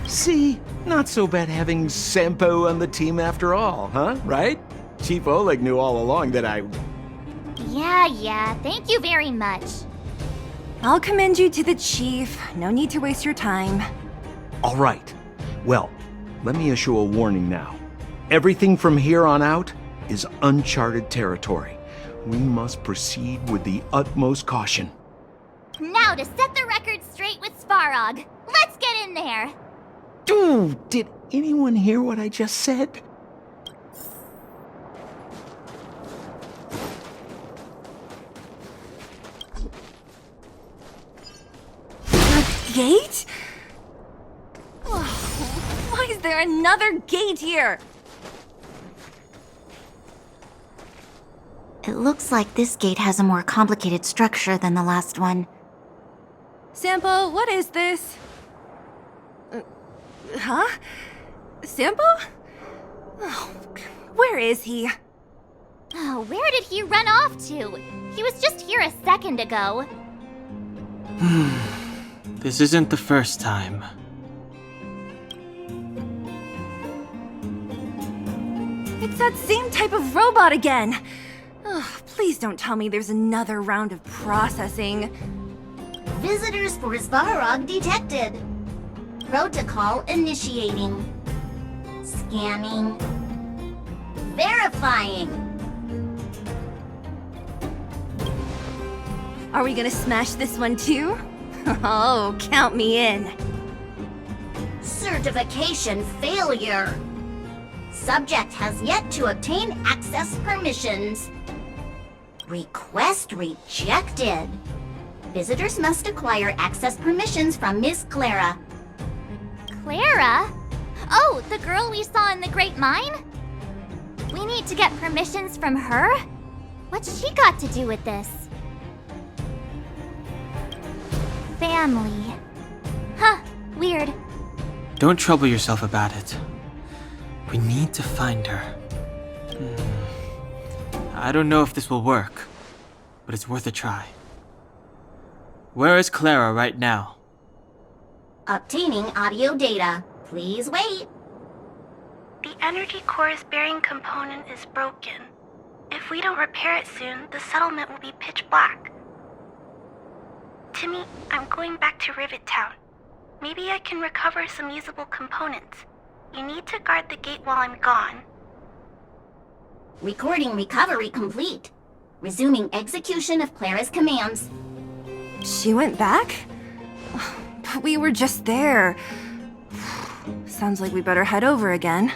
See? Not so bad having Sampo on the team after all, huh? Right? Chief Oleg knew all along that I... Yeah, thank you very much. I'll commend you to the chief. No need to waste your time. All right. Well, let me issue a warning now. Everything from here on out is uncharted territory. We must proceed with the utmost caution. Now to set the record straight with Svarog. Let's get in there. Dude, did anyone hear what I just said? The gate? Oh, why is there another gate here? It looks like this gate has a more complicated structure than the last one. Sampo, what is this? Huh? Sampo? Oh, where is he? Oh, where did he run off to? He was just here a second ago. This isn't the first time. It's that same type of robot again! Ugh, please don't tell me there's another round of processing. Visitors for Svarog detected. Protocol initiating. Scanning. Verifying. Are we gonna smash this one too? Oh, count me in. Certification failure. Subject has yet to obtain access permissions. Request rejected. Visitors must acquire access permissions from Miss Clara. Clara? Oh, the girl we saw in the Great Mine? We need to get permissions from her? What's she got to do with this? Family. Huh, weird. Don't trouble yourself about it. We need to find her. I don't know if this will work, but it's worth a try. Where is Clara right now? Obtaining audio data. Please wait. The energy core's bearing component is broken. If we don't repair it soon, the settlement will be pitch black. Timmy, I'm going back to Rivet Town. Maybe I can recover some usable components. You need to guard the gate while I'm gone. Recording recovery complete. Resuming execution of Clara's commands. She went back? But we were just there. Sounds like we better head over again.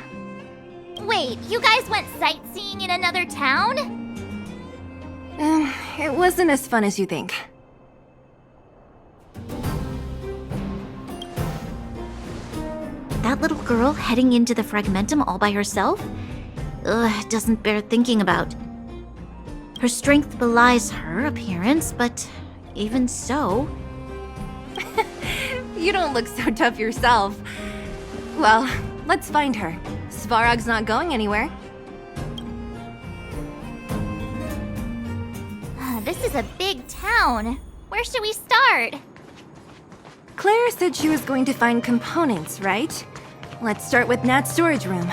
Wait, you guys went sightseeing in another town? It wasn't as fun as you think. That little girl heading into the Fragmentum all by herself? Ugh, doesn't bear thinking about. Her strength belies her appearance, but even so... You don't look so tough yourself. Well, let's find her. Svarog's not going anywhere. This is a big town. Where should we start? Claire said she was going to find components, right? Let's start with Nat's storage room.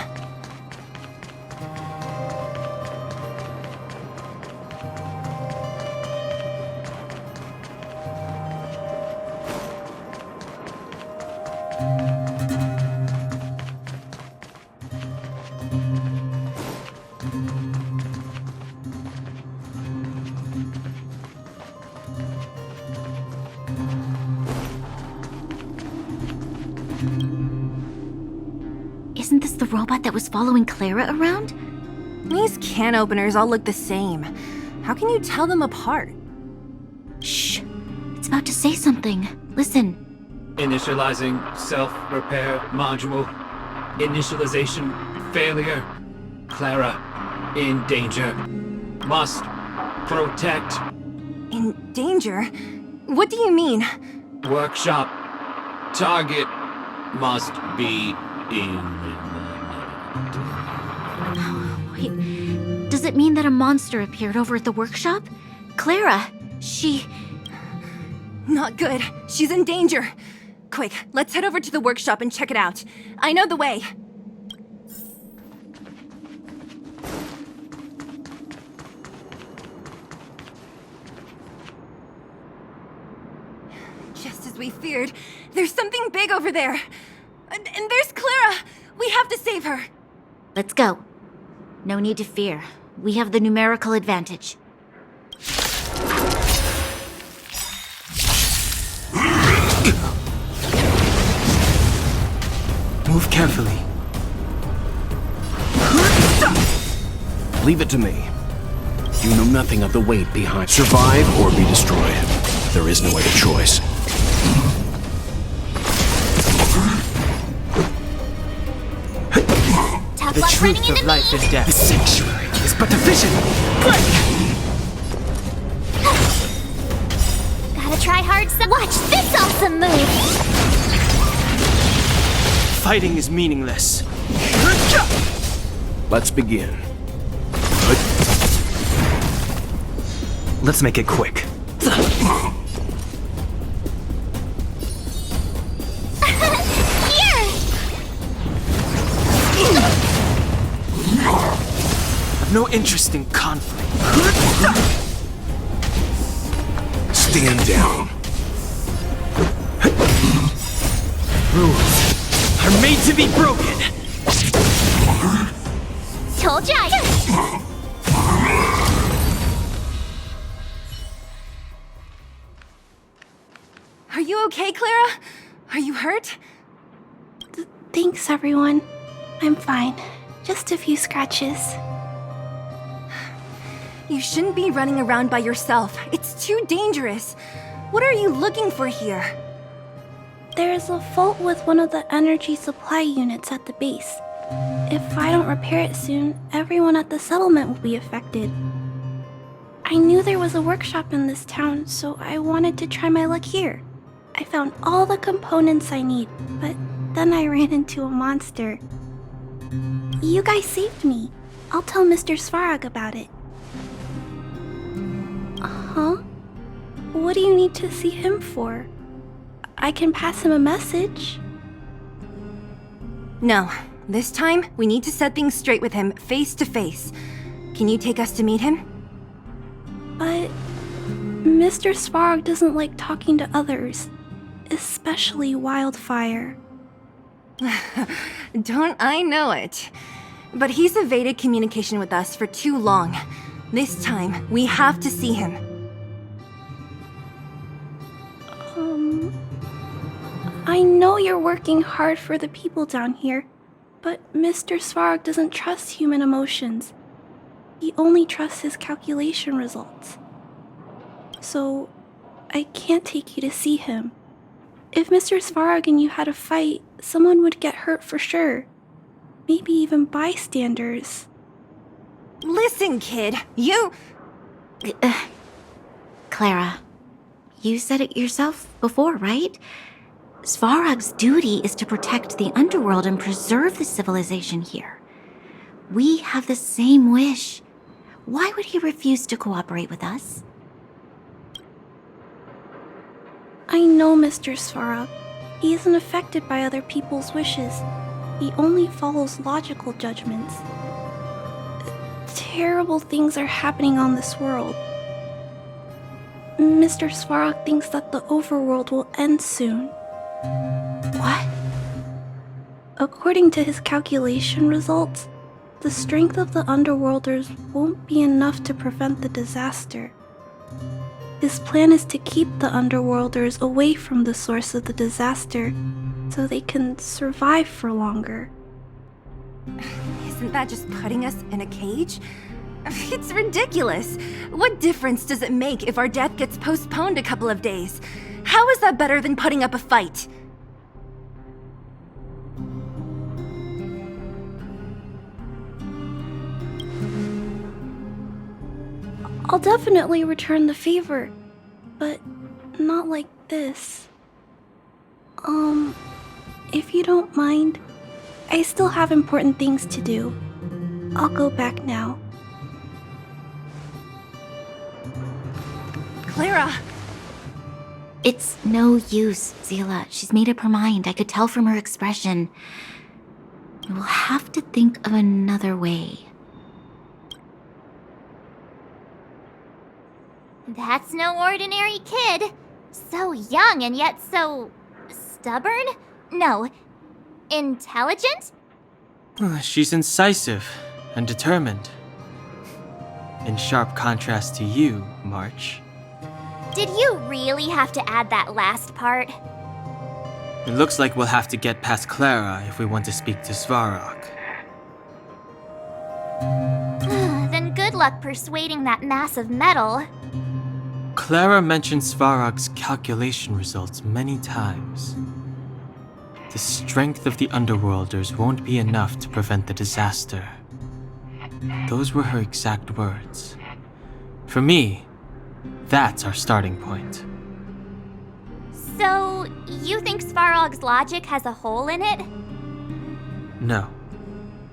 Isn't this the robot that was following Clara around? These can openers all look the same. How can you tell them apart? Shh. It's about to say something. Listen. Initializing self-repair module. Initialization failure. Clara in danger. Must protect. In danger? What do you mean? Workshop. Target must be eliminated. Wait, does it mean that a monster appeared over at the workshop? Clara, she... Not good. She's in danger. Quick, let's head over to the workshop and check it out. I know the way. Just as we feared, there's something big over there. And there's Clara! We have to save her! Let's go. No need to fear. We have the numerical advantage. Move carefully. Leave it to me. You know nothing of the weight behind. Survive or be destroyed. There is no other choice. The truth of life and death. The sanctuary is but a vision. Quick! Gotta try hard. Watch this awesome move. Fighting is meaningless. Let's begin. Let's make it quick. I've no interest in conflict. Stand down. Rules are made to be broken. Told ya! Are you okay, Clara? Are you hurt? Thanks, everyone. I'm fine. Just a few scratches. You shouldn't be running around by yourself. It's too dangerous. What are you looking for here? There's a fault with one of the energy supply units at the base. If I don't repair it soon, everyone at the settlement will be affected. I knew there was a workshop in this town, so I wanted to try my luck here. I found all the components I need, but then I ran into a monster. You guys saved me. I'll tell Mr. Svarog about it. Huh? What do you need to see him for? I can pass him a message. No. This time, we need to set things straight with him face to face. Can you take us to meet him? But Mr. Svarog doesn't like talking to others, especially Wildfire. Don't I know it? But he's evaded communication with us for too long. This time, we have to see him. I know you're working hard for the people down here, but Mr. Svarog doesn't trust human emotions. He only trusts his calculation results. So, I can't take you to see him. If Mr. Svarog and you had a fight, someone would get hurt for sure. Maybe even bystanders. Listen, kid, you... Clara, you said it yourself before, right? Svarog's duty is to protect the underworld and preserve the civilization here. We have the same wish. Why would he refuse to cooperate with us? I know Mr. Svarog. He isn't affected by other people's wishes. He only follows logical judgments. Terrible things are happening on this world. Mr. Svarog thinks that the overworld will end soon. What? According to his calculation results, the strength of the Underworlders won't be enough to prevent the disaster. His plan is to keep the Underworlders away from the source of the disaster so they can survive for longer. Isn't that just putting us in a cage? It's ridiculous. What difference does it make if our death gets postponed a couple of days? How is that better than putting up a fight? I'll definitely return the favor, but not like this. If you don't mind, I still have important things to do. I'll go back now. Clara! It's no use, Zila. She's made up her mind. I could tell from her expression. We'll have to think of another way. That's no ordinary kid. So young and yet so... stubborn? No. Intelligent? She's incisive and determined. In sharp contrast to you, March. Did you really have to add that last part? It looks like we'll have to get past Clara if we want to speak to Svarog. Then good luck persuading that mass of metal. Clara mentioned Svarog's calculation results many times. The strength of the Underworlders won't be enough to prevent the disaster. Those were her exact words. For me, that's our starting point. So, you think Svarog's logic has a hole in it? No.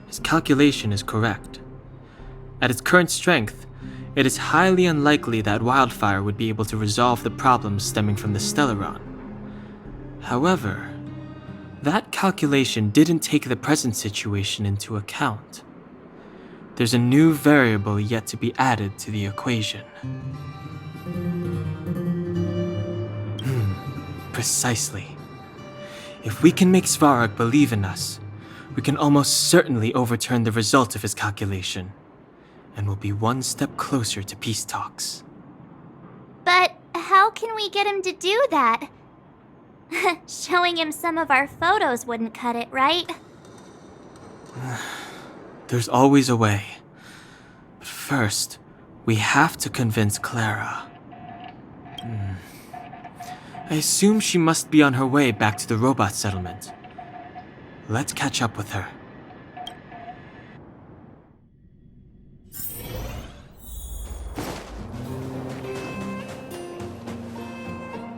His calculation is correct. At its current strength, it is highly unlikely that wildfire would be able to resolve the problems stemming from the Stellaron. However, that calculation didn't take the present situation into account. There's a new variable yet to be added to the equation. Precisely. If we can make Svarog believe in us, we can almost certainly overturn the result of his calculation, and we'll be one step closer to peace talks. But how can we get him to do that? Showing him some of our photos wouldn't cut it, right? There's always a way. But first, we have to convince Clara. I assume she must be on her way back to the robot settlement. Let's catch up with her.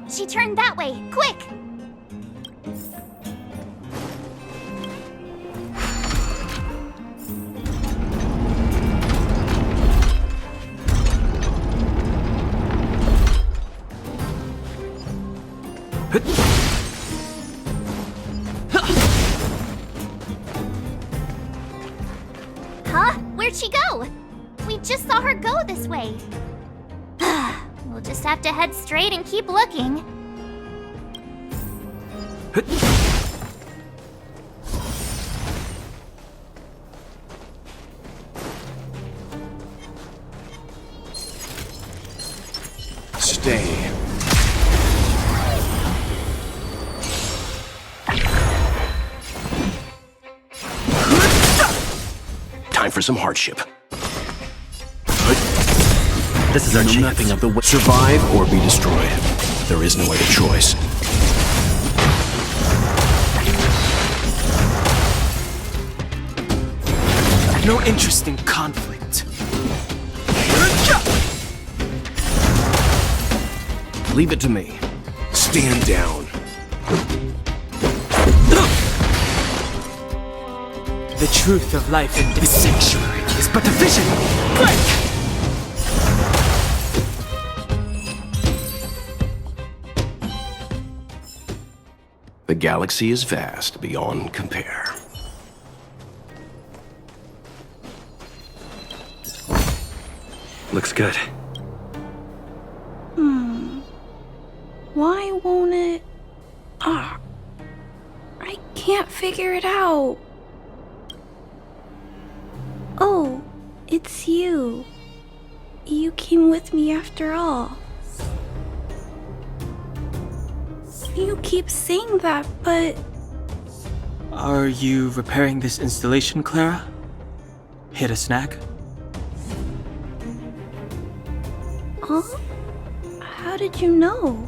She turned that way, quick! Huh? Where'd she go? We just saw her go this way. We'll just have to head straight and keep looking. Stay. Time for some hardship. This is our chance. Nothing of the way. Survive or be destroyed. There is no other choice. No interest in conflict. Leave it to me. Stand down. The truth of life in this sanctuary is but a vision. Break! The galaxy is vast beyond compare. Looks good. Why won't it... I can't figure it out. Oh, it's you. You came with me after all. You keep saying that, but... Are you repairing this installation, Clara? Hit a snag? Huh? How did you know?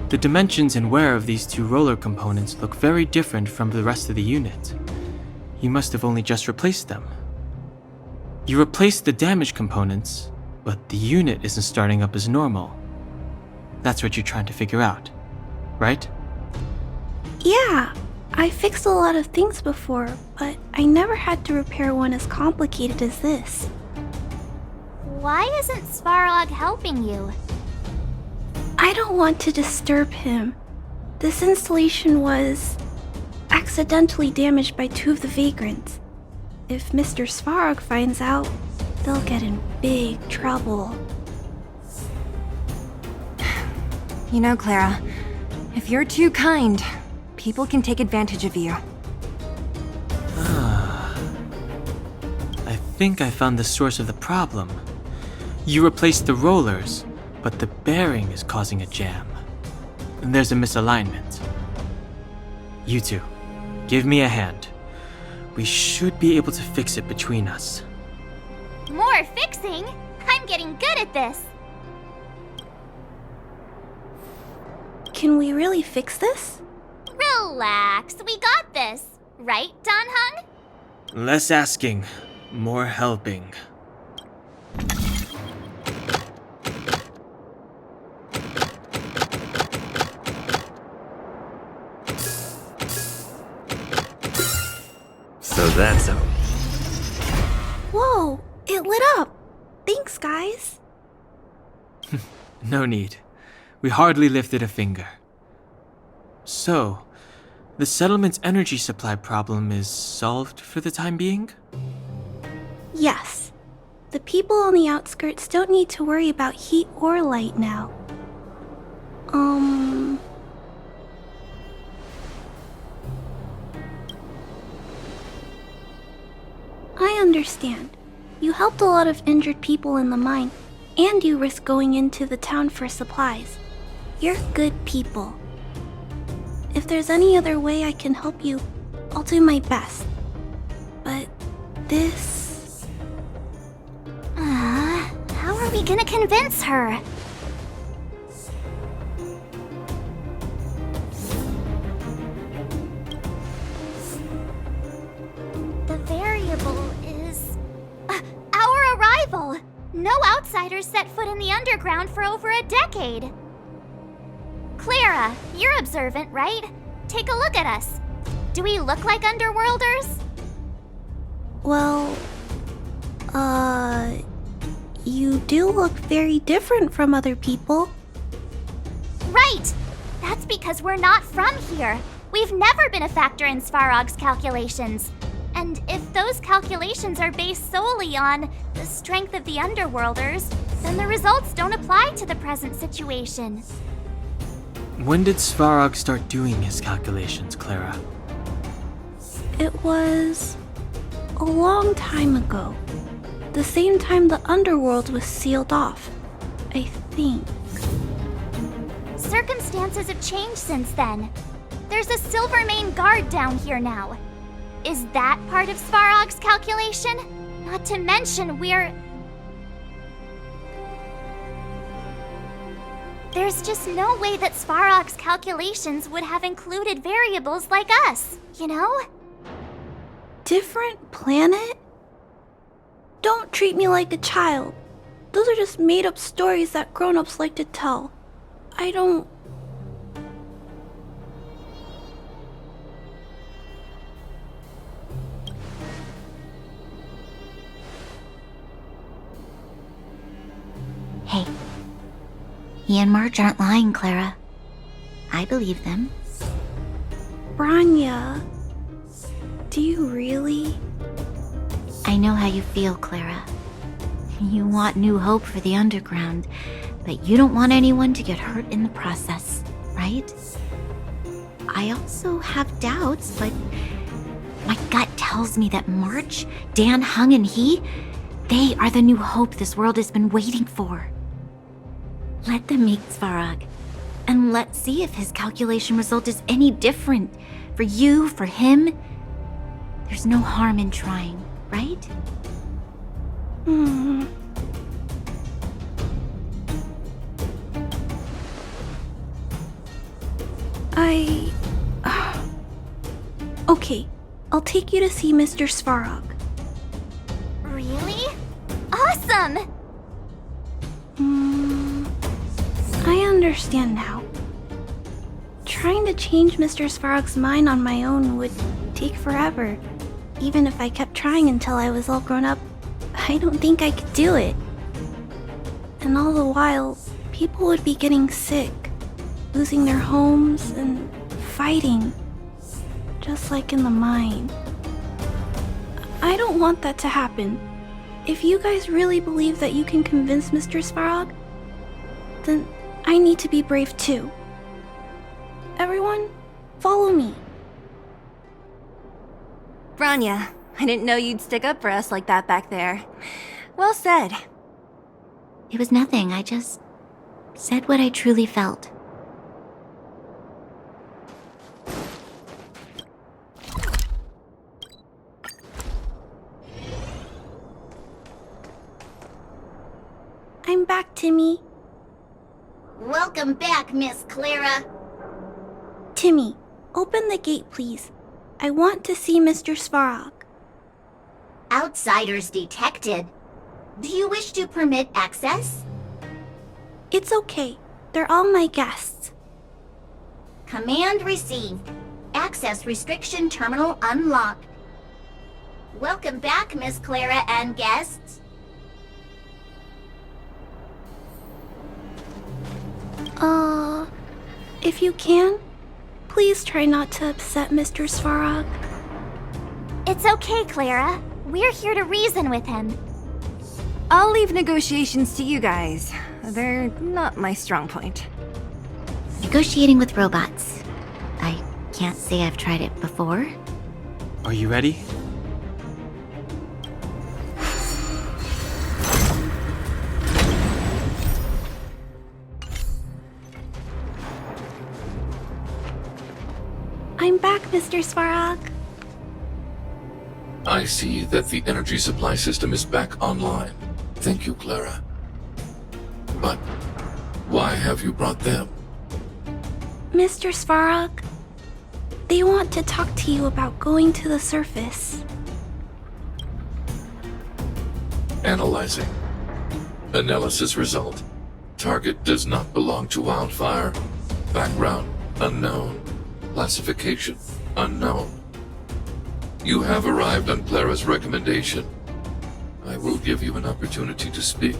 The dimensions and wear of these two roller components look very different from the rest of the unit. You must have only just replaced them. You replaced the damaged components, but the unit isn't starting up as normal. That's what you're trying to figure out, right? Yeah, I fixed a lot of things before, but I never had to repair one as complicated as this. Why isn't Svarog helping you? I don't want to disturb him. This installation was accidentally damaged by two of the vagrants. If Mr. Svarog finds out, they'll get in big trouble. You know, Clara, if you're too kind, people can take advantage of you. I think I found the source of the problem. You replaced the rollers, but the bearing is causing a jam. And there's a misalignment. You two, give me a hand. We should be able to fix it between us. More fixing? I'm getting good at this. Can we really fix this? Relax, we got this. Right, Don Hung? Less asking, more helping. So that's how. Whoa, it lit up. Thanks, skies? No need. We hardly lifted a finger. So, the settlement's energy supply problem is solved for the time being? Yes. The people on the outskirts don't need to worry about heat or light now. I understand. You helped a lot of injured people in the mine, and you risked going into the town for supplies. You're good people. If there's any other way I can help you, I'll do my best. But this... How are we gonna convince her? The variable is... our arrival! No outsiders set foot in the underground for over a decade. Clara, you're observant, right? Take a look at us. Do we look like underworlders? Well, you do look very different from other people. Right! That's because we're not from here. We've never been a factor in Svarog's calculations. And if those calculations are based solely on the strength of the Underworlders, then the results don't apply to the present situation. When did Svarog start doing his calculations, Clara? It was a long time ago. The same time the Underworld was sealed off, I think. Circumstances have changed since then. There's a Silvermane guard down here now. Is that part of Svarog's calculation? Not to mention There's just no way that Svarog's calculations would have included variables like us, you know? Different planet? Don't treat me like a child. Those are just made-up stories that grown-ups like to tell. I don't... Hey. He and Marge aren't lying, Clara. I believe them. Branya... Do you really? I know how you feel, Clara. You want new hope for the underground, but you don't want anyone to get hurt in the process, right? I also have doubts, but my gut tells me that March, Dan, Hung, and they are the new hope this world has been waiting for. Let them meet Svarog, and let's see if his calculation result is any different. For you, for him, there's no harm in trying, right? Okay, I'll take you to see Mr. Svarog. Really? Awesome! I understand now. Trying to change Mr. Svarog's mind on my own would take forever. Even if I kept trying until I was all grown up, I don't think I could do it. And all the while, people would be getting sick, losing their homes, and fighting. Just like in the mine. I don't want that to happen. If you guys really believe that you can convince Mr. Svarog, then I need to be brave too. Everyone, follow me. Branya, I didn't know you'd stick up for us like that back there. Well said. It was nothing, I just said what I truly felt. I'm back, Timmy. Welcome back, Miss Clara. Timmy, open the gate, please. I want to see Mr. Svarog. Outsiders detected. Do you wish to permit access? It's okay. They're all my guests. Command received. Access restriction terminal unlocked. Welcome back, Miss Clara and guests. If you can, please try not to upset Mr. Svarog. It's okay, Clara. We're here to reason with him. I'll leave negotiations to you guys. They're not my strong point. Negotiating with robots. I can't say I've tried it before. Are you ready? I'm back, Mr. Svarog. I see that the energy supply system is back online. Thank you, Clara. But why have you brought them? Mr. Svarog, they want to talk to you about going to the surface. Analyzing. Analysis result. Target does not belong to Wildfire. Background unknown. Classification unknown. You have arrived on Clara's recommendation. I will give you an opportunity to speak.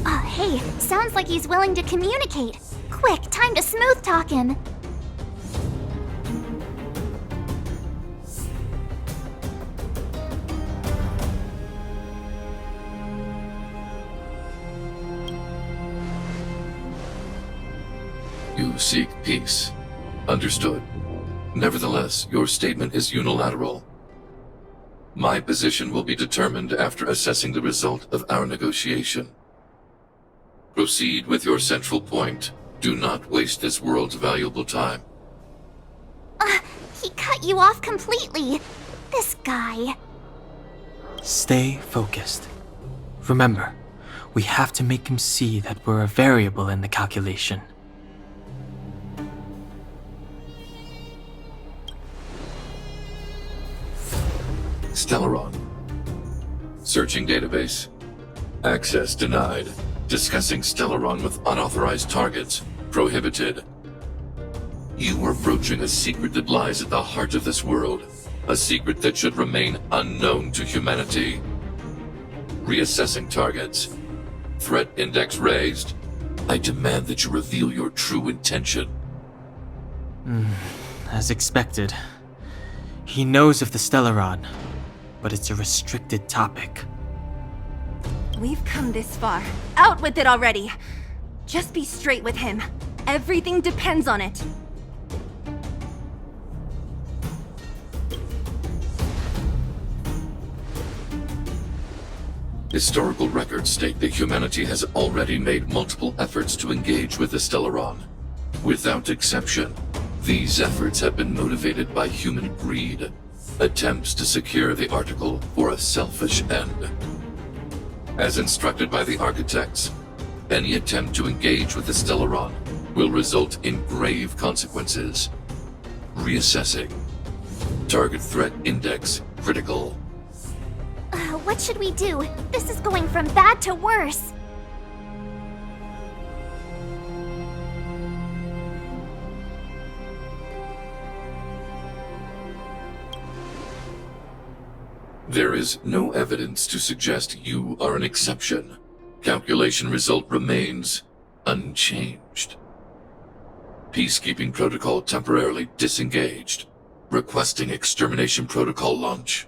Oh, hey, sounds like he's willing to communicate. Quick, time to smooth talk him. You seek peace. Understood. Nevertheless, your statement is unilateral. My position will be determined after assessing the result of our negotiation. Proceed with your central point. Do not waste this world's valuable time. He cut you off completely. This guy. Stay focused. Remember, we have to make him see that we're a variable in the calculation. Stellaron. Searching database. Access denied. Discussing Stellaron with unauthorized targets. Prohibited. You are broaching a secret that lies at the heart of this world. A secret that should remain unknown to humanity. Reassessing targets. Threat index raised. I demand that you reveal your true intention. As expected. He knows of the Stellaron, but it's a restricted topic. We've come this far. Out with it already! Just be straight with him. Everything depends on it. Historical records state that humanity has already made multiple efforts to engage with the Stellaron. Without exception, these efforts have been motivated by human greed, attempts to secure the article for a selfish end. As instructed by the architects, any attempt to engage with the Stellaron will result in grave consequences. Reassessing. Target threat index critical. What should we do? This is going from bad to worse. There is no evidence to suggest you are an exception. Calculation result remains unchanged. Peacekeeping protocol temporarily disengaged. Requesting extermination protocol launch.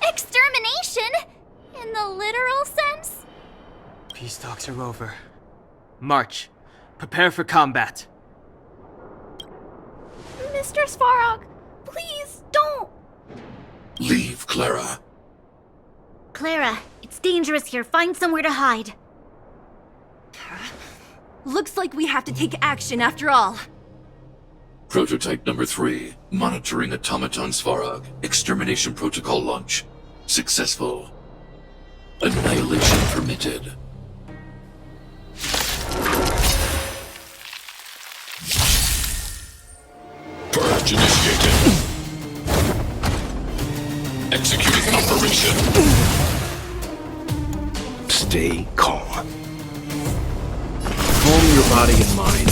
Extermination? In the literal sense? Peace talks are over. March. Prepare for combat. Mr. Svarog, please don't! Leave, Clara. Clara, it's dangerous here. Find somewhere to hide. Looks like we have to take action after all. Prototype number 3. Monitoring automaton Svarog. Extermination protocol launch. Successful. Annihilation permitted. Purge initiated. Executing operation. Stay calm. Calm your body and mind.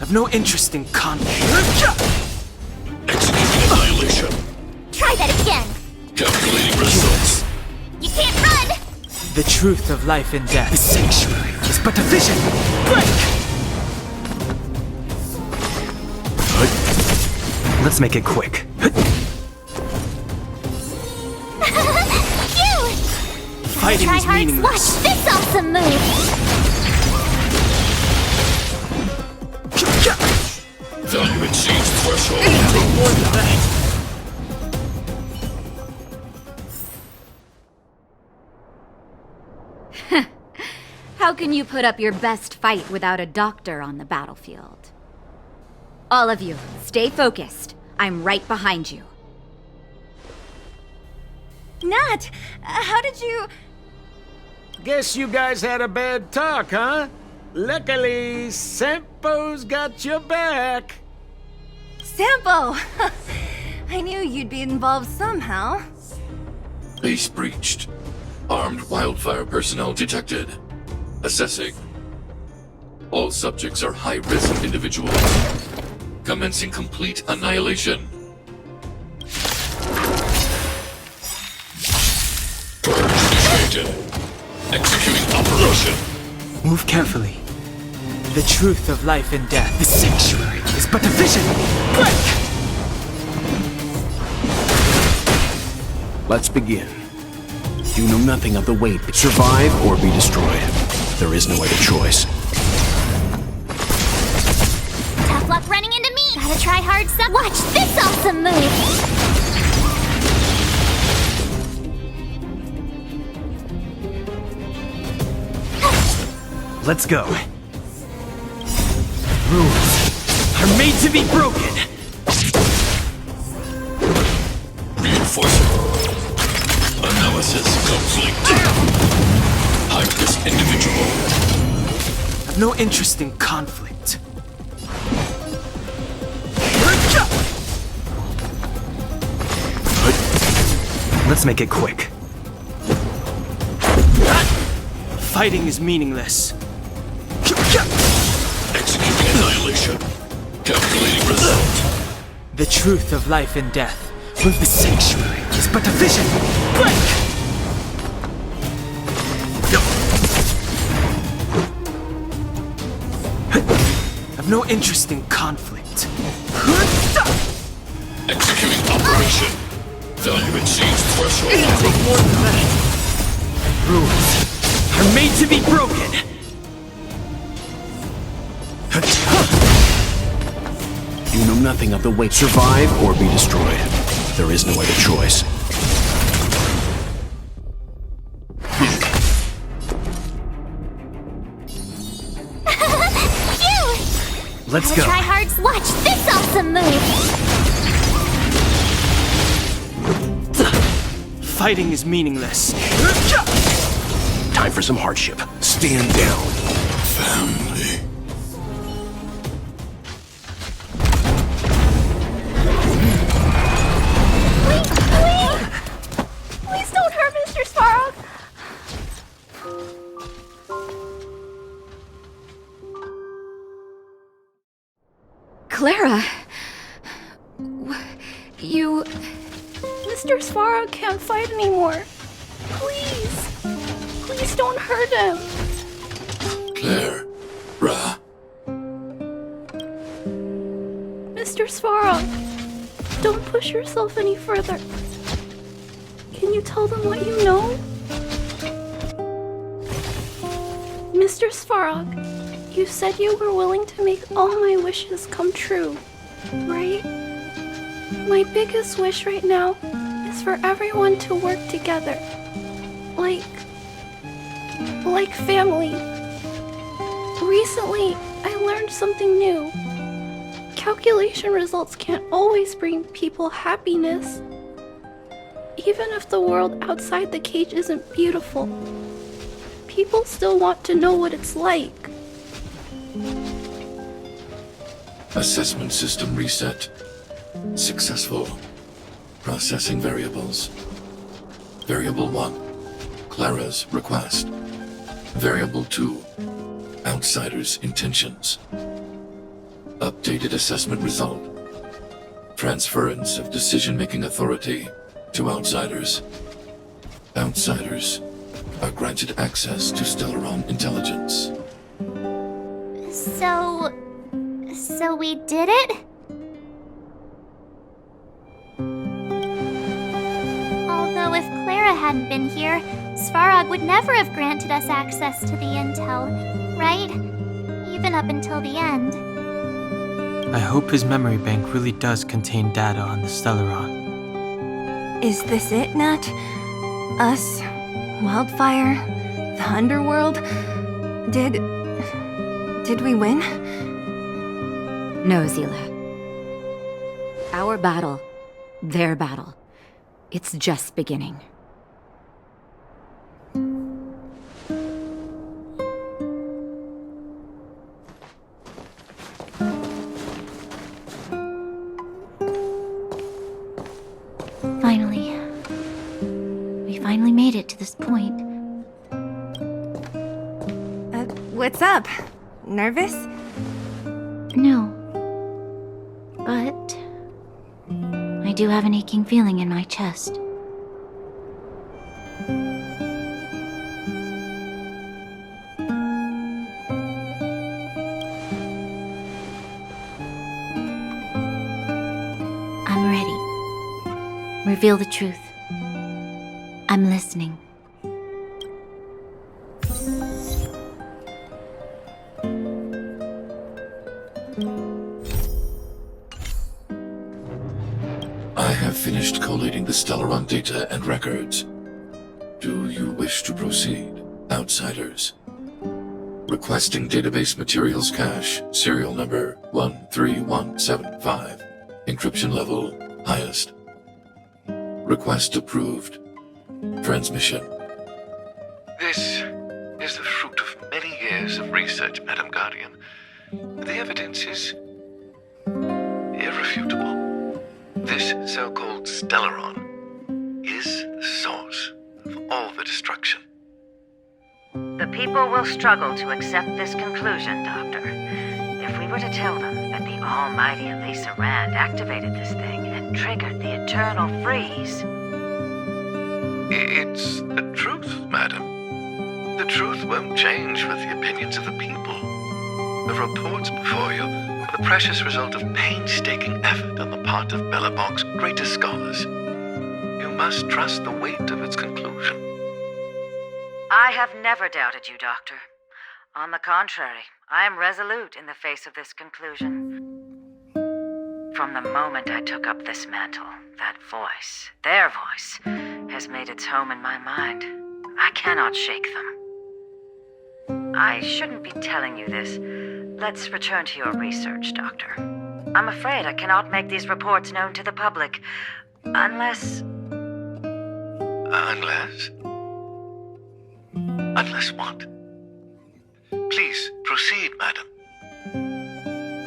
I've no interest in conflict. Executing annihilation. Try that again. Calculating results. You can't run! The truth of life and death. The sanctuary is but a vision. Break! Let's make it quick. Fighting Try is hard. meaningless. Watch this awesome move! Value exceeds threshold. How can you put up your best fight without a doctor on the battlefield? All of you, stay focused. I'm right behind you. Nat, how did you... Guess you guys had a bad talk, huh? Luckily, Sampo's got your back. Sampo! I knew you'd be involved somehow. Base breached. Armed wildfire personnel detected. Assessing. All subjects are high-risk individuals. Commencing complete annihilation. Purge initiated. Executing operation. Move carefully. The truth of life and death. The sanctuary is but a vision. Break! Let's begin. You know nothing of the weight. Survive or be destroyed. There is no other choice. Tough luck running into me! Gotta try hard some. Watch this awesome move! Let's go. Rules are made to be broken. Reinforcement. Analysis complete. High-risk individual. I've no interest in conflict. Let's make it quick. Fighting is meaningless. Executing annihilation. Calculating result. The truth of life and death. With the sanctuary is but a vision. Break! I've no interest in conflict. Executing operation. Value exceeds threshold. Rules are made to be broken. You know nothing of the weight. Survive or be destroyed. There is no other choice. Let's Gotta go. try hard. Watch this awesome move! Fighting is meaningless. Time for some hardship. Stand down. Family. Please don't hurt Mr. Svarog! Clara... You... Mr. Svarog can't fight anymore. Please. Please don't hurt him. Claire. Ra. Mr. Svarog, don't push yourself any further. Can you tell them what you know? Mr. Svarog, you said you were willing to make all my wishes come true, right? My biggest wish right now is for everyone to work together. Like family. Recently, I learned something new. Calculation results can't always bring people happiness. Even if the world outside the cage isn't beautiful, people still want to know what it's like. Assessment system reset. Successful. Processing variables. Variable 1. Clara's request. Variable 2. Outsider's intentions. Updated assessment result. Transference of decision-making authority. To outsiders. Outsiders are granted access to Stellaron intelligence. So we did it? Although if Clara hadn't been here, Svarog would never have granted us access to the intel, right? Even up until the end. I hope his memory bank really does contain data on the Stellaron. Is this it, Nat? Us? Wildfire? The underworld? Did we win? No, Zila. Our battle, their battle, it's just beginning. Finally. We finally made it to this point. What's up? Nervous? No. But I do have an aching feeling in my chest. I'm ready. Reveal the truth. I'm listening. I have finished collating the Stellaron data and records. Do you wish to proceed, outsiders? Requesting database materials cache, serial number 13175. Encryption level, highest. Request approved. Transmission. This is the fruit of many years of research, Madam Guardian. The evidence is irrefutable. This so-called Stellaron is the source of all the destruction. The people will struggle to accept this conclusion, Doctor. If we were to tell them that the almighty Elisa Rand activated this thing and triggered the eternal freeze... It's the truth, madam. The truth won't change with the opinions of the people. The reports before you are the precious result of painstaking effort on the part of Belobog's greatest scholars. You must trust the weight of its conclusion. I have never doubted you, Doctor. On the contrary, I am resolute in the face of this conclusion. From the moment I took up this mantle, that voice, their voice, has made its home in my mind. I cannot shake them. I shouldn't be telling you this. Let's return to your research, Doctor. I'm afraid I cannot make these reports known to the public, unless... Unless? Unless what? Please, proceed, madam.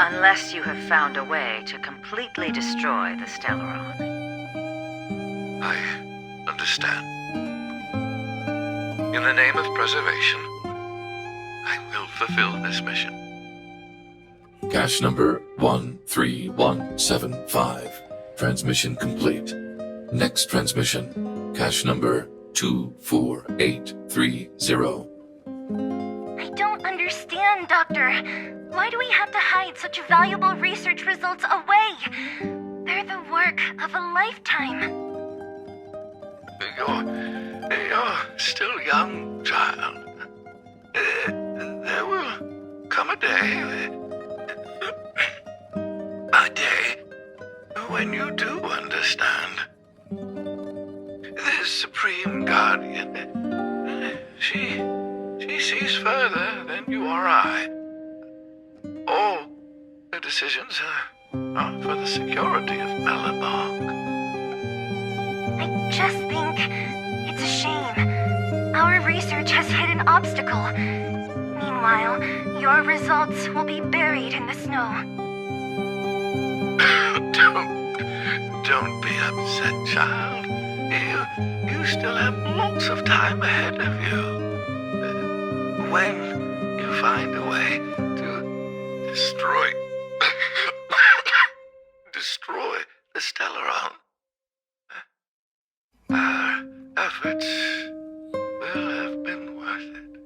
Unless you have found a way to completely destroy the Stellaron. I understand. In the name of preservation, I will fulfill this mission. Cache number 13175. Transmission complete. Next transmission. Cache number 24830. I don't understand, Doctor. Why do we have to hide such valuable research results away? They're the work of a lifetime. You're still young, child. There will come a day when you do understand. This Supreme Guardian, she sees further than you or I. All her decisions are for the security of Belobog. I just think it's a shame. Our research has hit an obstacle. Meanwhile, your results will be buried in the snow. Don't be upset, child. You still have lots of time ahead of you. When you find a way to destroy the Stellaron. efforts will have been worth it.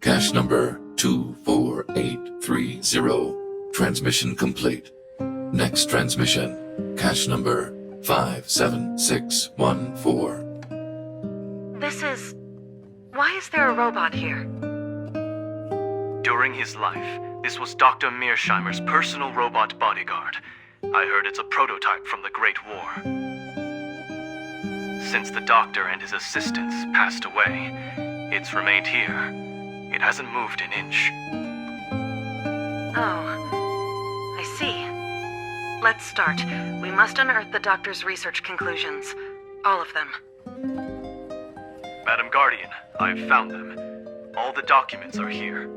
Cache number 24830. Transmission complete. Next transmission. Cache number 57614. This is... Why is there a robot here? During his life, this was Dr. Mearsheimer's personal robot bodyguard. I heard it's a prototype from the Great War. Since the doctor and his assistants passed away, it's remained here. It hasn't moved an inch. Oh, I see. Let's start. We must unearth the doctor's research conclusions. All of them. Madam Guardian, I've found them. All the documents are here.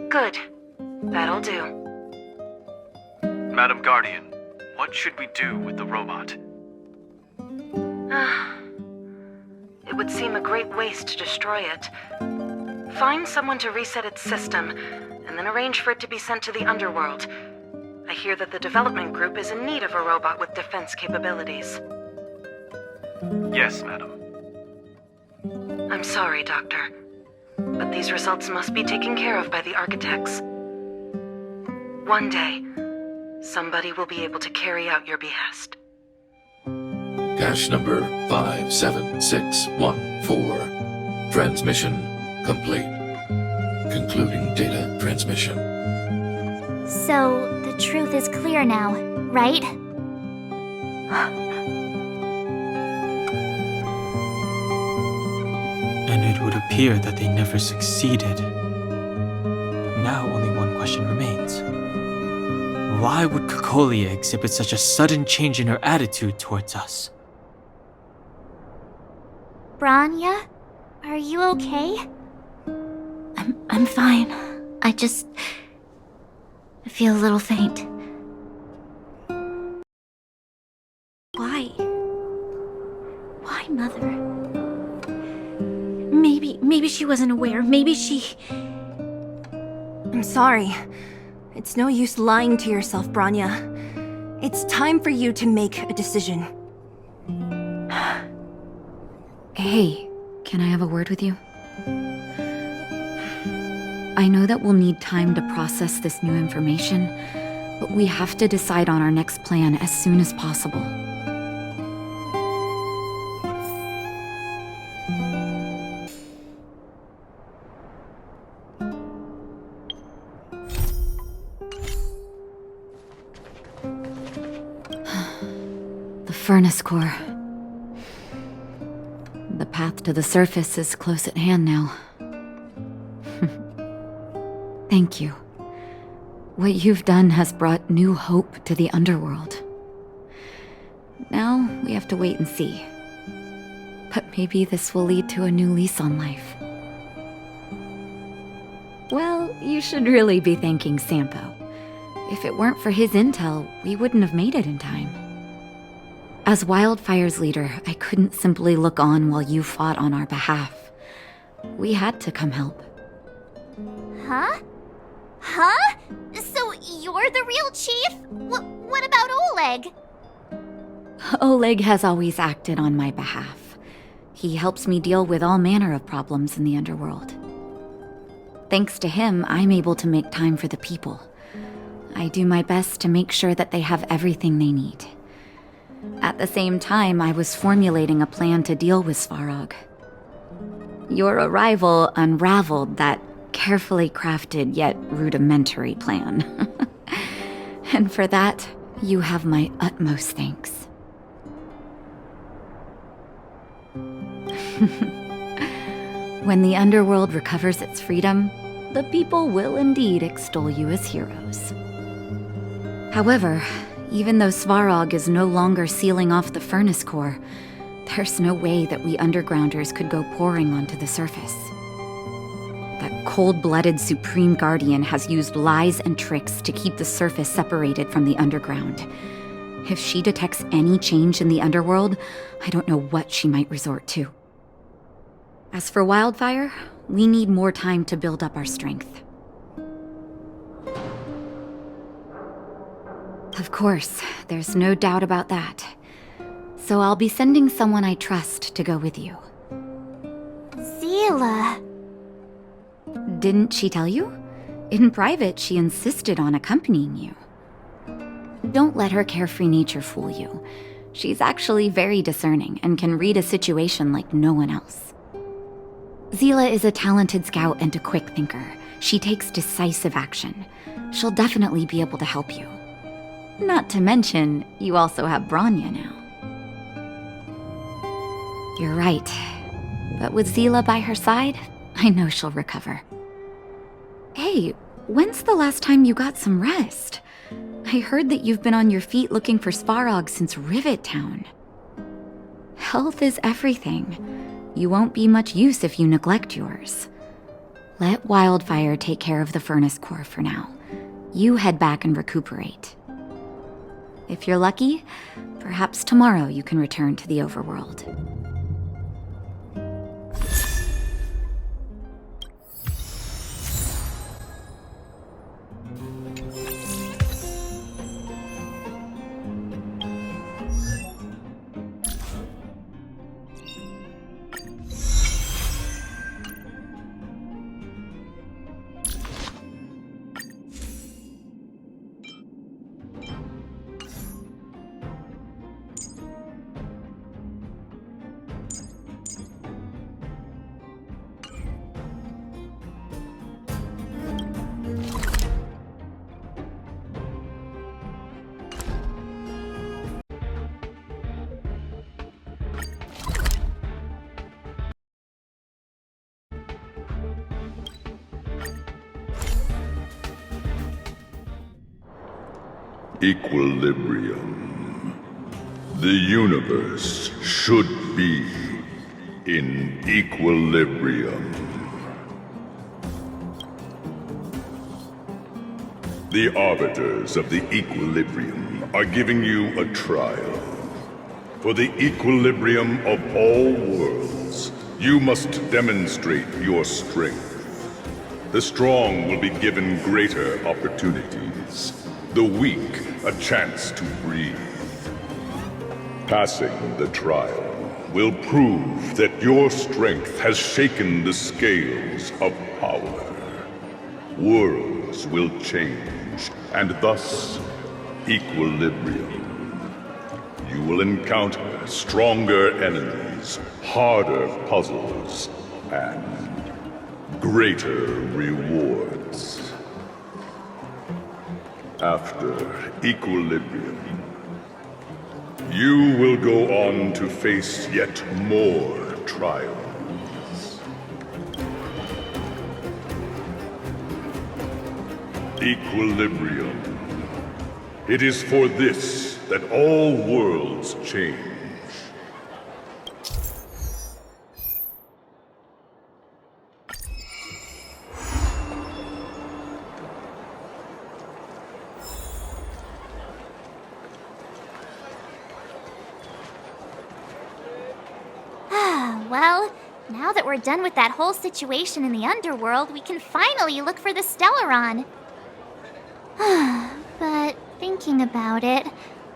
Good. That'll do. Madam Guardian, what should we do with the robot? It would seem a great waste to destroy it. Find someone to reset its system, and then arrange for it to be sent to the underworld. I hear that the development group is in need of a robot with defense capabilities. Yes, madam. I'm sorry, Doctor, but these results must be taken care of by the architects. One day, somebody will be able to carry out your behest. Cache number 57614. Transmission complete. Concluding data transmission. So, the truth is clear now, right? And it would appear that they never succeeded. Now only one question remains. Why would Cocolia exhibit such a sudden change in her attitude towards us? Branya? Are you okay? I'm fine. I feel a little faint. Why? Why, Mother? Maybe she wasn't aware. Maybe she... I'm sorry. It's no use lying to yourself, Branya. It's time for you to make a decision. Hey, can I have a word with you? I know that we'll need time to process this new information, but we have to decide on our next plan as soon as possible. The furnace core. The path to the surface is close at hand now. Thank you. What you've done has brought new hope to the underworld. Now we have to wait and see. But maybe this will lead to a new lease on life. Well, you should really be thanking Sampo. If it weren't for his intel, we wouldn't have made it in time. As Wildfire's leader, I couldn't simply look on while you fought on our behalf. We had to come help. Huh? Huh? So you're the real chief? What about Oleg? Oleg has always acted on my behalf. He helps me deal with all manner of problems in the underworld. Thanks to him, I'm able to make time for the people. I do my best to make sure that they have everything they need. At the same time, I was formulating a plan to deal with Svarog. Your arrival unraveled that carefully crafted yet rudimentary plan. And for that, you have my utmost thanks. When the underworld recovers its freedom, the people will indeed extol you as heroes. However, even though Svarog is no longer sealing off the furnace core, there's no way that we undergrounders could go pouring onto the surface. That cold-blooded Supreme Guardian has used lies and tricks to keep the surface separated from the underground. If she detects any change in the underworld, I don't know what she might resort to. As for Wildfire, we need more time to build up our strength. Of course, there's no doubt about that. So I'll be sending someone I trust to go with you. Zila. Didn't she tell you? In private, she insisted on accompanying you. Don't let her carefree nature fool you. She's actually very discerning and can read a situation like no one else. Zila is a talented scout and a quick thinker. She takes decisive action. She'll definitely be able to help you. Not to mention, you also have Branya now. You're right. But with Zila by her side, I know she'll recover. Hey, when's the last time you got some rest? I heard that you've been on your feet looking for Svarog since Rivet Town. Health is everything. You won't be much use if you neglect yours. Let Wildfire take care of the furnace core for now. You head back and recuperate. If you're lucky, perhaps tomorrow you can return to the overworld. Equilibrium. The universe should be in equilibrium. The arbiters of the equilibrium are giving you a trial. For the equilibrium of all worlds, you must demonstrate your strength. The strong will be given greater opportunities. The weak a chance to breathe. Passing the trial will prove that your strength has shaken the scales of power. Worlds will change, and thus equilibrium. You will encounter stronger enemies, harder puzzles, and greater rewards. After equilibrium, you will go on to face yet more trials. Equilibrium. It is for this that all worlds change. Well, now that we're done with that whole situation in the underworld, we can finally look for the Stellaron. But thinking about it,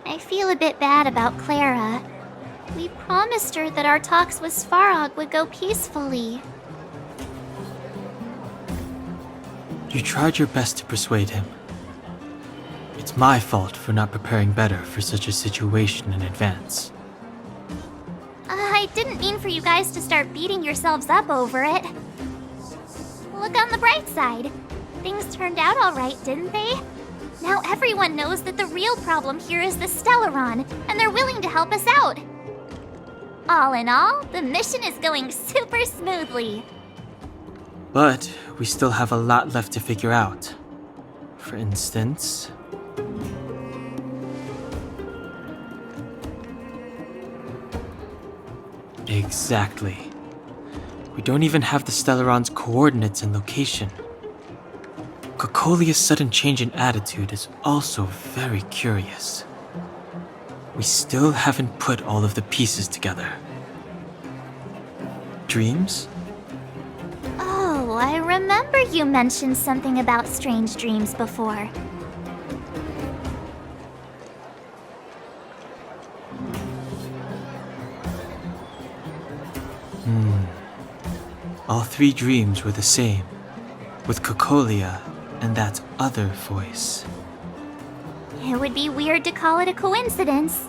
I feel a bit bad about Clara. We promised her that our talks with Svarog would go peacefully. You tried your best to persuade him. It's my fault for not preparing better for such a situation in advance. I didn't mean for you guys to start beating yourselves up over it. Look on the bright side. Things turned out all right, didn't they? Now everyone knows that the real problem here is the Stellaron, and they're willing to help us out. All in all, the mission is going super smoothly. But we still have a lot left to figure out. For instance... Exactly. We don't even have the Stellaron's coordinates and location. Cocolia's sudden change in attitude is also very curious. We still haven't put all of the pieces together. Dreams? Oh, I remember you mentioned something about strange dreams before. All three dreams were the same, with Cocolia and that other voice. It would be weird to call it a coincidence.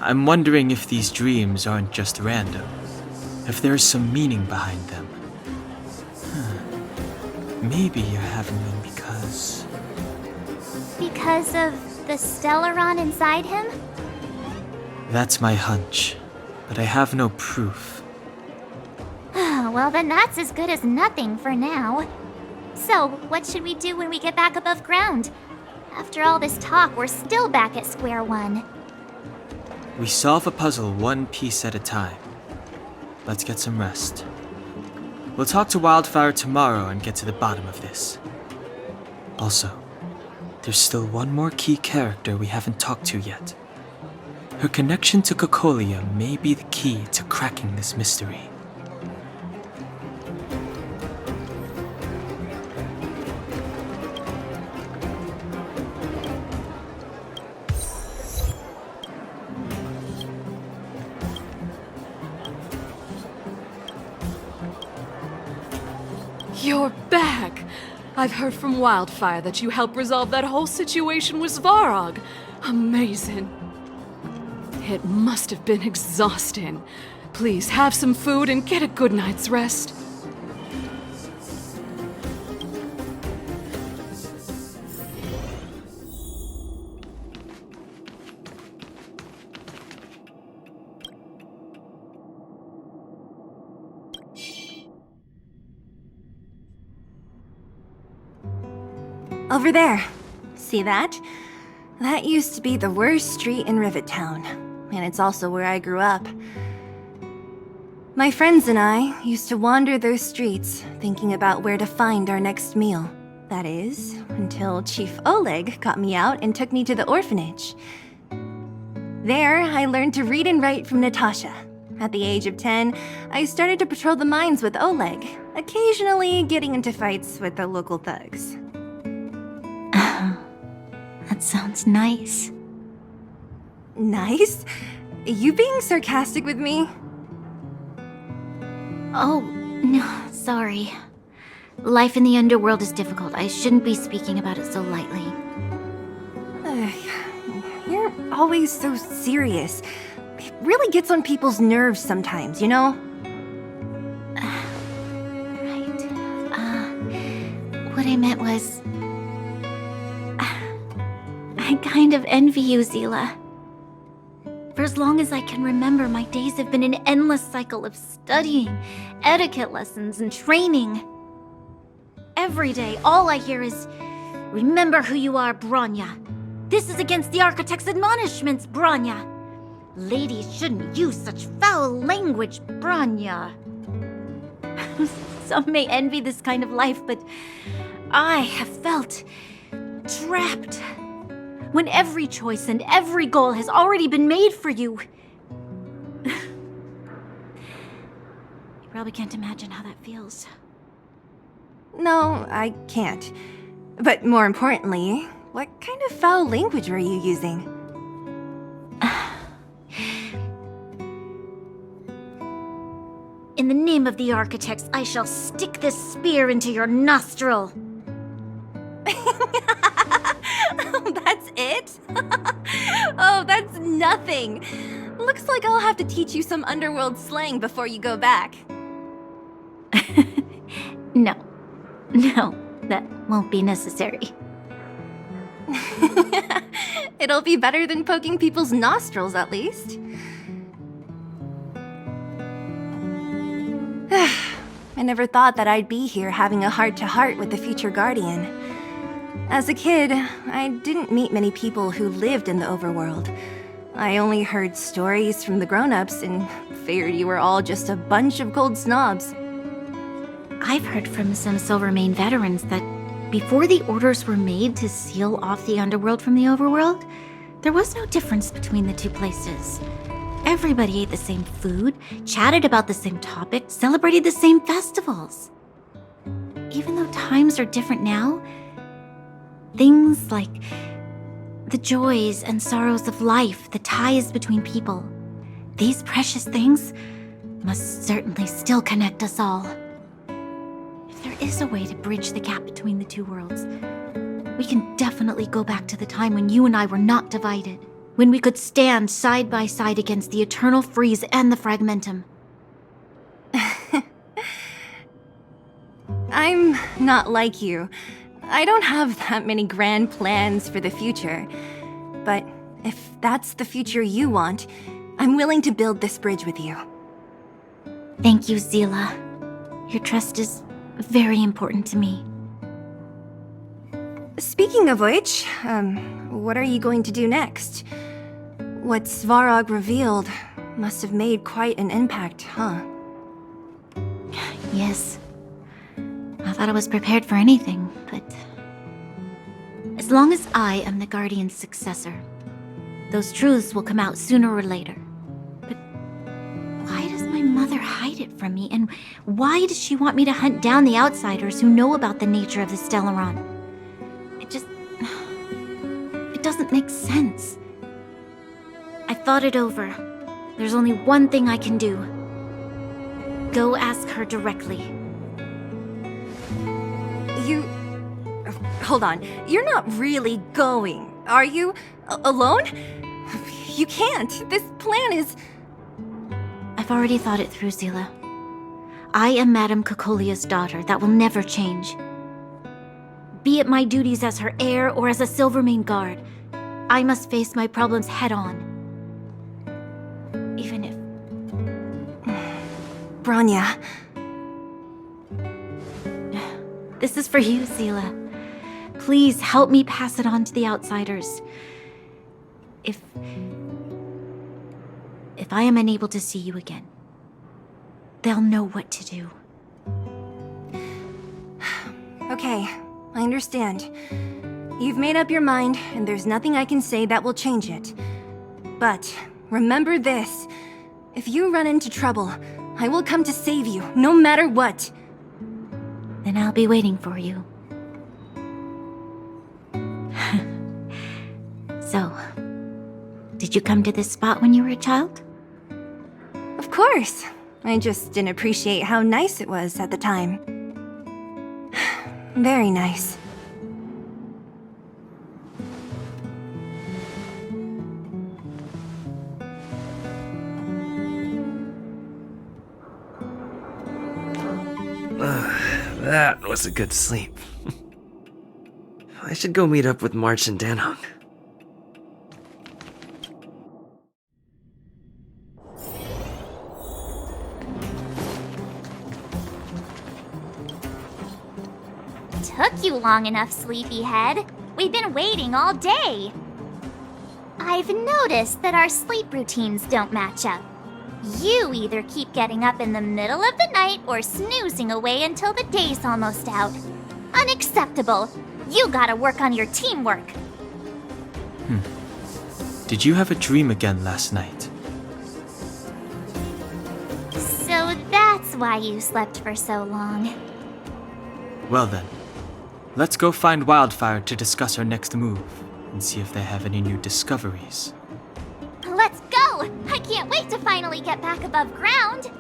I'm wondering if these dreams aren't just random, if there's some meaning behind them. Maybe you're having them because... Because of the Stellaron inside him? That's my hunch, but I have no proof. Well, then that's as good as nothing for now. So, what should we do when we get back above ground? After all this talk, we're still back at square one. We solve a puzzle one piece at a time. Let's get some rest. We'll talk to Wildfire tomorrow and get to the bottom of this. Also, there's still one more key character we haven't talked to yet. Her connection to Cocolia may be the key to cracking this mystery. You're back! I've heard from Wildfire that you helped resolve that whole situation with Svarog. Amazing. It must have been exhausting. Please have some food and get a good night's rest. Over there. See that? That used to be the worst street in Rivet Town, and it's also where I grew up. My friends and I used to wander those streets, thinking about where to find our next meal. That is, until Chief Oleg got me out and took me to the orphanage. There, I learned to read and write from Natasha. At the age of 10, I started to patrol the mines with Oleg, occasionally getting into fights with the local thugs. That sounds nice. Nice? You being sarcastic with me? Oh, no, sorry. Life in the underworld is difficult. I shouldn't be speaking about it so lightly. You're always so serious. It really gets on people's nerves sometimes, you know? Right. What I meant was... I kind of envy you, Zila. For as long as I can remember, my days have been an endless cycle of studying, etiquette lessons, and training. Every day, all I hear is, "Remember who you are, Bronya. This is against the Architect's admonishments, Bronya. Ladies shouldn't use such foul language, Bronya." Some may envy this kind of life, but I have felt trapped. When every choice and every goal has already been made for you. You probably can't imagine how that feels. No, I can't. But more importantly, what kind of foul language were you using? In the name of the Architects, I shall stick this spear into your nostril. That's it? Oh, that's nothing. Looks like I'll have to teach you some underworld slang before you go back. No, that won't be necessary. It'll be better than poking people's nostrils, at least. I never thought that I'd be here having a heart-to-heart with the future Guardian. As a kid, I didn't meet many people who lived in the overworld. I only heard stories from the grown-ups and figured you were all just a bunch of cold snobs. I've heard from some Silvermane veterans that before the orders were made to seal off the underworld from the overworld, there was no difference between the two places. Everybody ate the same food, chatted about the same topics, celebrated the same festivals. Even though times are different now, things like the joys and sorrows of life, the ties between people, these precious things must certainly still connect us all. If there is a way to bridge the gap between the two worlds, we can definitely go back to the time when you and I were not divided, when we could stand side by side against the Eternal Freeze and the Fragmentum. I'm not like you. I don't have that many grand plans for the future. But if that's the future you want, I'm willing to build this bridge with you. Thank you, Zila. Your trust is very important to me. Speaking of which, what are you going to do next? What Svarog revealed must have made quite an impact, huh? Yes. I thought I was prepared for anything, but... as long as I am the Guardian's successor, those truths will come out sooner or later. But why does my mother hide it from me, and why does she want me to hunt down the outsiders who know about the nature of the Stellaron? It doesn't make sense. I thought it over. There's only one thing I can do. Go ask her directly. Hold on. You're not really going, are you? Alone? You can't. This plan is... I've already thought it through, Zila. I am Madame Cocolia's daughter. That will never change. Be it my duties as her heir or as a Silvermane guard, I must face my problems head-on. Even if... Branya. This is for you, Zila. Please help me pass it on to the outsiders. If I am unable to see you again, they'll know what to do. Okay, I understand. You've made up your mind, and there's nothing I can say that will change it. But remember this. If you run into trouble, I will come to save you, no matter what. Then I'll be waiting for you. So, did you come to this spot when you were a child? Of course. I just didn't appreciate how nice it was at the time. Very nice. That was a good sleep. I should go meet up with March and Danhong. Took you long enough, sleepyhead. We've been waiting all day. I've noticed that our sleep routines don't match up. You either keep getting up in the middle of the night or snoozing away until the day's almost out. Unacceptable. You gotta work on your teamwork. Did you have a dream again last night? So that's why you slept for so long. Well then, let's go find Wildfire to discuss our next move and see if they have any new discoveries. Let's go! I can't wait to finally get back above ground!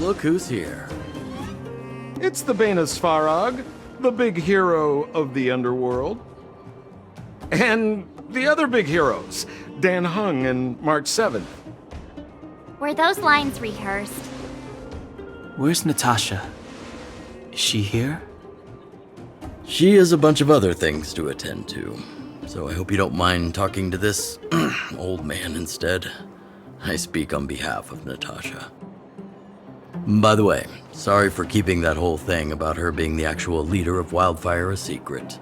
look who's here. It's the Bane of Svarog, the big hero of the underworld. And the other big heroes, Dan Hung and March 7th. Were those lines rehearsed? Where's Natasha? Is she here? She has a bunch of other things to attend to, so I hope you don't mind talking to this old man instead. I speak on behalf of Natasha. By the way, sorry for keeping that whole thing about her being the actual leader of Wildfire a secret.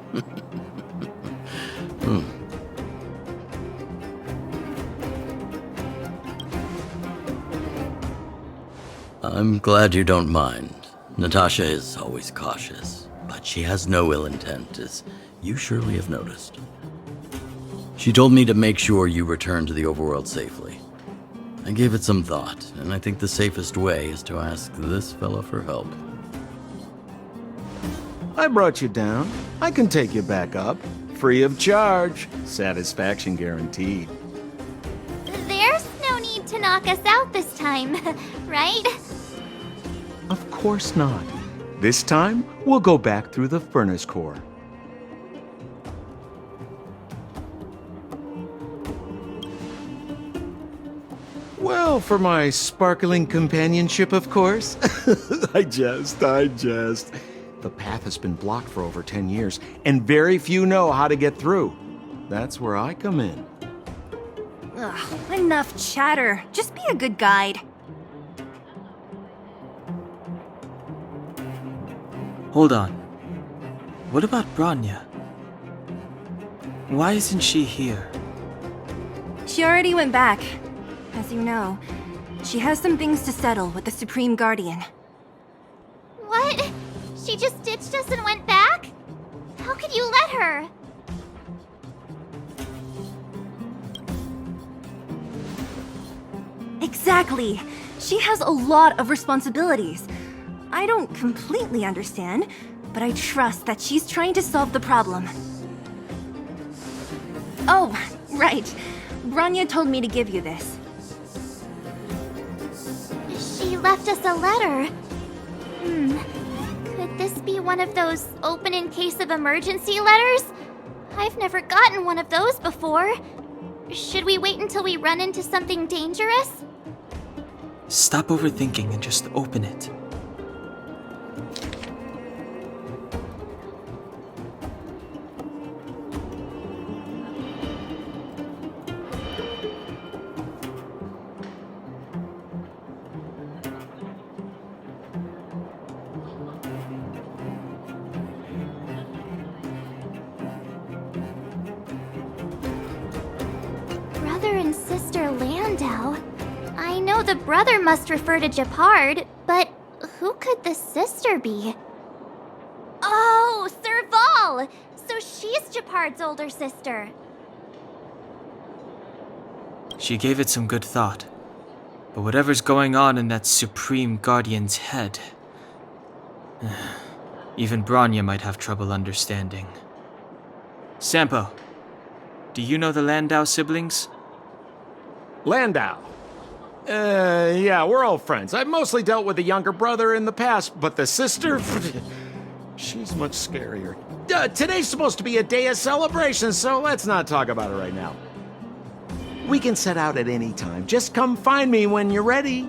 I'm glad you don't mind. Natasha is always cautious, but she has no ill intent, as you surely have noticed. She told me to make sure you return to the overworld safely. I gave it some thought, and I think the safest way is to ask this fella for help. I brought you down. I can take you back up. Free of charge. Satisfaction guaranteed. There's no need to knock us out this time, right? Of course not. This time, we'll go back through the furnace core. Well, for my sparkling companionship, of course. I jest. The path has been blocked for over 10 years, and very few know how to get through. That's where I come in. Ugh, enough chatter. Just be a good guide. Hold on. What about Bronya? Why isn't she here? She already went back. As you know, she has some things to settle with the Supreme Guardian. What? She just ditched us and went back? How could you let her? Exactly. She has a lot of responsibilities. I don't completely understand, but I trust that she's trying to solve the problem. Oh, right. Bronya told me to give you this. She left us a letter. Could this be one of those open in case of emergency letters? I've never gotten one of those before. Should we wait until we run into something dangerous? Stop overthinking and just open it. Brother and sister Landau. I know the brother must refer to Japard, but who could the sister be? Oh, Serval! So she's Japard's older sister. She gave it some good thought. But whatever's going on in that Supreme Guardian's head, even Bronya might have trouble understanding. Sampo, do you know the Landau siblings? Landau? Yeah, we're all friends. I've mostly dealt with the younger brother in the past, but the sister? She's much scarier. Today's supposed to be a day of celebration, so let's not talk about it right now. We can set out at any time. Just come find me when you're ready.